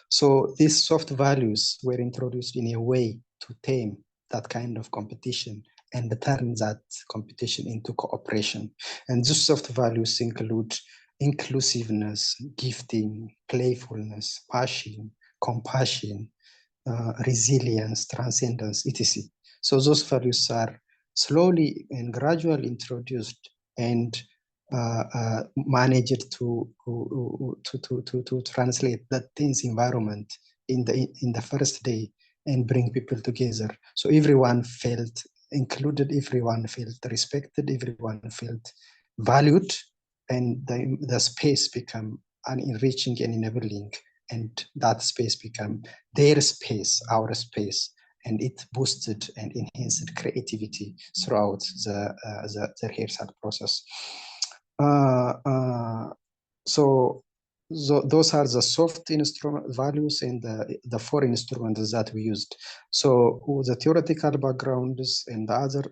So these soft values were introduced in a way to tame that kind of competition and turn that competition into cooperation. And these soft values include inclusiveness, gifting, playfulness, passion, compassion, resilience, transcendence, etc. So those values are slowly and gradually introduced and managed to translate that tense environment in the first day and bring people together. So everyone felt included, everyone felt respected, everyone felt valued, and the space become enriching and enabling, and that space become their space, our space, and it boosted and enhanced creativity throughout the rehearsal process. So those are the soft instrument values and the four instruments that we used. So the theoretical backgrounds and the other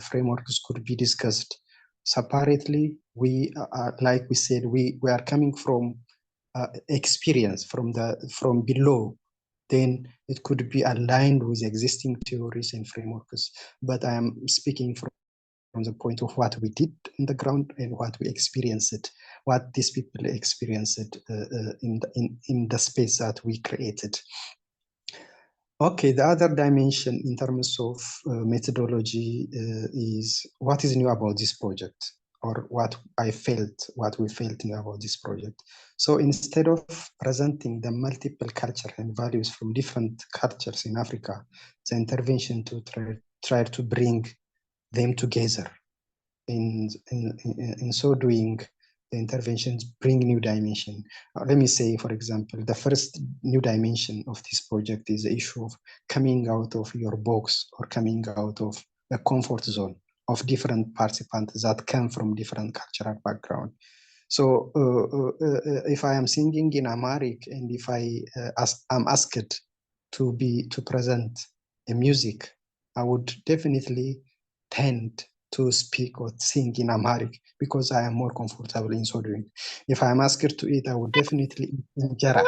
frameworks could be discussed separately. We like we said, we are coming from experience from below. Then it could be aligned with existing theories and frameworks. But I am speaking from the point of what we did in the ground and what we experienced, what these people experienced in the space that we created. Okay, the other dimension in terms of methodology is what is new about this project, or what we felt new about this project. So instead of presenting the multiple culture and values from different cultures in Africa, the intervention to try to bring them together. In so doing, the interventions bring new dimension. Let me say, for example, the first new dimension of this project is the issue of coming out of your box, or coming out of the comfort zone of different participants that come from different cultural background. So if I am singing in Amharic, and if I'm asked to present a music, I would definitely tend to speak or sing in Amharic because I am more comfortable in so doing. If I am asked to eat, I would definitely eat injera.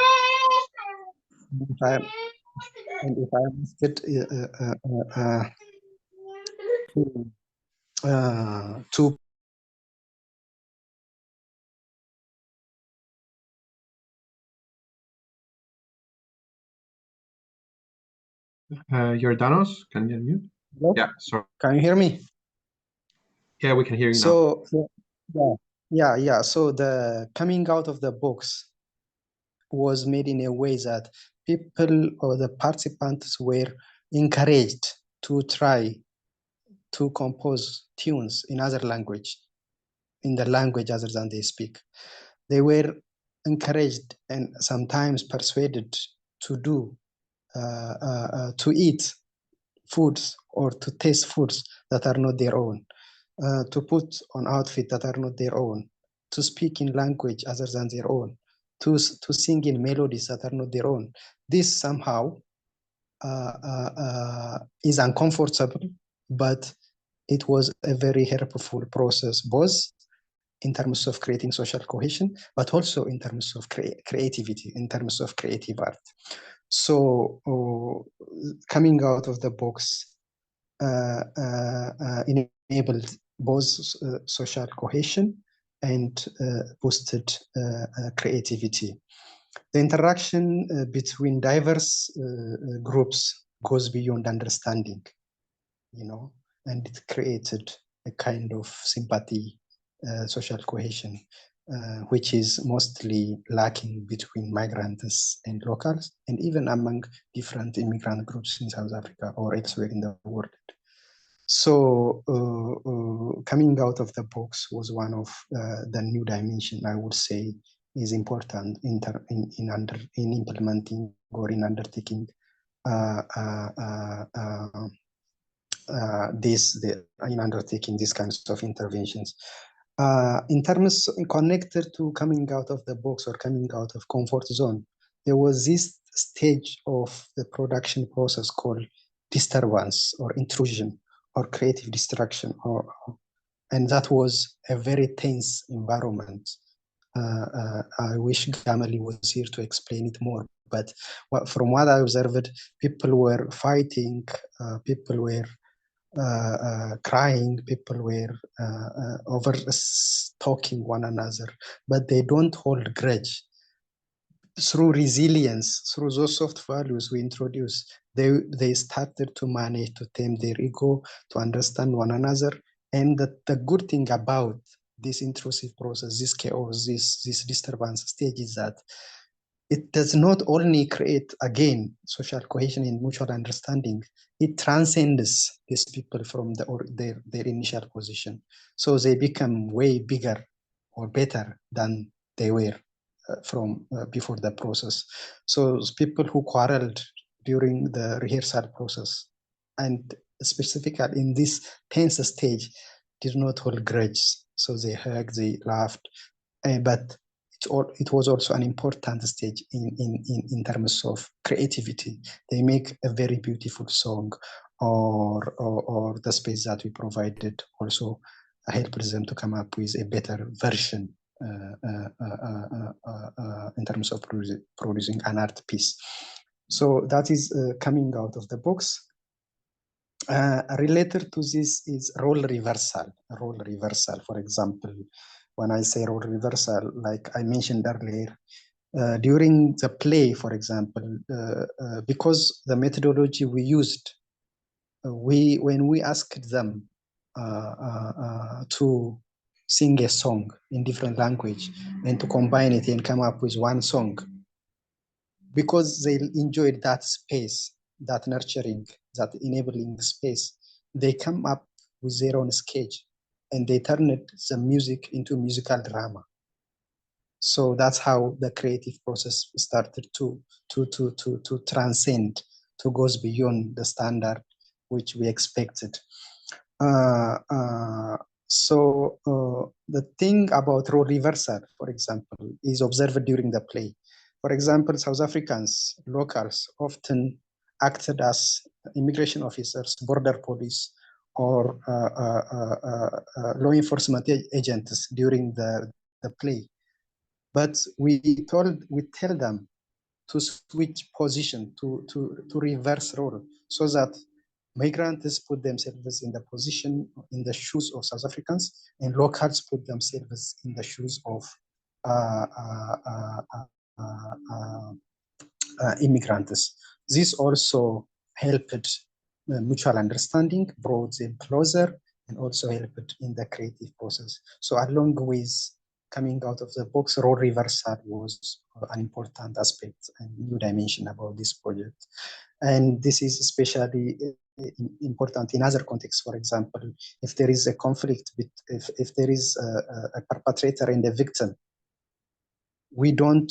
If I am asked to Jordanos, can you unmute? Hello? Yeah, sorry. Can you hear me? Yeah, we can hear you now. So yeah. So the coming out of the box was made in a way that people or the participants were encouraged to try to compose tunes in other language, in the language other than they speak. They were encouraged and sometimes persuaded to do, to eat foods or to taste foods that are not their own, to put on outfit that are not their own, to speak in language other than their own, to sing in melodies that are not their own. This somehow is uncomfortable, but it was a very helpful process, both in terms of creating social cohesion, but also in terms of creativity, in terms of creative art. So coming out of the box enabled both social cohesion and boosted creativity. The interaction between diverse groups goes beyond understanding, and it created a kind of sympathy, social cohesion, which is mostly lacking between migrants and locals, and even among different immigrant groups in South Africa or elsewhere in the world. So coming out of the box was one of the new dimension, I would say, is important in implementing or in undertaking undertaking these kinds of interventions. In terms connected to coming out of the box or coming out of comfort zone, there was this stage of the production process called disturbance or intrusion or creative destruction, and that was a very tense environment. I wish Gamali was here to explain it more, but from what I observed, people were fighting, people were crying, people were over talking one another, but they don't hold grudge. Through resilience, through those soft values we introduced, they started to manage to tame their ego, to understand one another. And the good thing about this intrusive process, this chaos, this disturbance stage is that it does not only create, again, social cohesion and mutual understanding, it transcends these people from their initial position. So they become way bigger or better than they were from before the process. So people who quarreled during the rehearsal process, and specifically in this tense stage, did not hold grudges. So they hugged, they laughed, but it was also an important stage in terms of creativity. They make a very beautiful song, or the space that we provided also helped them to come up with a better version in terms of producing an art piece. So that is coming out of the box. Related to this is role reversal. Role reversal, for example, when I say role reversal, like I mentioned earlier, during the play, for example, because the methodology we used, when we asked them to sing a song in different language and to combine it and come up with one song, because they enjoyed that space, that nurturing, that enabling space, they come up with their own sketch and they turn the music into musical drama. So that's how the creative process started to transcend, to goes beyond the standard which we expected. The thing about role reversal, for example, is observed during the play. For example, South Africans, locals, often acted as immigration officers, border police, or law enforcement agents during the play. But we tell them to switch position, to reverse role, so that migrants put themselves in the position, in the shoes of South Africans, and locals put themselves in the shoes of immigrants. This also helped mutual understanding, brought them closer, and also helped in the creative process. So along with coming out of the box, role reversal was an important aspect and new dimension about this project. And this is especially important in other contexts. For example, if there is a conflict, if there is a perpetrator and a victim, we don't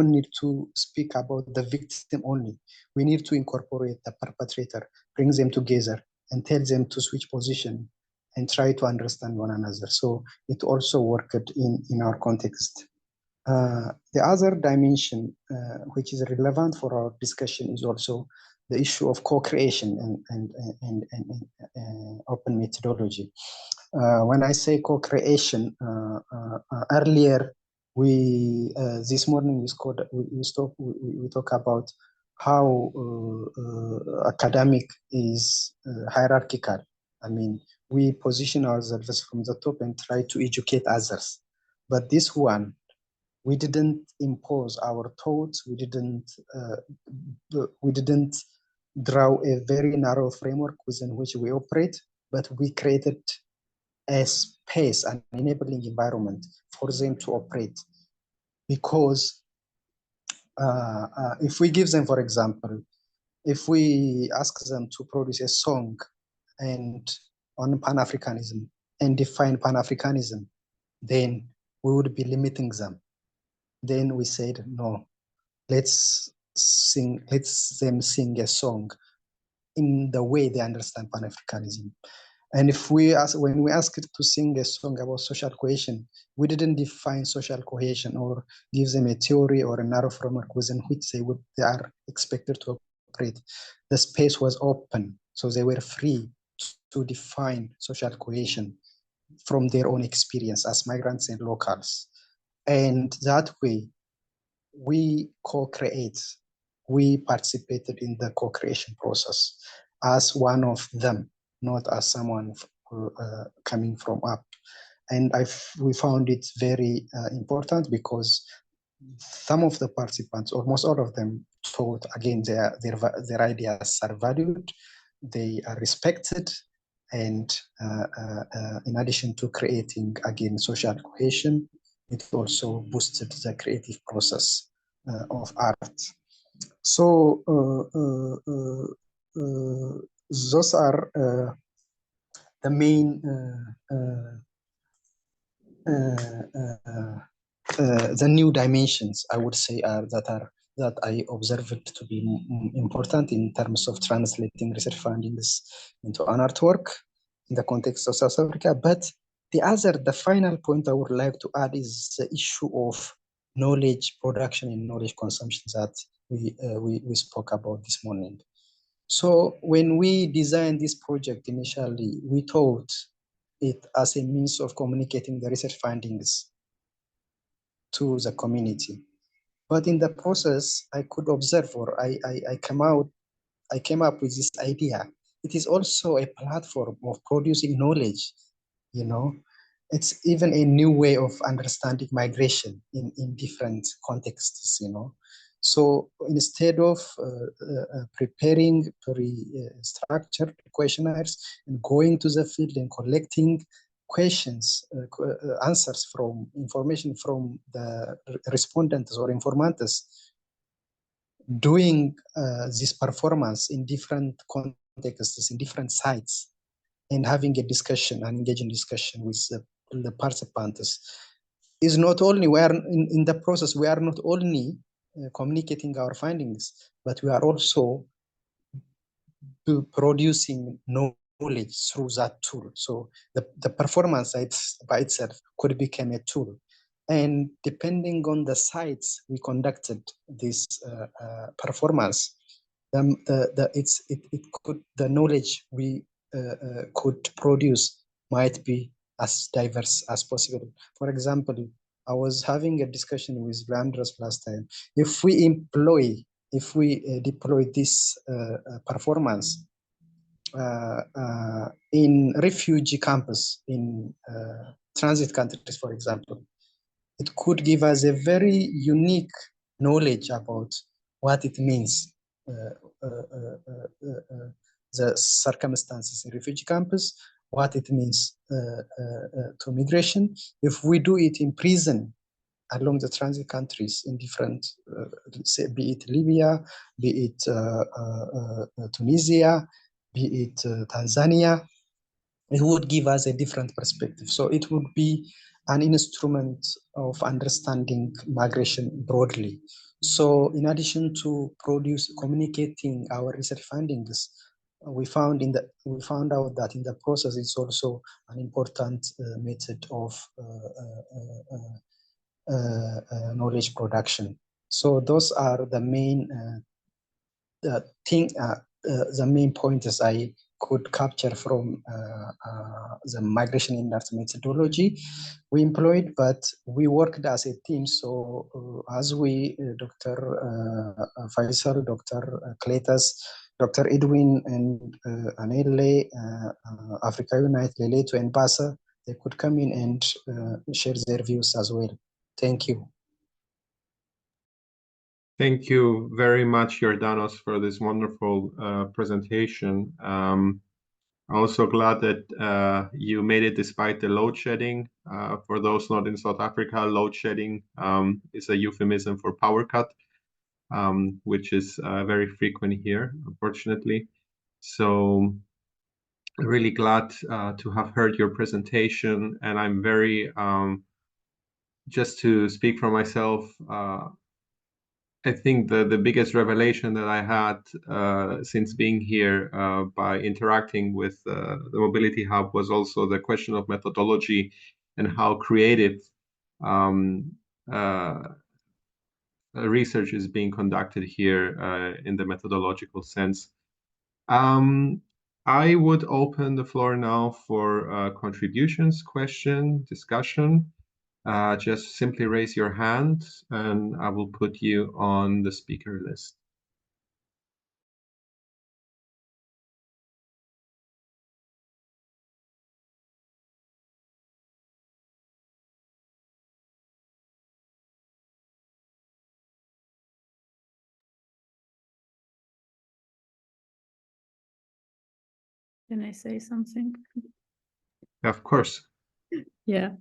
need to speak about the victim only. We need to incorporate the perpetrator, bring them together, and tell them to switch position and try to understand one another. So it also worked in our context. The other dimension which is relevant for our discussion is also the issue of co-creation and open methodology. When I say co-creation, earlier this morning we talk about how academic is hierarchical. I mean, we position ourselves from the top and try to educate others. But this one, we didn't impose our thoughts. We didn't draw a very narrow framework within which we operate, but we created a space, an enabling environment for them to operate. Because if we give them, for example, if we ask them to produce a song and on Pan-Africanism and define Pan-Africanism, then we would be limiting them. Then we said, no, let them sing a song in the way they understand Pan-Africanism. And when we asked to sing a song about social cohesion, we didn't define social cohesion or give them a theory or a narrow framework within which they are expected to operate. The space was open, so they were free to define social cohesion from their own experience as migrants and locals. And that way, we co-create, we participated in the co-creation process as one of them, not as someone coming from up. And we found it very important because some of the participants, almost all of them, thought, again, their ideas are valued, they are respected, and in addition to creating, again, social cohesion, it also boosted the creative process of art. So those are the main the new dimensions, I would say, that I observed to be important in terms of translating research findings into an artwork in the context of South Africa. But the final point I would like to add is the issue of knowledge production and knowledge consumption that we spoke about this morning. So when we designed this project initially, we thought it as a means of communicating the research findings to the community. But in the process, I could observe, or I came up with this idea. It is also a platform of producing knowledge, you know. It's even a new way of understanding migration in different contexts, you know. So instead of preparing structured questionnaires and going to the field and collecting answers from information from the respondents or informants, doing this performance in different contexts, in different sites, and having a discussion, an engaging discussion with the participants, is not only, we are in the process, we are not only communicating our findings, but we are also producing knowledge through that tool. So the performance by itself could become a tool. And depending on the sites we conducted this performance, the knowledge we could produce might be as diverse as possible. For example, I was having a discussion with Andres last time. If we deploy this performance in refugee campus in transit countries, for example, it could give us a very unique knowledge about what it means, the circumstances in refugee campus, what it means to migration. If we do it in prison along the transit countries in different, be it Libya, be it Tunisia, be it Tanzania, it would give us a different perspective. So it would be an instrument of understanding migration broadly. So in addition to communicating our research findings, we found out that in the process it's also an important method of knowledge production. So those are the main the main pointers I could capture from the migration in art methodology we employed, but we worked as a team. So as Dr. Faisal, Dr. Kletas, Dr. Edwin, and Anele, Africa Unite, Leleto, and Basa, they could come in and share their views as well. Thank you. Thank you very much, Jordanos, for this wonderful presentation. I'm also glad that you made it despite the load shedding. For those not in South Africa, load shedding is a euphemism for power cut, which is very frequent here, unfortunately. So really glad to have heard your presentation, and I'm very, just to speak for myself, I think the biggest revelation that I had since being here by interacting with the Mobility Hub was also the question of methodology and how creative research is being conducted here in the methodological sense. I would open the floor now for contributions, question, discussion. Just simply raise your hand and I will put you on the speaker list. Can I say something? Of course. Yeah.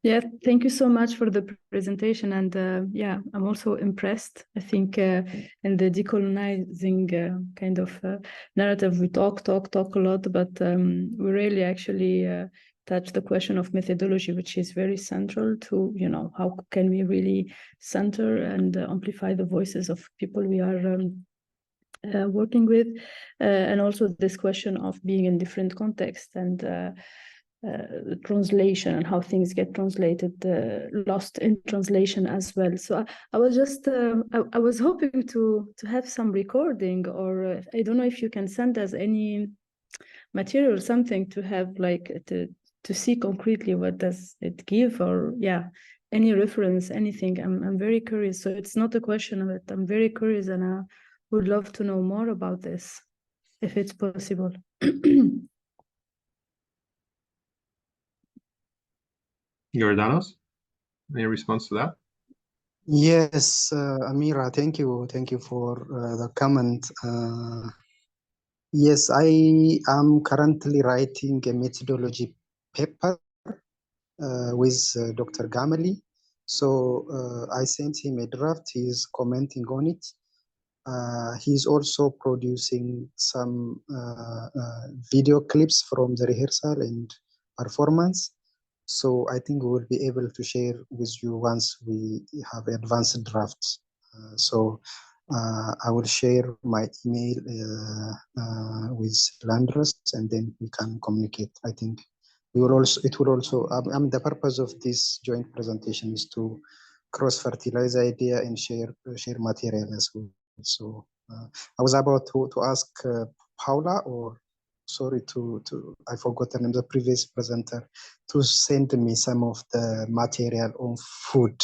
Yeah, thank you so much for the presentation. And yeah, I'm also impressed. I think in the decolonizing kind of narrative, we talk a lot, but we really actually touch the question of methodology, which is very central to, you know, how can we really center and amplify the voices of people we are working with, and also this question of being in different contexts and translation and how things get translated, lost in translation as well. So I was just I was hoping to have some recording, or I don't know if you can send us any material, something to have, like to see concretely what does it give, or yeah, any reference, anything. I'm very curious. So it's not a question of it. I'm very curious, and I would love to know more about this, if it's possible. Jordanos, any response to that? Yes, Amira, thank you for the comment. Yes, I am currently writing a methodology paper with Dr. Gamali. So I sent him a draft. He's commenting on it. He's also producing some video clips from the rehearsal and performance. So I think we will be able to share with you once we have advanced drafts. So I will share my email with Landros, and then we can communicate. I think we will also, it will also, the purpose of this joint presentation is to cross-fertilize idea and share material as well. So I was about to ask Paola, or sorry, I forgot the name, the previous presenter, to send me some of the material on food,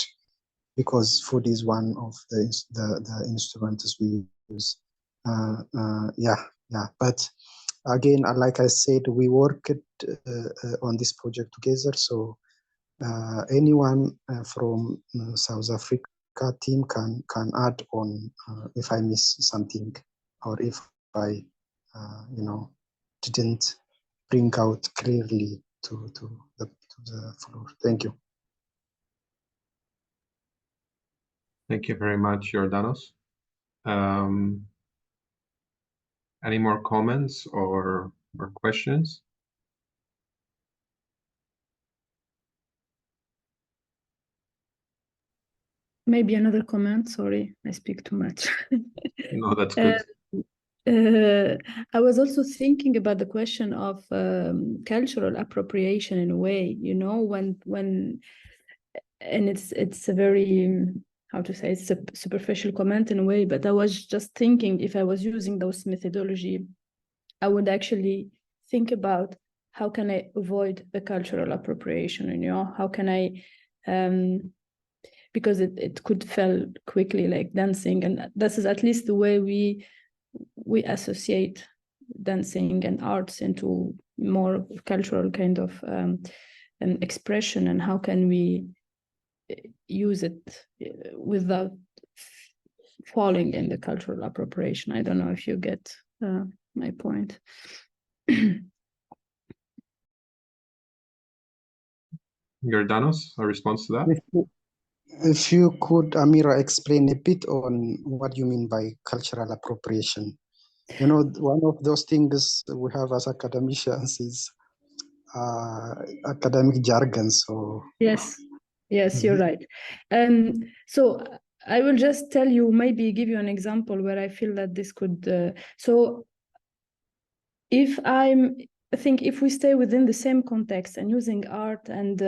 because food is one of the instruments we use. Yeah. But again, like I said, we worked on this project together. So anyone from South Africa team can add on if I miss something, or if I didn't bring out clearly to the floor. Thank you. Thank you very much, Jordanos. Any more comments or questions? Maybe another comment. Sorry, I speak too much. No, that's good. I was also thinking about the question of cultural appropriation in a way, you know, when and it's a very, how to say, it's a superficial comment in a way, but I was just thinking, if I was using those methodology, I would actually think about how can I avoid the cultural appropriation, you know, how can I because it could fail quickly, like dancing, and this is at least the way we associate dancing and arts into more cultural kind of an expression, and how can we use it without falling in the cultural appropriation. I don't know if you get my point. Jordanos, a response to that? If you could, Amira, explain a bit on what you mean by cultural appropriation. You know, one of those things we have as academicians is academic jargon. So yes, you're right. So I will just tell you, maybe give you an example where I feel that this could. So if I think if we stay within the same context and using art and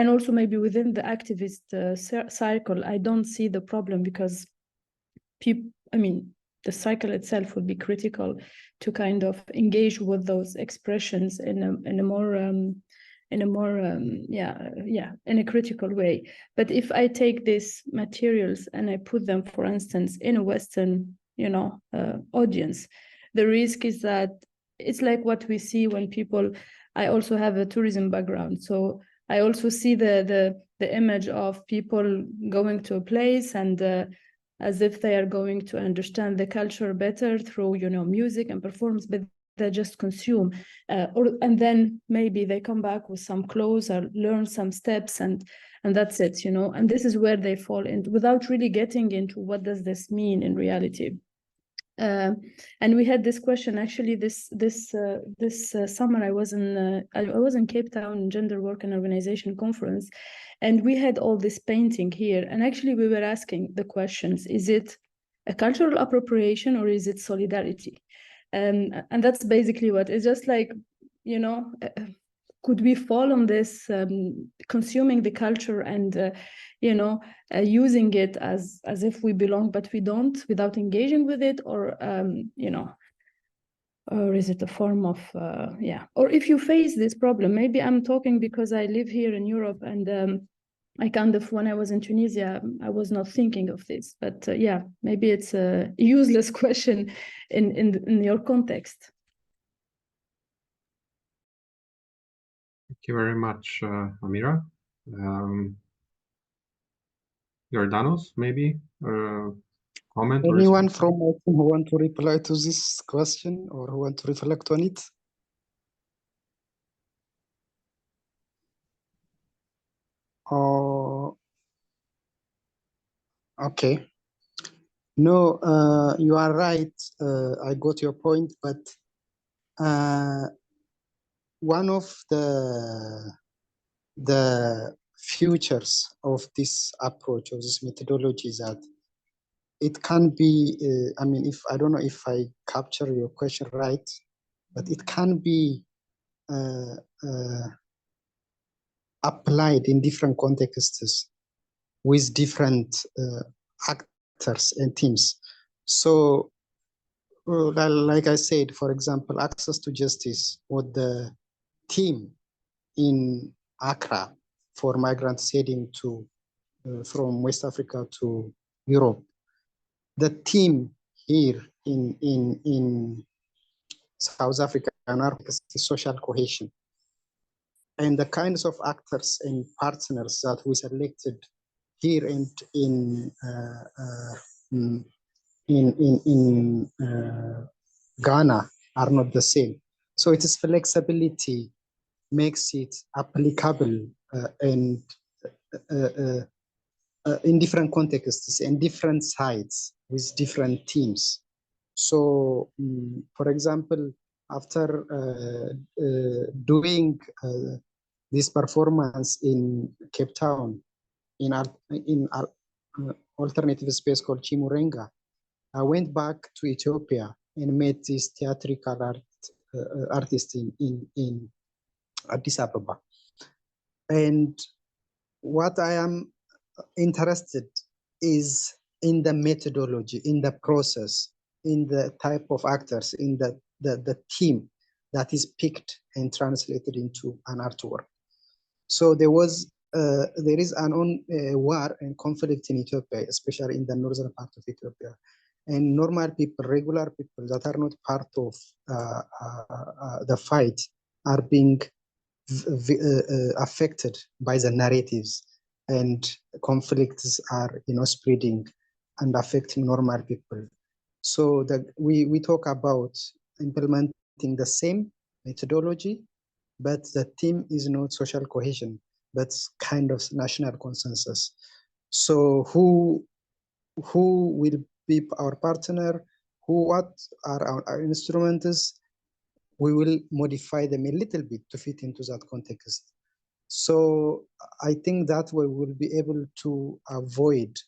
also maybe within the activist circle, I don't see the problem, because people, I mean, the cycle itself would be critical to kind of engage with those expressions in a more in a critical way. But if I take these materials and I put them, for instance, in a Western, audience, the risk is that it's like what we see when people. I also have a tourism background, so I also see the image of people going to a place and as if they are going to understand the culture better through music and performance, but they just consume, and then maybe they come back with some clothes or learn some steps, and that's it, you know. And this is where they fall in, without really getting into what does this mean in reality. And we had this question actually this summer. I was in Cape Town Gender Work and Organization Conference, and we had all this painting here, and actually we were asking the questions: is it a cultural appropriation or is it solidarity? And that's basically what it's just like, you know. Could we fall on this consuming the culture and you know, using it as if we belong but we don't, without engaging with it, or you know, or is it a form of yeah? Or if you face this problem, maybe I'm talking because I live here in Europe, and I kind of, when I was in Tunisia, I was not thinking of this, but yeah, maybe it's a useless question in your context. Thank you very much, Amira. Jordanos, maybe comment? Anyone from my team who want to reply to this question or who want to reflect on it? Oh, okay. No, you are right. I got your point, but one of the futures of this approach, of this methodology, is that it can be, I mean, if I don't know if I capture your question right, but it can be applied in different contexts with different actors and teams. So, like I said, for example, access to justice, or the team in Accra for migrants heading to from West Africa to Europe. The team here in South Africa and Africa is social cohesion. And the kinds of actors and partners that we selected here and in Ghana are not the same. So its flexibility makes it applicable and in different contexts and different sites with different teams. So, for example, after doing this performance in Cape Town, in alternative space called Chimurenga, I went back to Ethiopia and met this theatrical artist in Addis Ababa. And what I am interested is in the methodology, in the process, in the type of actors, in the team that is picked and translated into an artwork. So there is an war and conflict in Ethiopia, especially in the northern part of Ethiopia. And normal people, regular people that are not part of the fight are being affected by the narratives, and conflicts are, you know, spreading and affecting normal people. So that we talk about implementing the same methodology, but the theme is not social cohesion, but kind of national consensus. So who will be our partner? What are our instruments? We will modify them a little bit to fit into that context. So I think that way we'll be able to avoid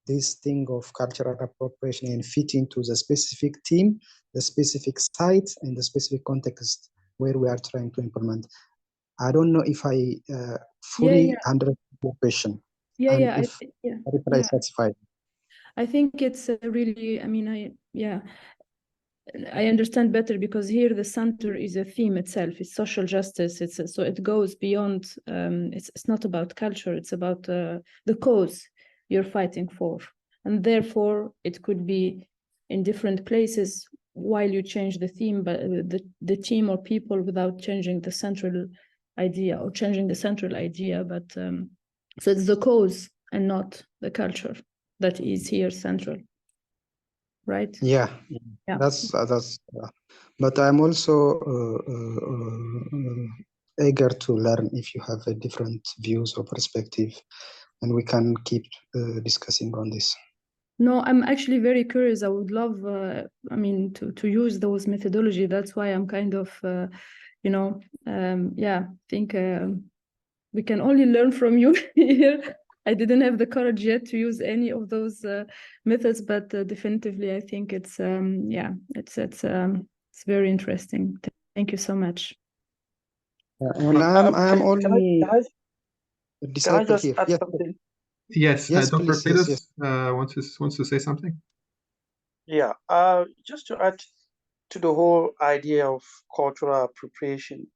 this thing of cultural appropriation and fit into the specific team, the specific site, and the specific context where we are trying to implement. I don't know if I fully understand the question. I reply satisfied. I think it's really, I mean, I understand better, because here the center is a theme itself. It's social justice. So it goes beyond. It's not about culture. It's about the cause you're fighting for, and therefore it could be in different places while you change the theme, but the team or people, without changing the central idea or changing the central idea. But so it's the cause and not the culture that is here central. right? Yeah, that's but I'm also eager to learn if you have a different views or perspective, and we can keep discussing on this. No, I'm actually very curious. I would love, I mean, to use those methodology. That's why I'm kind of, I think we can only learn from you here. I didn't have the courage yet to use any of those methods, but definitively, I think it's very interesting. Thank you so much. And I'm only a Can I disciple just here. add Yes. something? Yes, Yes, Dr. please. Cletus Yes. wants to say something. Yeah, just to add to the whole idea of cultural appropriation,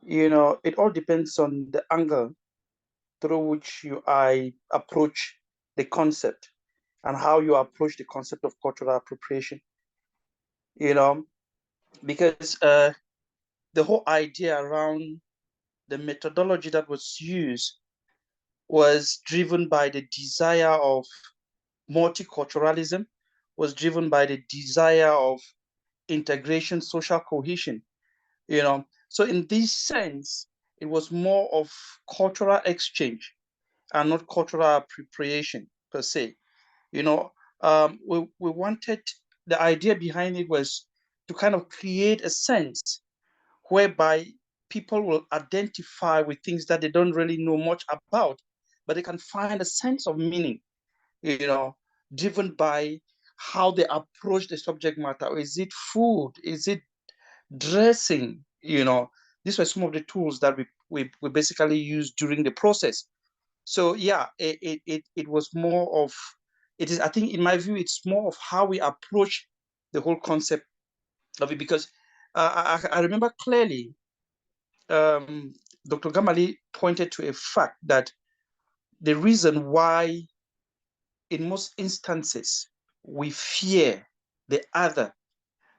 it all depends on the angle through which I approach the concept and how you approach the concept of cultural appropriation, because the whole idea around the methodology that was used was driven by the desire of multiculturalism, was driven by the desire of integration, social cohesion, So in this sense, it was more of cultural exchange and not cultural appropriation per se. We wanted, the idea behind it was to kind of create a sense whereby people will identify with things that they don't really know much about, but they can find a sense of meaning, driven by how they approach the subject matter. Is it food? Is it dressing? These were some of the tools that we basically used during the process. So yeah, it was more of, it is, I think in my view, it's more of how we approach the whole concept of it, because I remember clearly Dr. Gamali pointed to a fact that the reason why in most instances we fear the other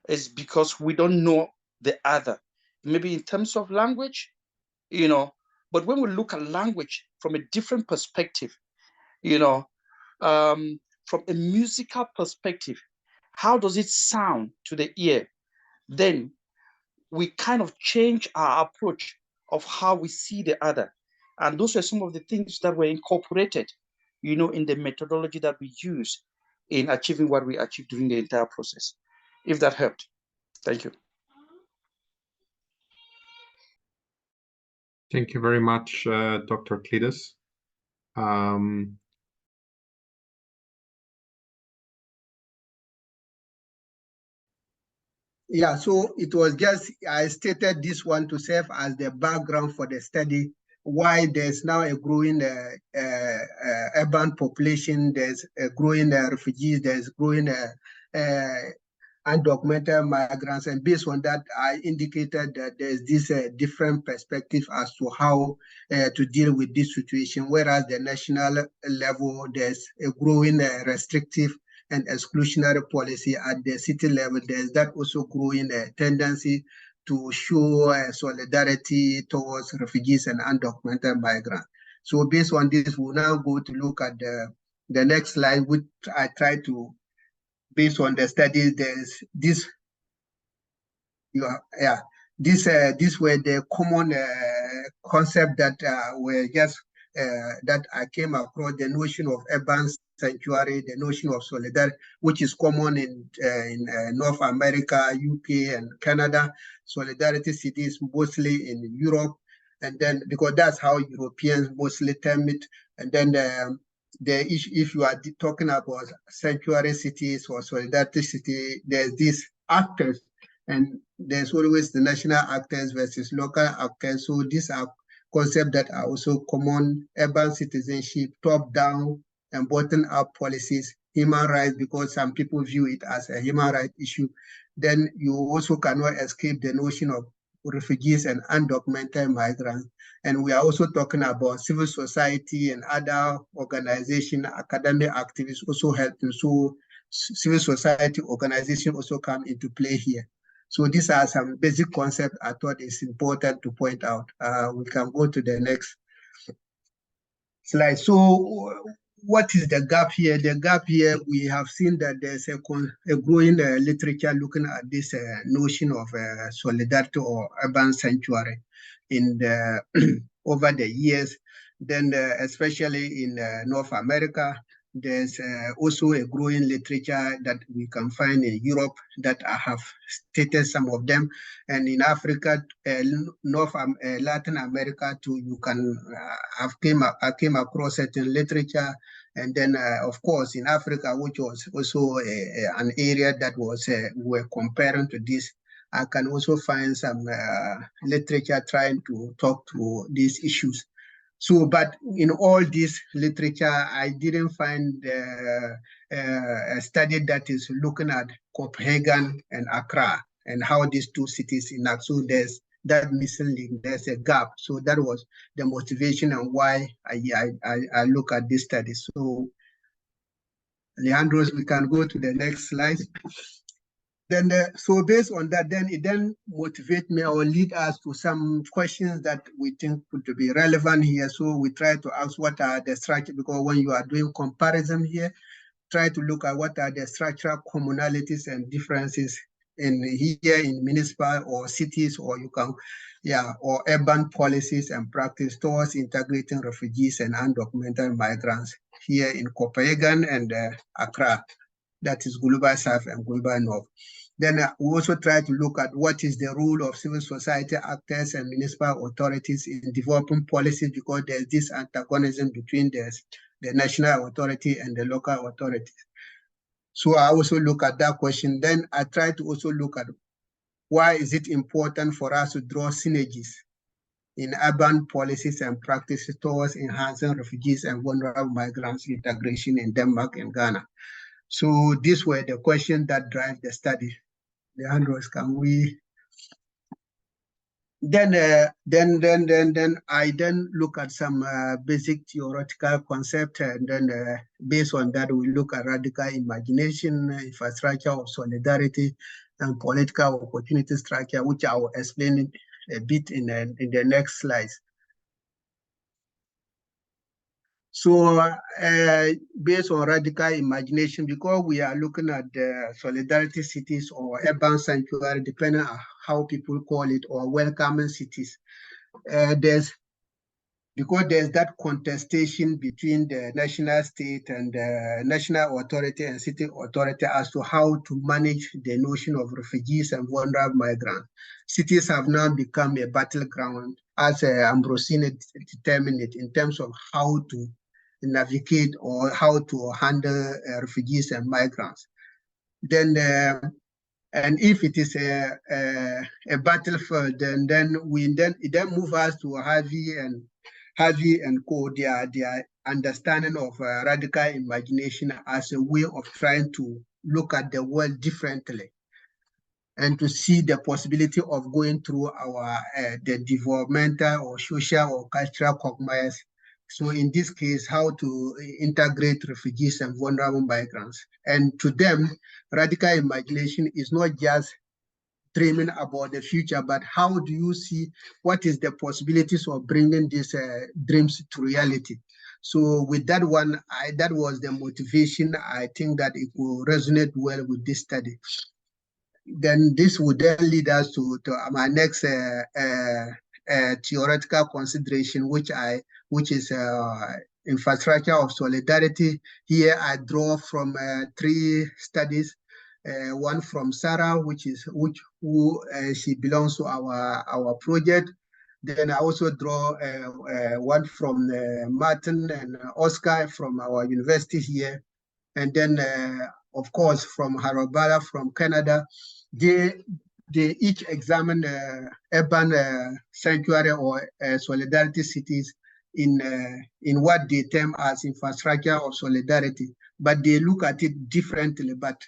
is because we don't know the other, maybe in terms of language, but when we look at language from a different perspective, from a musical perspective, how does it sound to the ear? Then we kind of change our approach of how we see the other. And those are some of the things that were incorporated, in the methodology that we use in achieving what we achieved during the entire process. If that helped. Thank you. Thank you very much, Dr. Cletus. Yeah, so it was just, I stated this one to serve as the background for the study, why there's now a growing urban population, there's a growing refugees, there's growing undocumented migrants, and based on that, I indicated that there's this different perspective as to how to deal with this situation, whereas the national level, there's a growing restrictive and exclusionary policy. At the city level, there's that also growing tendency to show solidarity towards refugees and undocumented migrants. So based on this, we'll now go to look at the next slide, which I try to, based on the studies, there's this, these were the common concept that were just, that I came across, the notion of urban sanctuary, the notion of solidarity, which is common in North America, UK, and Canada. Solidarity cities mostly in Europe, and then because that's how Europeans mostly term it. And then the issue, if you are talking about sanctuary cities or solidarity city, there's these actors, and there's always the national actors versus local actors. So these are concepts that are also common: urban citizenship, top-down and bottom-up policies, human rights, because some people view it as a human rights issue. Then you also cannot escape the notion of refugees and undocumented migrants. And we are also talking about civil society and other organizations, academic activists also helping. So civil society organizations also come into play here. So these are some basic concepts I thought is important to point out. We can go to the next slide. So what is the gap here? The gap here, we have seen that there's a growing literature looking at this notion of solidarity or urban sanctuary in the over the years. Then, especially in North America, there's also a growing literature that we can find in Europe that I have stated some of them. And in Africa, Latin America too, you can I came across certain literature. And then, of course, in Africa, which was also an area that was we're comparing to this, I can also find some literature trying to talk to these issues. So, but in all this literature, I didn't find a study that is looking at Copenhagen and Accra and how these two cities enact. So there's that missing link, there's a gap. So that was the motivation and why I look at this study. So, Leandro, we can go to the next slide. Then, so based on that, then it then motivate me or lead us to some questions that we think could be relevant here. So we try to ask what are the structure, because when you are doing comparison here, try to look at what are the structural commonalities and differences in here in municipal or cities, or you can, or urban policies and practice towards integrating refugees and undocumented migrants here in Copenhagen and Accra, that is Global South and Global North. Then we also try to look at what is the role of civil society actors and municipal authorities in developing policies, because there's this antagonism between the national authority and the local authorities. So I also look at that question. Then I try to also look at why is it important for us to draw synergies in urban policies and practices towards enhancing refugees and vulnerable migrants integration in Denmark and Ghana. So these were the questions that drive the study. Leandro, can we? Then I look at some basic theoretical concept, and then based on that, we look at radical imagination, infrastructure of solidarity, and political opportunity structure, which I will explain a bit in the next slides. So based on radical imagination, because we are looking at the solidarity cities or urban sanctuary, depending on how people call it, or welcoming cities, because there's that contestation between the national state and the national authority and city authority as to how to manage the notion of refugees and vulnerable migrants. Cities have now become a battleground, as Ambrosini determined it, in terms of how to navigate or how to handle refugees and migrants. Then, and if it is a battlefield, then it then moves us to Harvey and Co. Their understanding of radical imagination as a way of trying to look at the world differently and to see the possibility of going through our the developmental or social or cultural quagmires. So in this case, how to integrate refugees and vulnerable migrants. And to them, radical imagination is not just dreaming about the future, but how do you see what is the possibilities of bringing these dreams to reality? So with that one, that was the motivation. I think that it will resonate well with this study. Then this would then lead us to my next theoretical consideration, which is infrastructure of solidarity. Here I draw from 3 studies. One from Sarah, she belongs to our project. Then I also draw one from Martin and Oscar from our university here, and then of course from Harabala from Canada. They each examine urban sanctuary or solidarity cities in what they term as infrastructure of solidarity, but they look at it differently. But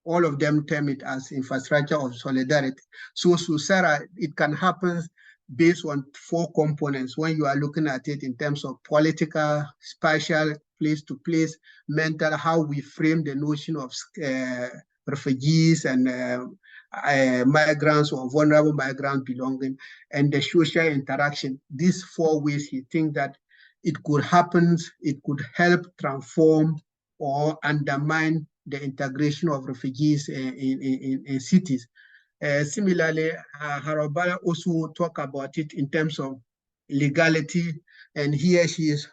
all of them term it as infrastructure of solidarity. So Sarah, it can happen based on 4 components when you are looking at it in terms of political, spatial, place to place, mental, how we frame the notion of refugees and migrants or vulnerable migrant belonging, and the social interaction. These 4 ways he thinks that it could happen, it could help transform or undermine the integration of refugees in cities. Similarly, Harabala also talk about it in terms of legality, and here she's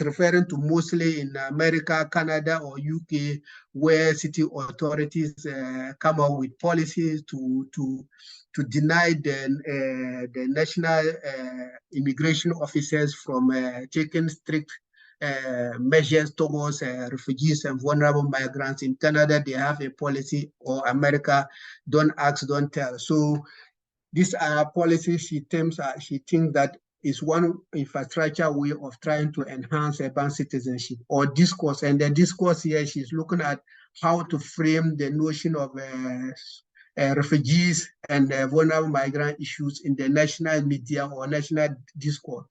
referring to mostly in America, Canada, or UK, where city authorities come out with policies to deny the national immigration officers from taking strict measures towards refugees and vulnerable migrants. In Canada, they have a policy, or America, don't ask, don't tell. So these are policies she thinks that is one infrastructure way of trying to enhance urban citizenship or discourse. And the discourse here, she's looking at how to frame the notion of refugees and vulnerable migrant issues in the national media or national discourse.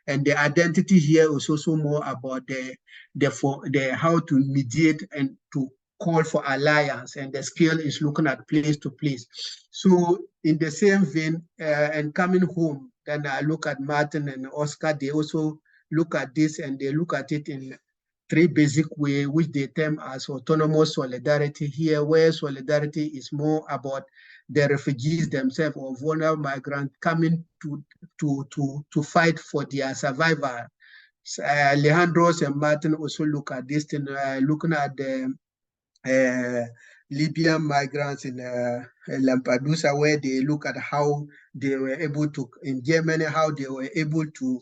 And the identity here is also more about the how to mediate and to call for alliance, and the scale is looking at place to place. So in the same vein, and coming home, then I look at Martin and Oscar, they also look at this, and they look at it in three basic ways, which they term as autonomous solidarity here, where solidarity is more about the refugees themselves or vulnerable migrants coming to fight for their survival. Alejandro and Martin also look at this thing, looking at the Libyan migrants in Lampedusa, where they look at how they were able to, in Germany, how they were able to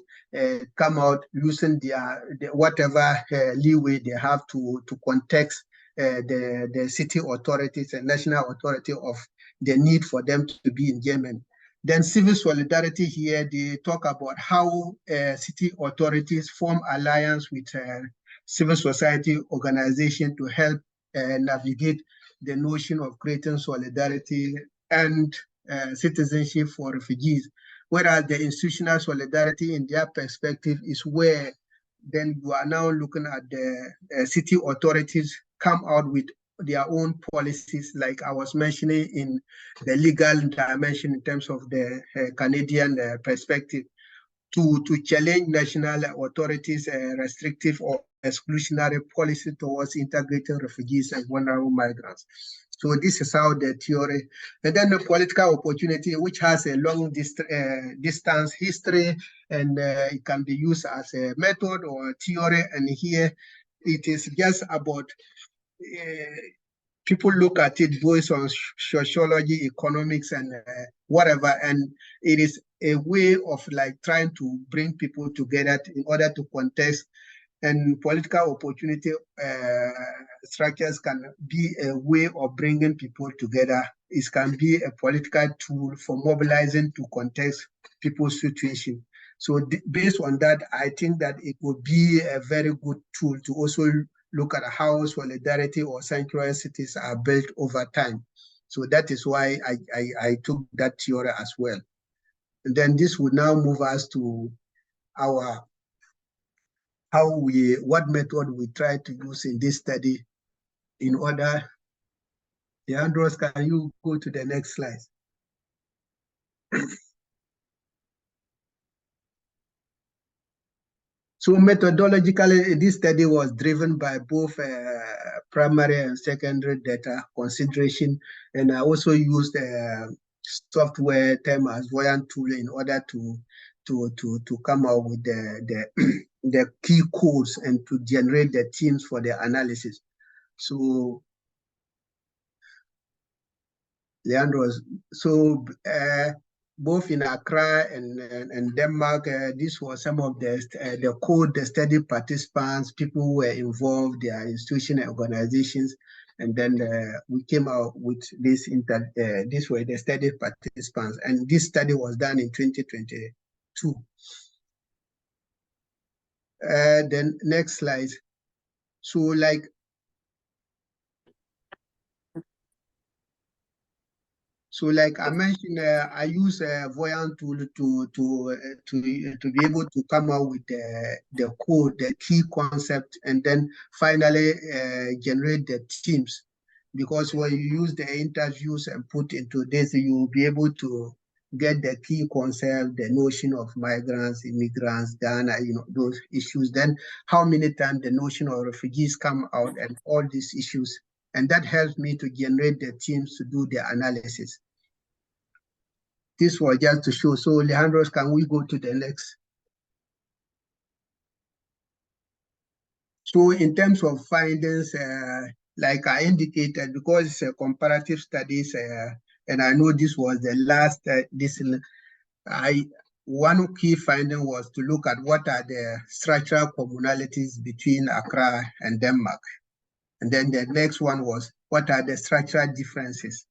come out using their whatever leeway they have to context the city authorities and national authority of the need for them to be in Germany. Then civil solidarity here, they talk about how city authorities form alliance with civil society organization to help navigate the notion of creating solidarity and citizenship for refugees. Whereas the institutional solidarity in their perspective is where then you are now looking at the city authorities come out with their own policies, like I was mentioning in the legal dimension in terms of the Canadian perspective, to challenge national authorities' restrictive or exclusionary policy towards integrating refugees and vulnerable migrants. So this is how the theory, and then the political opportunity, which has a long distance history, and it can be used as a method or a theory. And here it is just about people look at it both on sociology, economics, and whatever, and it is a way of like trying to bring people together in order to contest. And political opportunity structures can be a way of bringing people together. It can be a political tool for mobilizing to contest people's situation. So based on that, I think that it would be a very good tool to also look at how solidarity or sanctuary cities are built over time. So that is why I took that theory as well. And then this would now move us to our what method we try to use in this study in order. Andros, can you go to the next slide? So methodologically, this study was driven by both primary and secondary data consideration, and I also used software term as Voyant tool in order to come up with the key codes and to generate the themes for the analysis. So, Leandro, so both in Accra and Denmark, this was some of the code, the study participants, people who were involved, their institutional organizations, and then we came out with this. These were the study participants, and this study was done in 2022. Then next slide. So like. So like I mentioned, I use a Voyant tool to be able to come out with the code, the key concept, and then finally generate the themes. Because when you use the interviews and put into this, you will be able to get the key concept, the notion of migrants, immigrants, Ghana, those issues. Then how many times the notion of refugees come out and all these issues. And that helps me to generate the teams to do the analysis. This was just to show. So Alejandro, can we go to the next? So in terms of findings, like I indicated, because it's a comparative studies, and I know this was the last, one key finding was to look at what are the structural commonalities between Accra and Denmark. And then the next one was, what are the structural differences?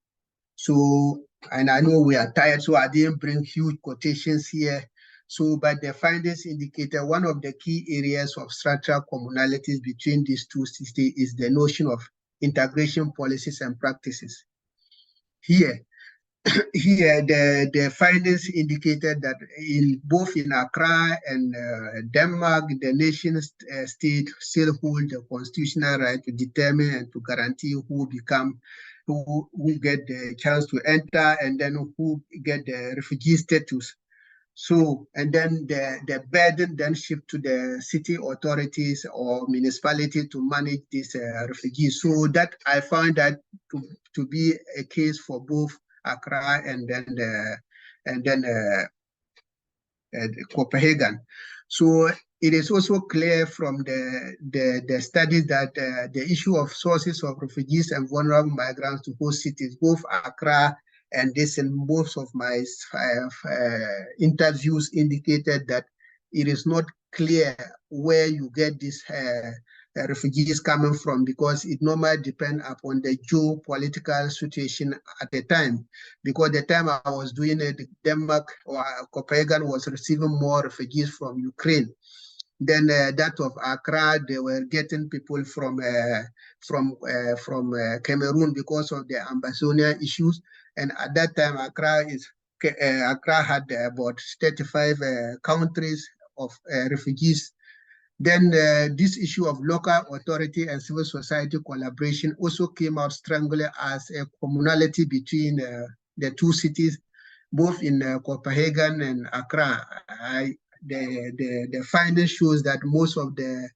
So, and I know we are tired, so I didn't bring huge quotations here. So, but the findings indicated one of the key areas of structural commonalities between these two cities is the notion of integration policies and practices. Here, the findings indicated that both in Accra and Denmark, the nation state still hold the constitutional right to determine and to guarantee who get the chance to enter and then who get the refugee status. So, and then the burden then shift to the city authorities or municipality to manage these refugees. So that I found that to be a case for both Accra and then Copenhagen. So it is also clear from the studies that the issue of sources of refugees and vulnerable migrants to host cities, both Accra and this in most of my interviews indicated that it is not clear where you get these refugees coming from, because it normally depends upon the geopolitical situation at the time. Because the time I was doing it, Denmark or Copenhagen was receiving more refugees from Ukraine. Then that of Accra, they were getting people from Cameroon because of the Ambazonia issues. And at that time, Accra had about 35 countries of refugees. Then this issue of local authority and civil society collaboration also came out strongly as a commonality between the two cities, both in Copenhagen and Accra. The finding shows that most of the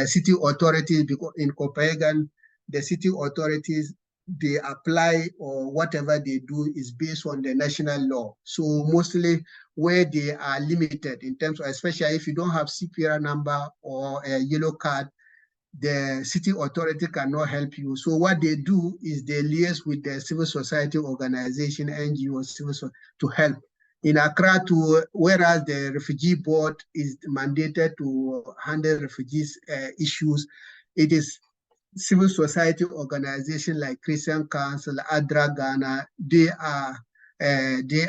city authorities, because in Copenhagen, the city authorities, they apply or whatever they do is based on the national law. So mostly where they are limited in terms of, especially if you don't have CPR number or a yellow card, the city authority cannot help you. So what they do is they liaise with the civil society organization, NGOs, to help. In Accra, whereas the refugee board is mandated to handle refugees issues, it is civil society organizations like Christian Council, ADRA Ghana, they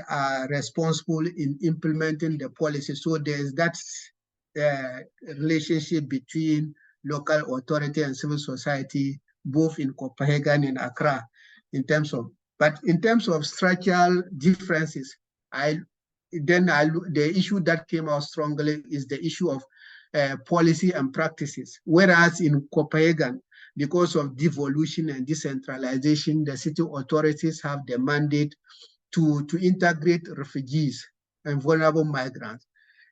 are responsible in implementing the policy. So there's that relationship between local authority and civil society, both in Copenhagen and Accra, but in terms of structural differences, the issue that came out strongly is the issue of policy and practices. Whereas in Copenhagen, because of devolution and decentralization, the city authorities have the mandate to integrate refugees and vulnerable migrants.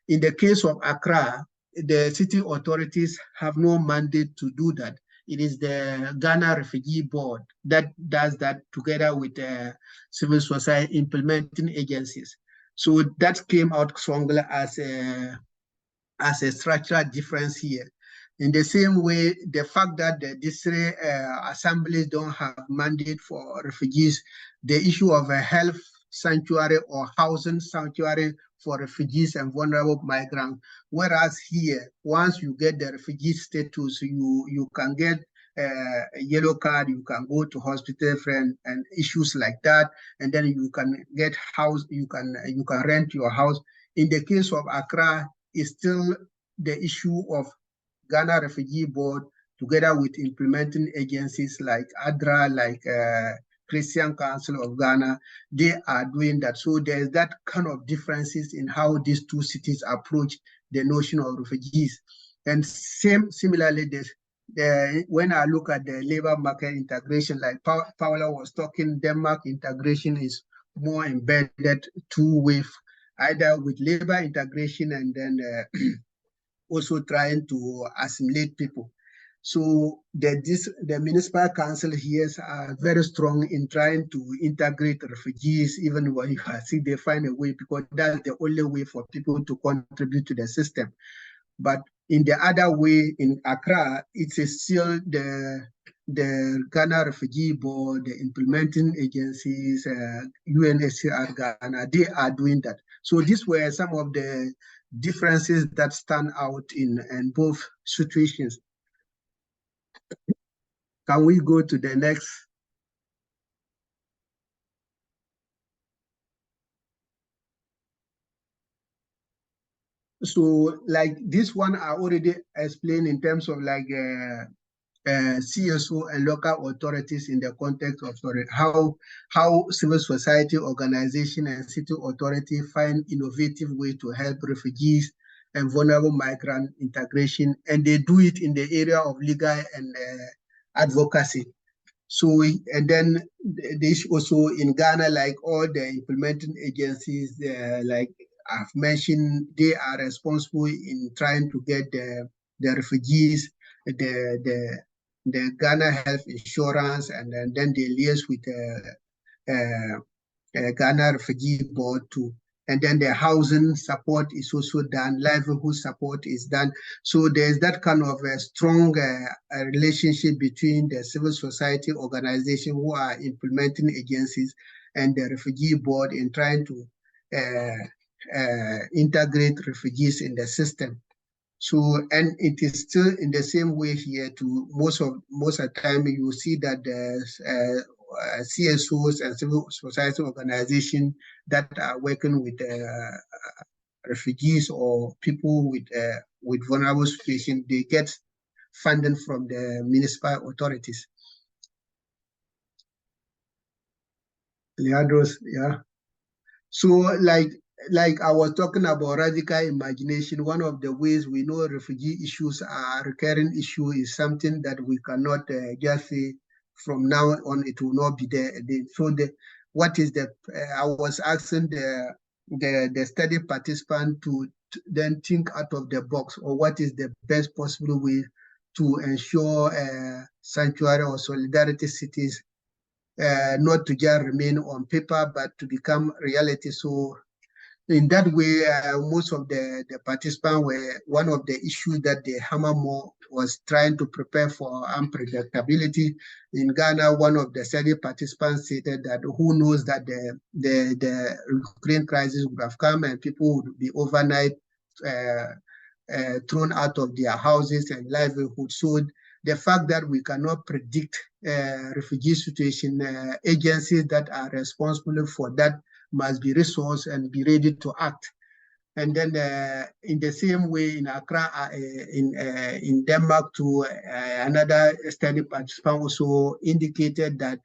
In the case of Accra, the city authorities have no mandate to do that. It is the Ghana Refugee Board that does that together with civil society implementing agencies. So that came out strongly as a structural difference here. In the same way, the fact that the district assemblies don't have mandate for refugees, the issue of a health sanctuary or housing sanctuary for refugees and vulnerable migrants. Whereas here, once you get the refugee status, you can get a yellow card, you can go to hospital and issues like that, and then you can get house, you can rent your house. In the case of Accra, it's still the issue of Ghana Refugee Board together with implementing agencies like ADRA, like Christian Council of Ghana, they are doing that. So there's that kind of differences in how these two cities approach the notion of refugees. And similarly, when I look at the labor market integration, like Paola was talking, Denmark integration is more embedded with either with labor integration and then also trying to assimilate people. So the municipal council here are very strong in trying to integrate refugees, even when you see they find a way, because that's the only way for people to contribute to the system. But in the other way, in Accra, it's still the Ghana Refugee Board, the implementing agencies, UNHCR Ghana, they are doing that. So these were some of the differences that stand out in both situations. Can we go to the next? So like this one I already explained in terms of like CSO and local authorities in the context of how civil society organization and city authority find innovative way to help refugees and vulnerable migrant integration, and they do it in the area of legal and advocacy. So, and then this also in Ghana, like all the implementing agencies, like I've mentioned, they are responsible in trying to get the refugees, the Ghana health insurance, and then they liaise with Ghana Refugee Board too. And then the housing support is also done, livelihood support is done. So there's that kind of a strong relationship between the civil society organization who are implementing agencies and the refugee board in trying to integrate refugees in the system. So, and it is still in the same way here to most of the time you see that the CSOs and civil society organizations that are working with refugees or people with vulnerable situation, they get funding from the municipal authorities. Leandros, yeah. So like I was talking about radical imagination, one of the ways we know refugee issues are a recurring issue is something that we cannot just say from now on it will not be there again. So what is the, I was asking the study participant to then think out of the box, or what is the best possible way to ensure sanctuary or solidarity cities not to just remain on paper, but to become reality. So in that way, most of the participants were, one of the issues that they hammer more was trying to prepare for unpredictability. In Ghana, one of the study participants stated that who knows that the Ukraine crisis would have come and people would be overnight thrown out of their houses and livelihood. So the fact that we cannot predict refugee situation, agencies that are responsible for that must be resourced and be ready to act. And then in the same way in Accra, in Denmark too, another study participant also indicated that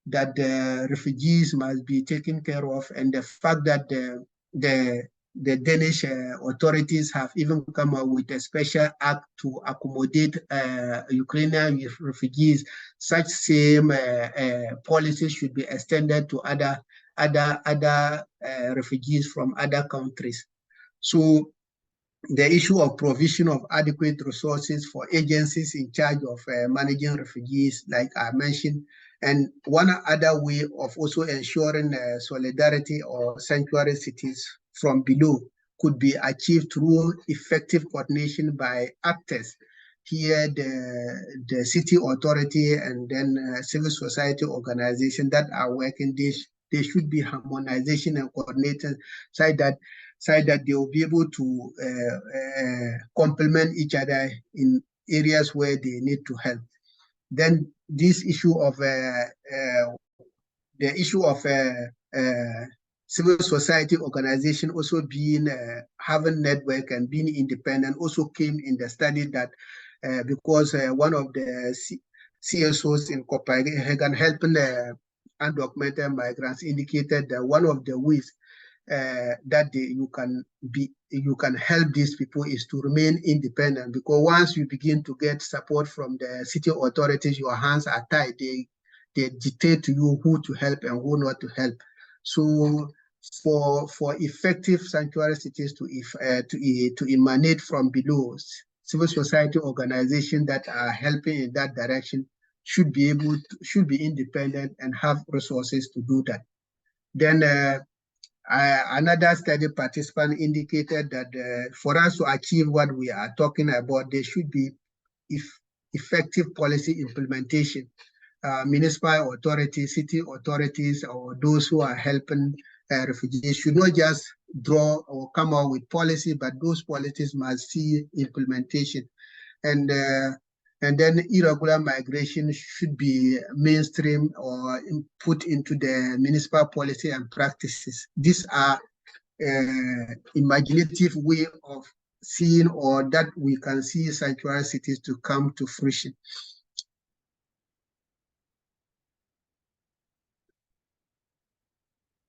the refugees must be taken care of, and the fact that the Danish authorities have even come up with a special act to accommodate Ukrainian refugees. Such same policies should be extended to other refugees from other countries. So the issue of provision of adequate resources for agencies in charge of managing refugees, like I mentioned, and one other way of also ensuring solidarity or sanctuary cities from below could be achieved through effective coordination by actors. Here, the city authority and then civil society organization that are working, they should be harmonization and coordinated so that they will be able to complement each other in areas where they need to help. Then this issue of civil society organization also being having network and being independent also came in the study that because one of the CSOs in Copenhagen helping undocumented migrants indicated that one of the ways that you can help these people is to remain independent, because once you begin to get support from the city authorities, your hands are tied. They dictate to you who to help and who not to help. So for effective sanctuary cities to emanate from below, civil society organizations that are helping in that direction should be independent and have resources to do that. Then another study participant indicated that for us to achieve what we are talking about, there should be effective policy implementation. Municipal authorities, city authorities, or those who are helping refugees should not just draw or come out with policy, but those policies must see implementation. And then irregular migration should be mainstream or put into the municipal policy and practices. These are imaginative way of seeing, or that we can see sanctuary cities to come to fruition.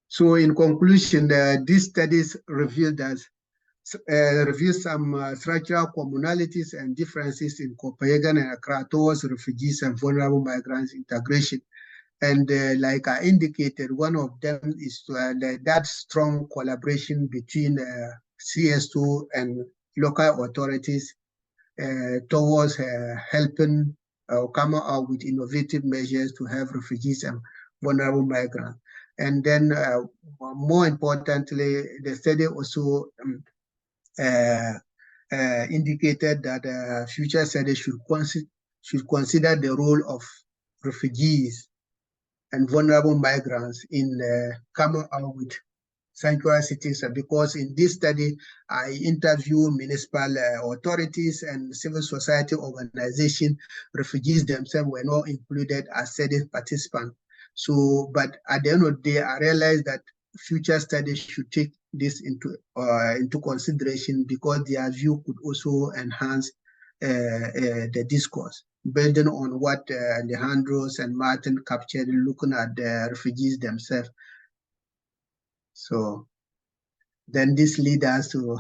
So in conclusion, these studies reveal some structural commonalities and differences in Copenhagen and Accra towards refugees and vulnerable migrants integration. And like I indicated, one of them is that strong collaboration between CS2 and local authorities towards helping come out with innovative measures to have refugees and vulnerable migrants. And then more importantly, the study also indicated that future studies should consider the role of refugees and vulnerable migrants in coming out with sanctuary cities, because in this study, I interviewed municipal authorities and civil society organizations. Refugees themselves were not included as study participants. So, but at the end of the day, I realized that future studies should take this into consideration, because their view could also enhance the discourse, building on what Alejandro's and Martin captured, looking at the refugees themselves. So then this leads us to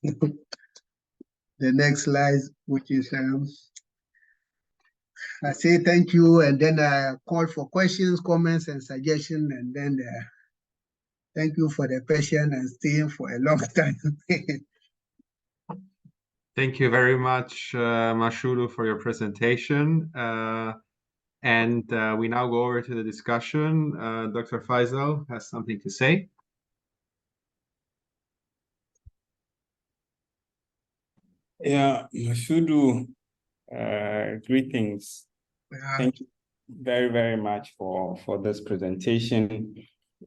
the next slide, which is I say thank you, and then I call for questions, comments, and suggestions, and then thank you for the patience and staying for a long time. Thank you very much, Mashudu, for your presentation. And we now go over to the discussion. Dr. Faisal has something to say. Yeah, Mashudu, greetings. Thank you very, very much for this presentation.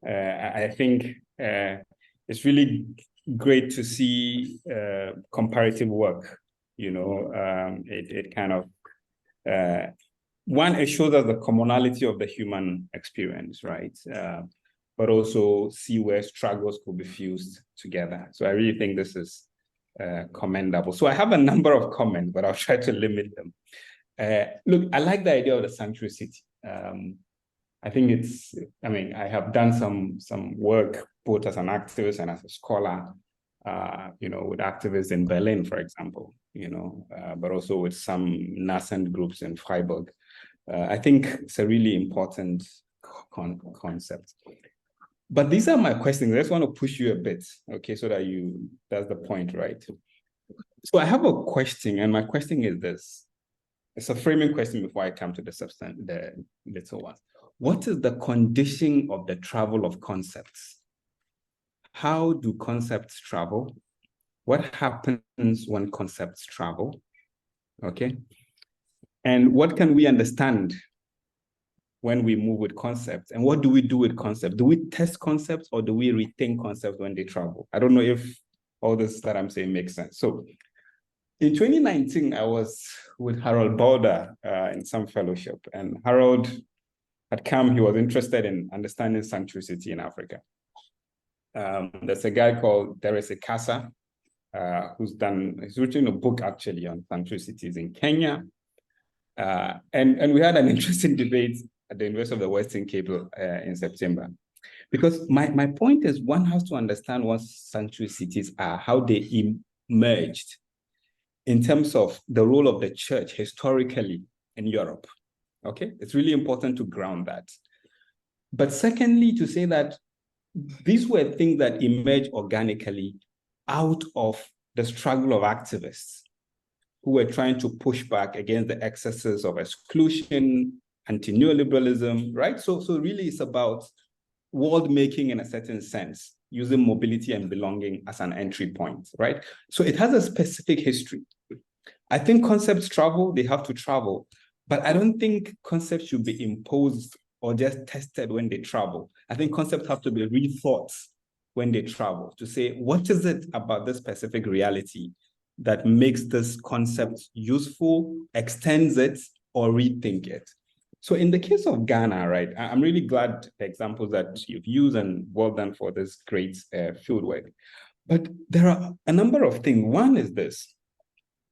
I think it's really great to see comparative work. You know, it kind of, one, it shows us the commonality of the human experience, right? But also see where struggles could be fused together. So I really think this is commendable. So I have a number of comments, but I'll try to limit them. Look, I like the idea of the sanctuary city. I think it's, I mean, I have done some work both as an activist and as a scholar, you know, with activists in Berlin, for example, you know, but also with some nascent groups in Freiburg. I think it's a really important concept. But these are my questions. I just want to push you a bit, okay, so that that's the point, right? So I have a question, and my question is this. It's a framing question before I come to the substance, the little one. What is the condition of the travel of concepts? How do concepts travel? What happens when concepts travel? Okay. And what can we understand when we move with concepts? And what do we do with concepts? Do we test concepts, or do we rethink concepts when they travel? I don't know if all this that I'm saying makes sense. So in 2019, I was with Harold Balder in some fellowship, and Harold had come. He was interested in understanding sanctuary city in Africa. There's a guy called Derese Kasa, he's written a book actually on sanctuary cities in Kenya. And we had an interesting debate at the University of the Western Cape in September. Because my point is, one has to understand what sanctuary cities are, how they emerged in terms of the role of the church historically in Europe. Okay, it's really important to ground that. But secondly, to say that these were things that emerged organically out of the struggle of activists who were trying to push back against the excesses of exclusion, anti-neoliberalism, right? So really it's about world making in a certain sense, using mobility and belonging as an entry point, right? So it has a specific history. I think concepts travel, they have to travel, but I don't think concepts should be imposed or just tested when they travel. I think concepts have to be rethought when they travel to say, what is it about this specific reality that makes this concept useful, extends it, or rethink it? So in the case of Ghana, right, I'm really glad the examples that you've used, and well done for this great fieldwork. But there are a number of things. One is this,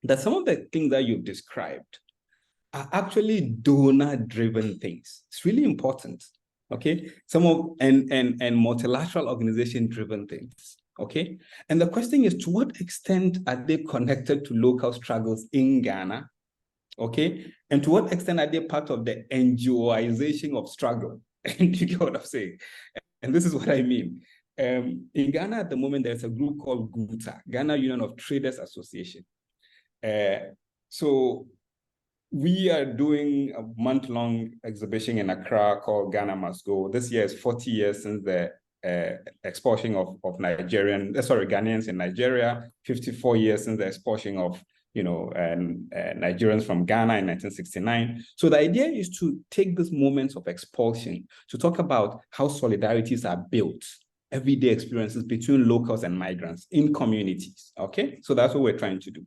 that some of the things that you've described are actually donor-driven things. It's really important, okay? And multilateral organization-driven things, okay? And the question is, to what extent are they connected to local struggles in Ghana? Okay, and to what extent are they part of the NGOization of struggle? And you get what I'm saying? And this is what I mean. In Ghana at the moment, there's a group called GUTA, Ghana Union of Traders Association. So we are doing a month-long exhibition in Accra called Ghana Must Go. This year is 40 years since the expulsion of Ghanaians in Nigeria, 54 years since the expulsion of Nigerians from Ghana in 1969. So the idea is to take these moments of expulsion to talk about how solidarities are built, everyday experiences between locals and migrants in communities, okay? So that's what we're trying to do.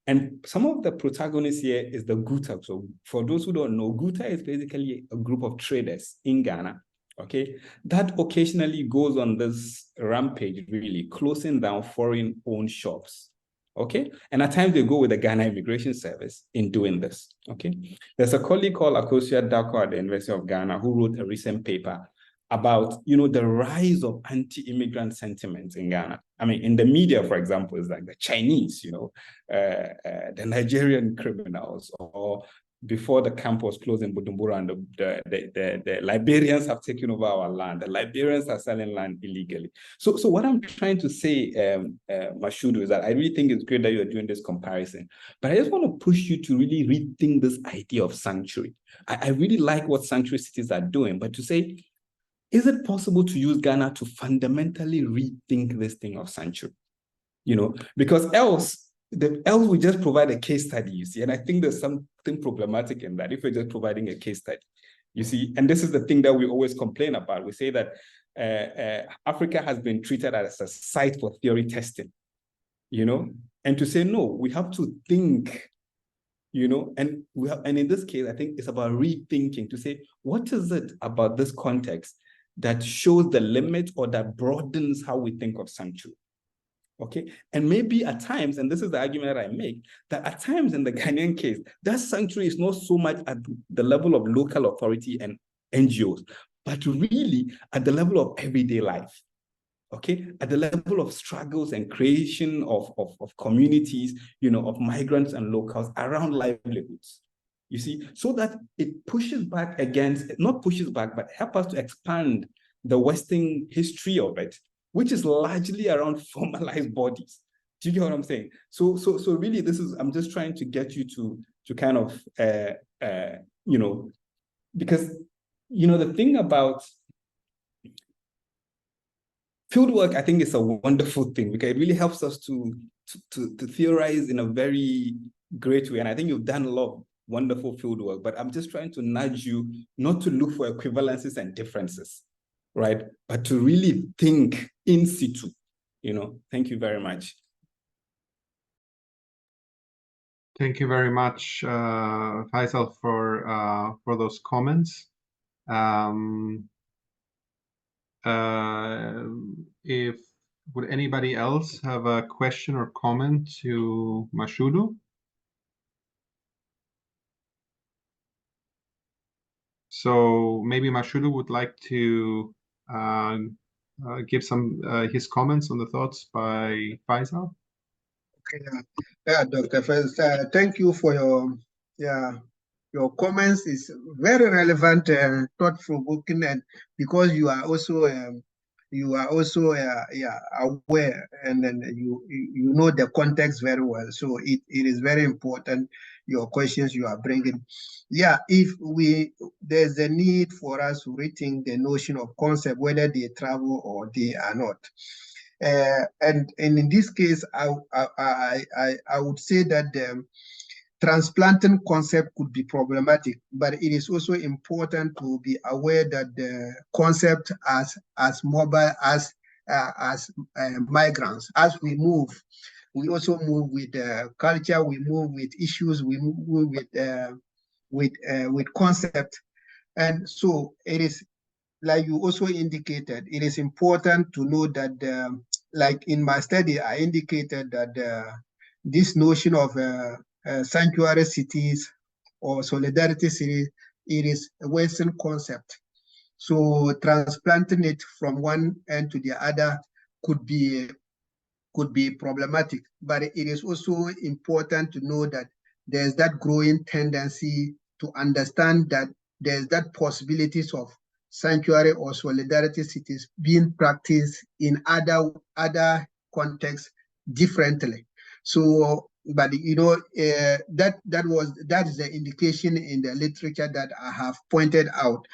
And some of the protagonists here is the GUTA. So for those who don't know, GUTA is basically a group of traders in Ghana, okay, that occasionally goes on this rampage, really, closing down foreign-owned shops. Okay, and at times they go with the Ghana Immigration Service in doing this. Okay, there's a colleague called Akosia Dako at the University of Ghana who wrote a recent paper about the rise of anti-immigrant sentiments in Ghana. I mean, in the media, for example, it's like the Chinese, the Nigerian criminals, or before the camp was closed in Bujumbura, and the Liberians have taken over our land. The Liberians are selling land illegally. So what I'm trying to say, Mashudu, is that I really think it's great that you're doing this comparison, but I just want to push you to really rethink this idea of sanctuary. I really like what sanctuary cities are doing, but to say, is it possible to use Ghana to fundamentally rethink this thing of sanctuary? Because else we just provide a case study, you see, and I think there's something problematic in that if we're just providing a case study, you see, and this is the thing that we always complain about. We say that Africa has been treated as a site for theory testing, and to say, no, we have to think, and in this case, I think it's about rethinking to say, what is it about this context that shows the limit or that broadens how we think of sanctuary? Okay, and maybe at times, and this is the argument that I make, that at times in the Ghanaian case, that sanctuary is not so much at the level of local authority and NGOs, but really at the level of everyday life. Okay, at the level of struggles and creation of communities, of migrants and locals around livelihoods. You see, so that it pushes back against, not pushes back, but help us to expand the Western history of it, which is largely around formalized bodies. Do you get what I'm saying? So really, I'm just trying to get you to kind of, because, the thing about fieldwork, I think, is a wonderful thing because it really helps us to theorize in a very great way. And I think you've done a lot of wonderful fieldwork, but I'm just trying to nudge you not to look for equivalences and differences, right? But to really think in situ, Thank you very much. Thank you very much, Faisal, for those comments. Would anybody else have a question or comment to Mashudu? So maybe Mashudu would like to give some his comments on the thoughts by Faisal. Okay, yeah, Dr. Franz, thank you for your comments. Is very relevant, thought-provoking, and because you are also you are also aware, and then you know the context very well. So it is very important, your questions you are bringing. Yeah, if there's a need for us to rethink the notion of concept, whether they travel or they are not. And in this case, I would say that the transplanting concept could be problematic, but it is also important to be aware that the concept as mobile as migrants, as we move, we also move with culture, we move with issues, we move with concept, and so it is, like you also indicated, it is important to know that, like in my study, I indicated that this notion of sanctuary cities or solidarity cities, it is a Western concept. So transplanting it from one end to the other could be problematic, but it is also important to know that there's that growing tendency to understand that there's that possibilities of sanctuary or solidarity cities being practiced in other contexts differently. So, but you know, that is the indication in the literature that I have pointed out.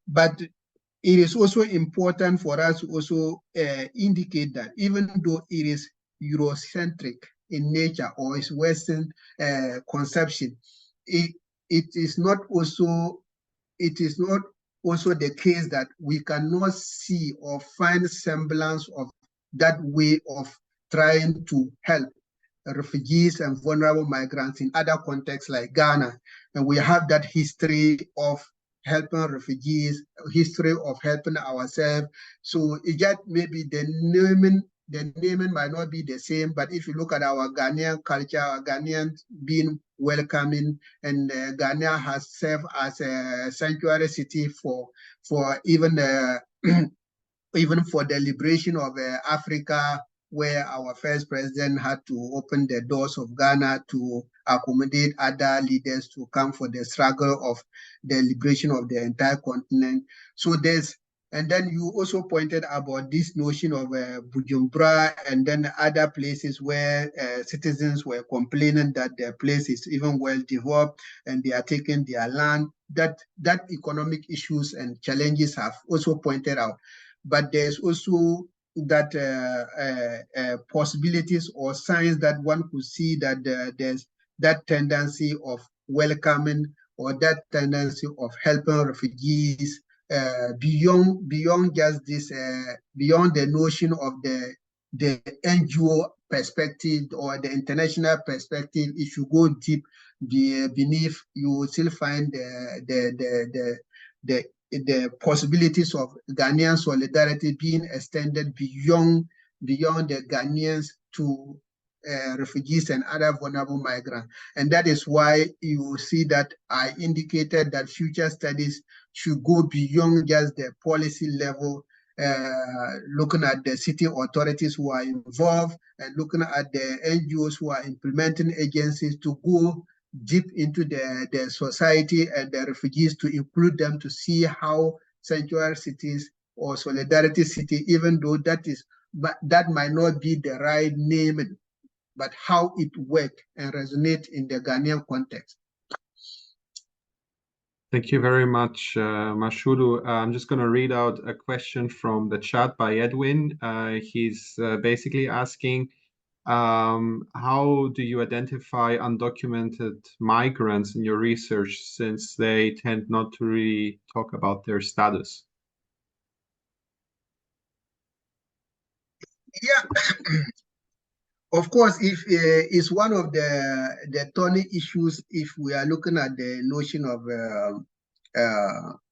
But it is also important for us to also indicate that even though it is Eurocentric in nature or is Western conception, it is not also the case that we cannot see or find semblance of that way of trying to help refugees and vulnerable migrants in other contexts like Ghana. And we have that history of helping refugees, history of helping ourselves. So it just maybe the naming might not be the same, but if you look at our Ghanaian culture, our Ghanaian being welcoming, and Ghana has served as a sanctuary city for even even for the liberation of Africa, where our first president had to open the doors of Ghana to accommodate other leaders to come for the struggle of the liberation of the entire continent. So and then you also pointed about this notion of Bujumbura and then other places where citizens were complaining that their place is even well developed and they are taking their land. That economic issues and challenges have also pointed out. But there's also that possibilities or signs that one could see that there's that tendency of welcoming or that tendency of helping refugees beyond just this, beyond the notion of the NGO perspective or the international perspective. If you go deep beneath, you will still find the possibilities of Ghanaian solidarity being extended beyond the Ghanaians to refugees and other vulnerable migrants. And that is why you see that I indicated that future studies should go beyond just the policy level, looking at the city authorities who are involved and looking at the NGOs who are implementing agencies, to go deep into the society and the refugees, to include them, to see how sanctuary cities or solidarity city, even though that might not be the right name, but how it works and resonates in the Ghanaian context. Thank you very much, Mashudu. I'm just going to read out a question from the chat by Edwin. He's basically asking, how do you identify undocumented migrants in your research, since they tend not to really talk about their status? Yeah, of course, if it's one of the thorny issues if we are looking at the notion of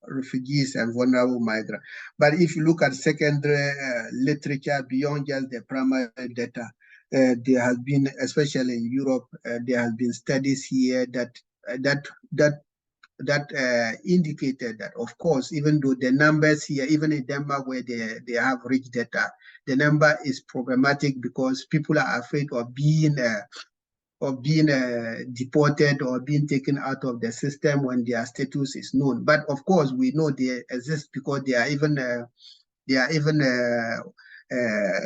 refugees and vulnerable migrants. But if you look at secondary literature beyond just the primary data, there has been, especially in Europe, there has been studies here that indicated that, of course, even though the numbers here, even in Denmark where they have rich data, the number is problematic because people are afraid of being deported or being taken out of the system when their status is known. But of course, we know they exist because they are even There are even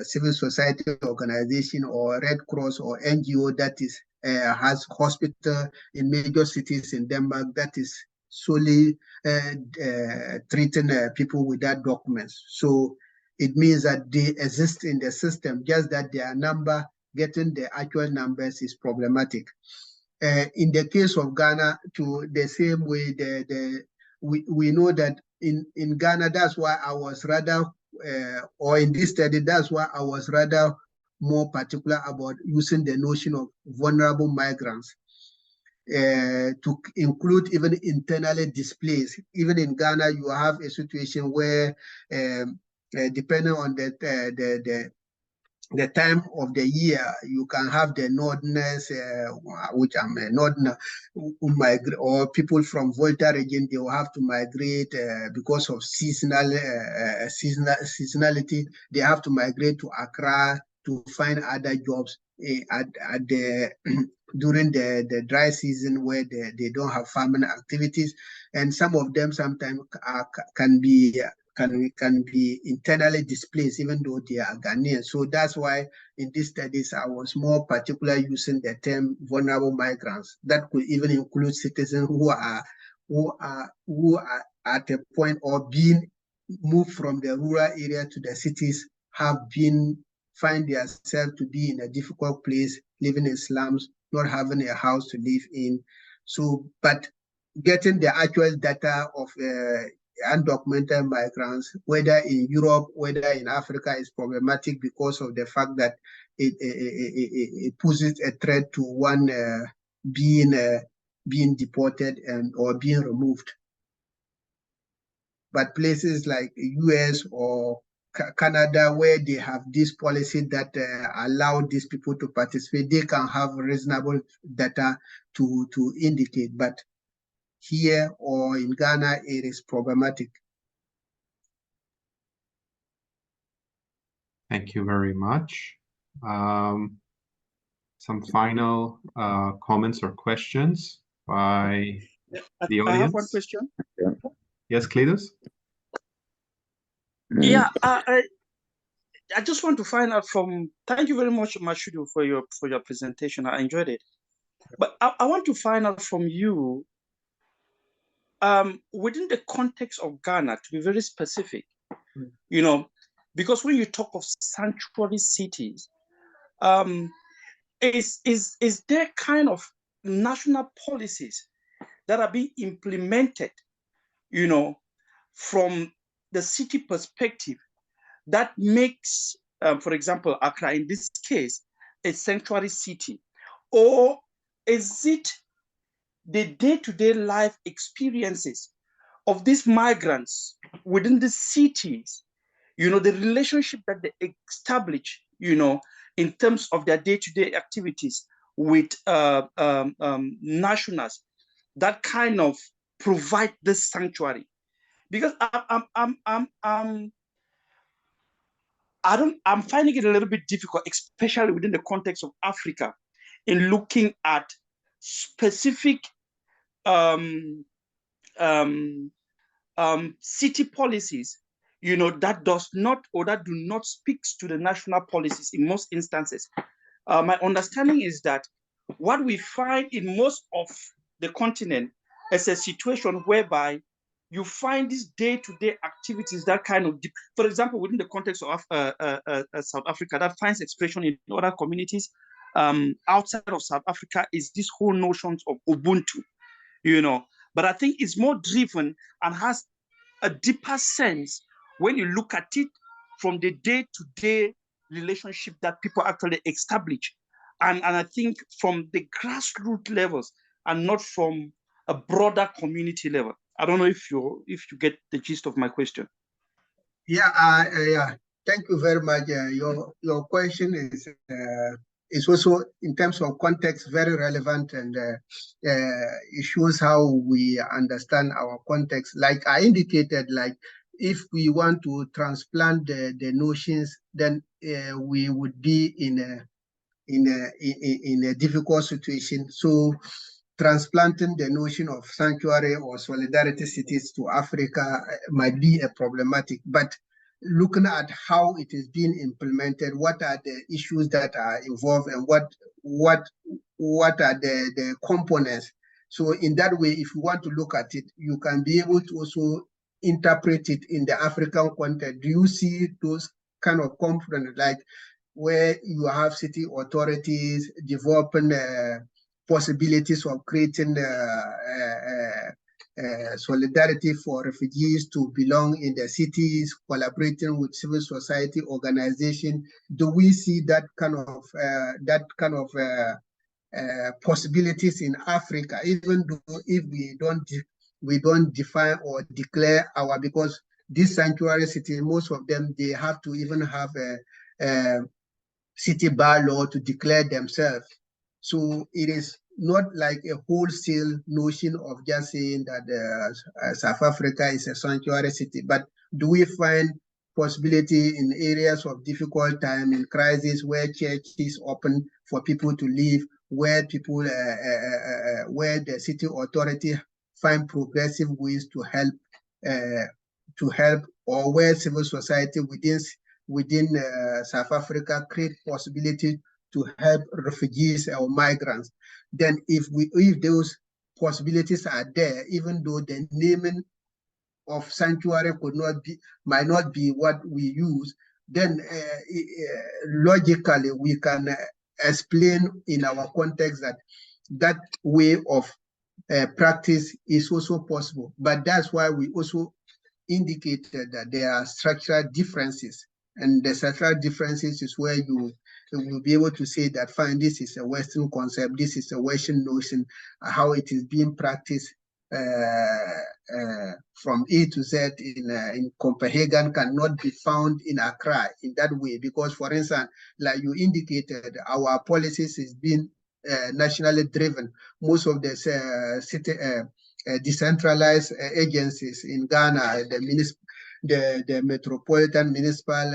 civil society organization or Red Cross or NGO that is has hospital in major cities in Denmark that is solely treating people without documents. So it means that they exist in the system, just that their number, getting the actual numbers is problematic. In the case of Ghana, to the same way, we know that in Ghana, that's why I was rather, or in this study, that's why I was rather more particular about using the notion of vulnerable migrants to include even internally displaced. Even in Ghana, you have a situation where, depending on the time of the year, you can have the northerners, which I'm a northerner, who migrate, or people from Volta region, they will have to migrate because of seasonality. They have to migrate to Accra to find other jobs at the during the dry season where they don't have farming activities, and some of them sometimes can be internally displaced, even though they are Ghanaian. So that's why in these studies, I was more particular using the term vulnerable migrants. That could even include citizens who are at a point or being moved from the rural area to the cities, find themselves to be in a difficult place, living in slums, not having a house to live in. So, but getting the actual data of undocumented migrants, whether in Europe, whether in Africa, is problematic because of the fact that it poses a threat to one being deported or being removed. But places like US or Canada, where they have this policy that allow these people to participate, they can have reasonable data to indicate. But here or in Ghana, it is problematic. Thank you very much. Some final comments or questions by the audience? I have one question. Yes, Cletus? Yeah, I just want to find out from, thank you very much, Mashudu, for your presentation. I enjoyed it. But I want to find out from you, within the context of Ghana, to be very specific, you know, because when you talk of sanctuary cities, is there kind of national policies that are being implemented, you know, from the city perspective that makes, for example, Accra in this case, a sanctuary city? Or is it the day-to-day life experiences of these migrants within the cities, you know, the relationship that they establish, you know, in terms of their day-to-day activities with nationals, that kind of provide this sanctuary? Because I'm finding it a little bit difficult, especially within the context of Africa, in looking at specific city policies, you know, that does not, or that do not speak to the national policies in most instances. My understanding is that what we find in most of the continent is a situation whereby you find these day-to-day activities that kind of, for example, within the context of South Africa, that finds expression in other communities. Outside of South Africa is this whole notions of Ubuntu, you know. But I think it's more driven and has a deeper sense when you look at it from the day-to-day relationship that people actually establish. And I think from the grassroots levels and not from a broader community level. I don't know if you get the gist of my question. Yeah, yeah. Thank you very much. Your question is also, in terms of context, very relevant, and it shows how we understand our context. Like I indicated, like if we want to transplant the notions, then we would be in a difficult situation. So transplanting the notion of sanctuary or solidarity cities to Africa might be a problematic. But looking at how it is being implemented, what are the issues that are involved, and what are the components. So in that way, if you want to look at it, you can be able to also interpret it in the African context. Do you see those kind of components, like where you have city authorities developing possibilities of creating solidarity for refugees to belong in the cities, collaborating with civil society organization? Do we see that kind of possibilities in Africa, even though if we don't define or declare our, because these sanctuary cities, most of them, they have to even have a city bylaw to declare themselves. So it is not like a wholesale notion of just saying that South Africa is a sanctuary city, but do we find possibility in areas of difficult time, in crisis, where church is open for people to live, where people, where the city authority find progressive ways to help, or where civil society within South Africa create possibility to help refugees or migrants? Then if those possibilities are there, even though the naming of sanctuary might not be what we use, then logically we can explain in our context that way of practice is also possible. But that's why we also indicated that there are structural differences, and the structural differences is where you will be able to say that, fine, this is a Western concept, this is a Western notion, how it is being practiced from A to Z in Copenhagen cannot be found in Accra in that way, because, for instance, like you indicated, our policies is being nationally driven. Most of the city decentralized agencies in Ghana, the Metropolitan Municipal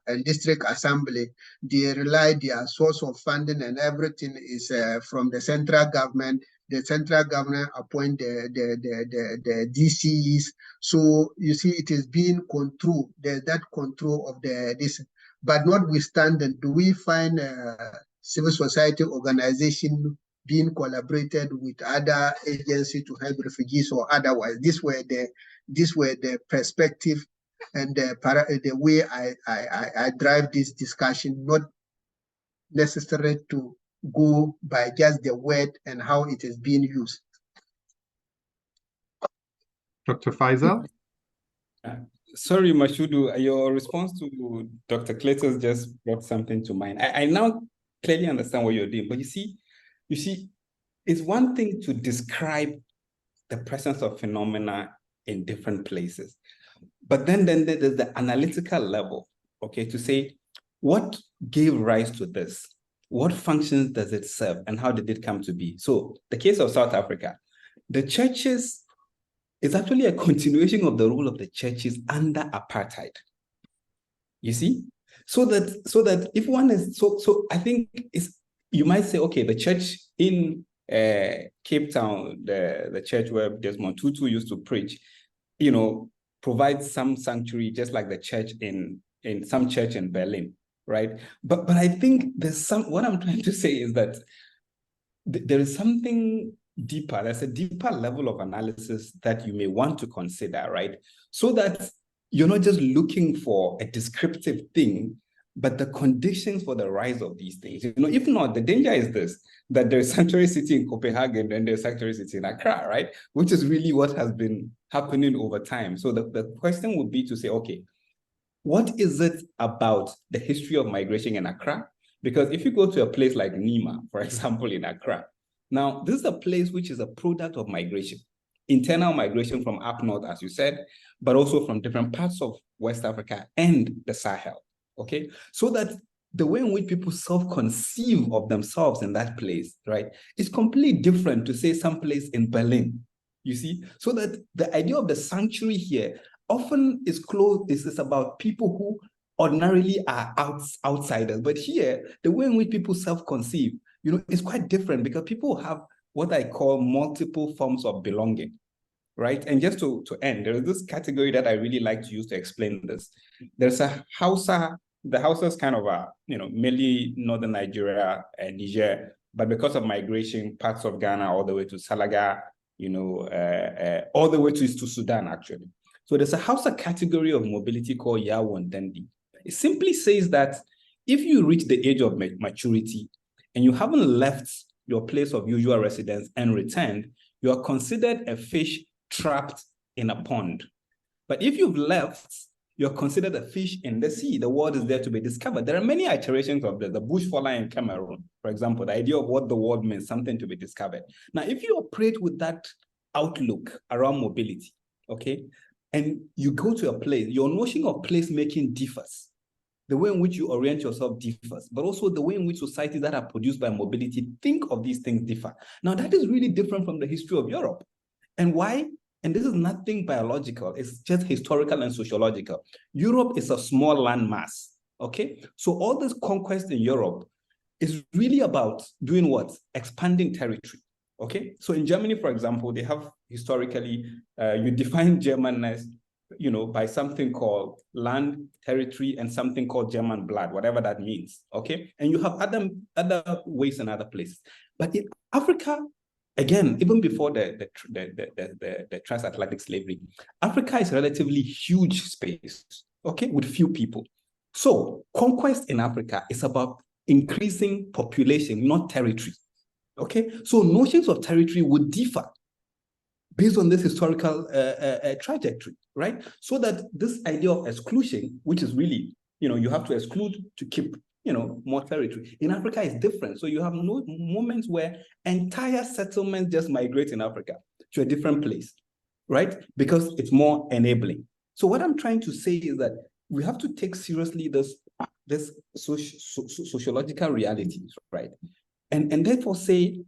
and District Assembly, they rely, their source of funding and everything is from the central government. The central government appoint the DCEs. So you see, it is being controlled. There's that control of this. But notwithstanding, do we find civil society organization being collaborated with other agencies to help refugees or otherwise? This were the perspective and the way I drive this discussion, not necessary to go by just the word and how it is being used. Dr. Faisal? Sorry, Mashudu, your response to Dr. Cletus just brought something to mind. I now clearly understand what you're doing, but you see, it's one thing to describe the presence of phenomena in different places, but then there's the analytical level, okay, to say what gave rise to this, what functions does it serve, and how did it come to be? So the case of South Africa, the churches is actually a continuation of the role of the churches under apartheid. You see, so that if one is so I think you might say, okay, the church in Cape Town, the church where Desmond Tutu used to preach, provides some sanctuary, just like the church in some church in Berlin, right? But I think what I'm trying to say is that there is something deeper. There's a deeper level of analysis that you may want to consider, right? So that you're not just looking for a descriptive thing, but the conditions for the rise of these things. If not, the danger is this, that there's sanctuary city in Copenhagen and there's sanctuary city in Accra, right? Which is really what has been happening over time. So the question would be to say, okay, what is it about the history of migration in Accra? Because if you go to a place like Nima, for example, in Accra, now this is a place which is a product of migration, internal migration from up north, as you said, but also from different parts of West Africa and the Sahel, okay? So that the way in which people self-conceive of themselves in that place, right, is completely different to say someplace in Berlin, you see? So that the idea of the sanctuary here often is about people who ordinarily are outsiders. But here, the way in which people self-conceive, is quite different, because people have what I call multiple forms of belonging. right? And just to end, there is this category that I really like to use to explain this. There's a Hausa, the Hausa is kind of a, mainly northern Nigeria and Niger, but because of migration, parts of Ghana all the way to Salaga, all the way to Sudan, actually. So there's a Hausa category of mobility called Yawon Dendi. It simply says that if you reach the age of maturity and you haven't left your place of usual residence and returned, you are considered a fish trapped in a pond. But if you've left, you're considered a fish in the sea. The world is there to be discovered. There are many iterations of this. The bushfaller in Cameroon, for example, the idea of what the world means, something to be discovered. Now, if you operate with that outlook around mobility, okay, and you go to a place, your notion of placemaking differs. The way in which you orient yourself differs, but also the way in which societies that are produced by mobility think of these things differ. Now, that is really different from the history of Europe. And why? And this is nothing biological, it's just historical and sociological. Europe is a small landmass, okay? So all this conquest in Europe is really about doing what? Expanding territory, okay? So in Germany, for example, they have historically, you define Germanness, by something called land, territory, and something called German blood, whatever that means, okay? And you have other ways in other places. But in Africa, again, even before the transatlantic slavery, Africa is a relatively huge space, okay, with few people. So conquest in Africa is about increasing population, not territory, okay? So notions of territory would differ based on this historical trajectory, right? So that this idea of exclusion, which is really, you have to exclude to keep more territory. In Africa, is different. So you have no moments where entire settlements just migrate in Africa to a different place, right? Because it's more enabling. So what I'm trying to say is that we have to take seriously this sociological realities, right? And therefore say,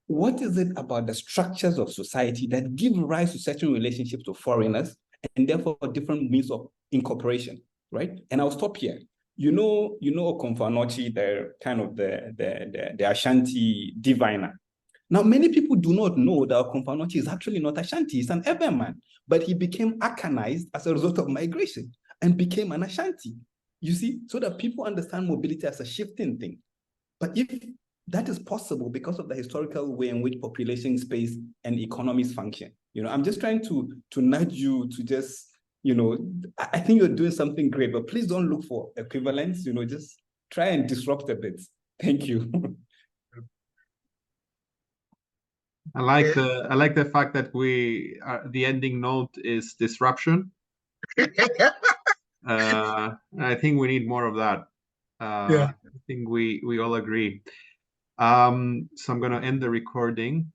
what is it about the structures of society that give rise to certain relationships to foreigners and therefore different means of incorporation, right? And I'll stop here. You know Okomfanochi, the kind of the Ashanti diviner. Now, many people do not know that Okomfanochi is actually not Ashanti, he's an urban man, but he became Akanized as a result of migration and became an Ashanti, you see, so that people understand mobility as a shifting thing. But if that is possible because of the historical way in which population, space, and economies function. I'm just trying to nudge you to just, I think you're doing something great, but please don't look for equivalents, just try and disrupt a bit. Thank you. I like the fact that the ending note is disruption. I think we need more of that. Yeah. I think we all agree. So I'm going to end the recording.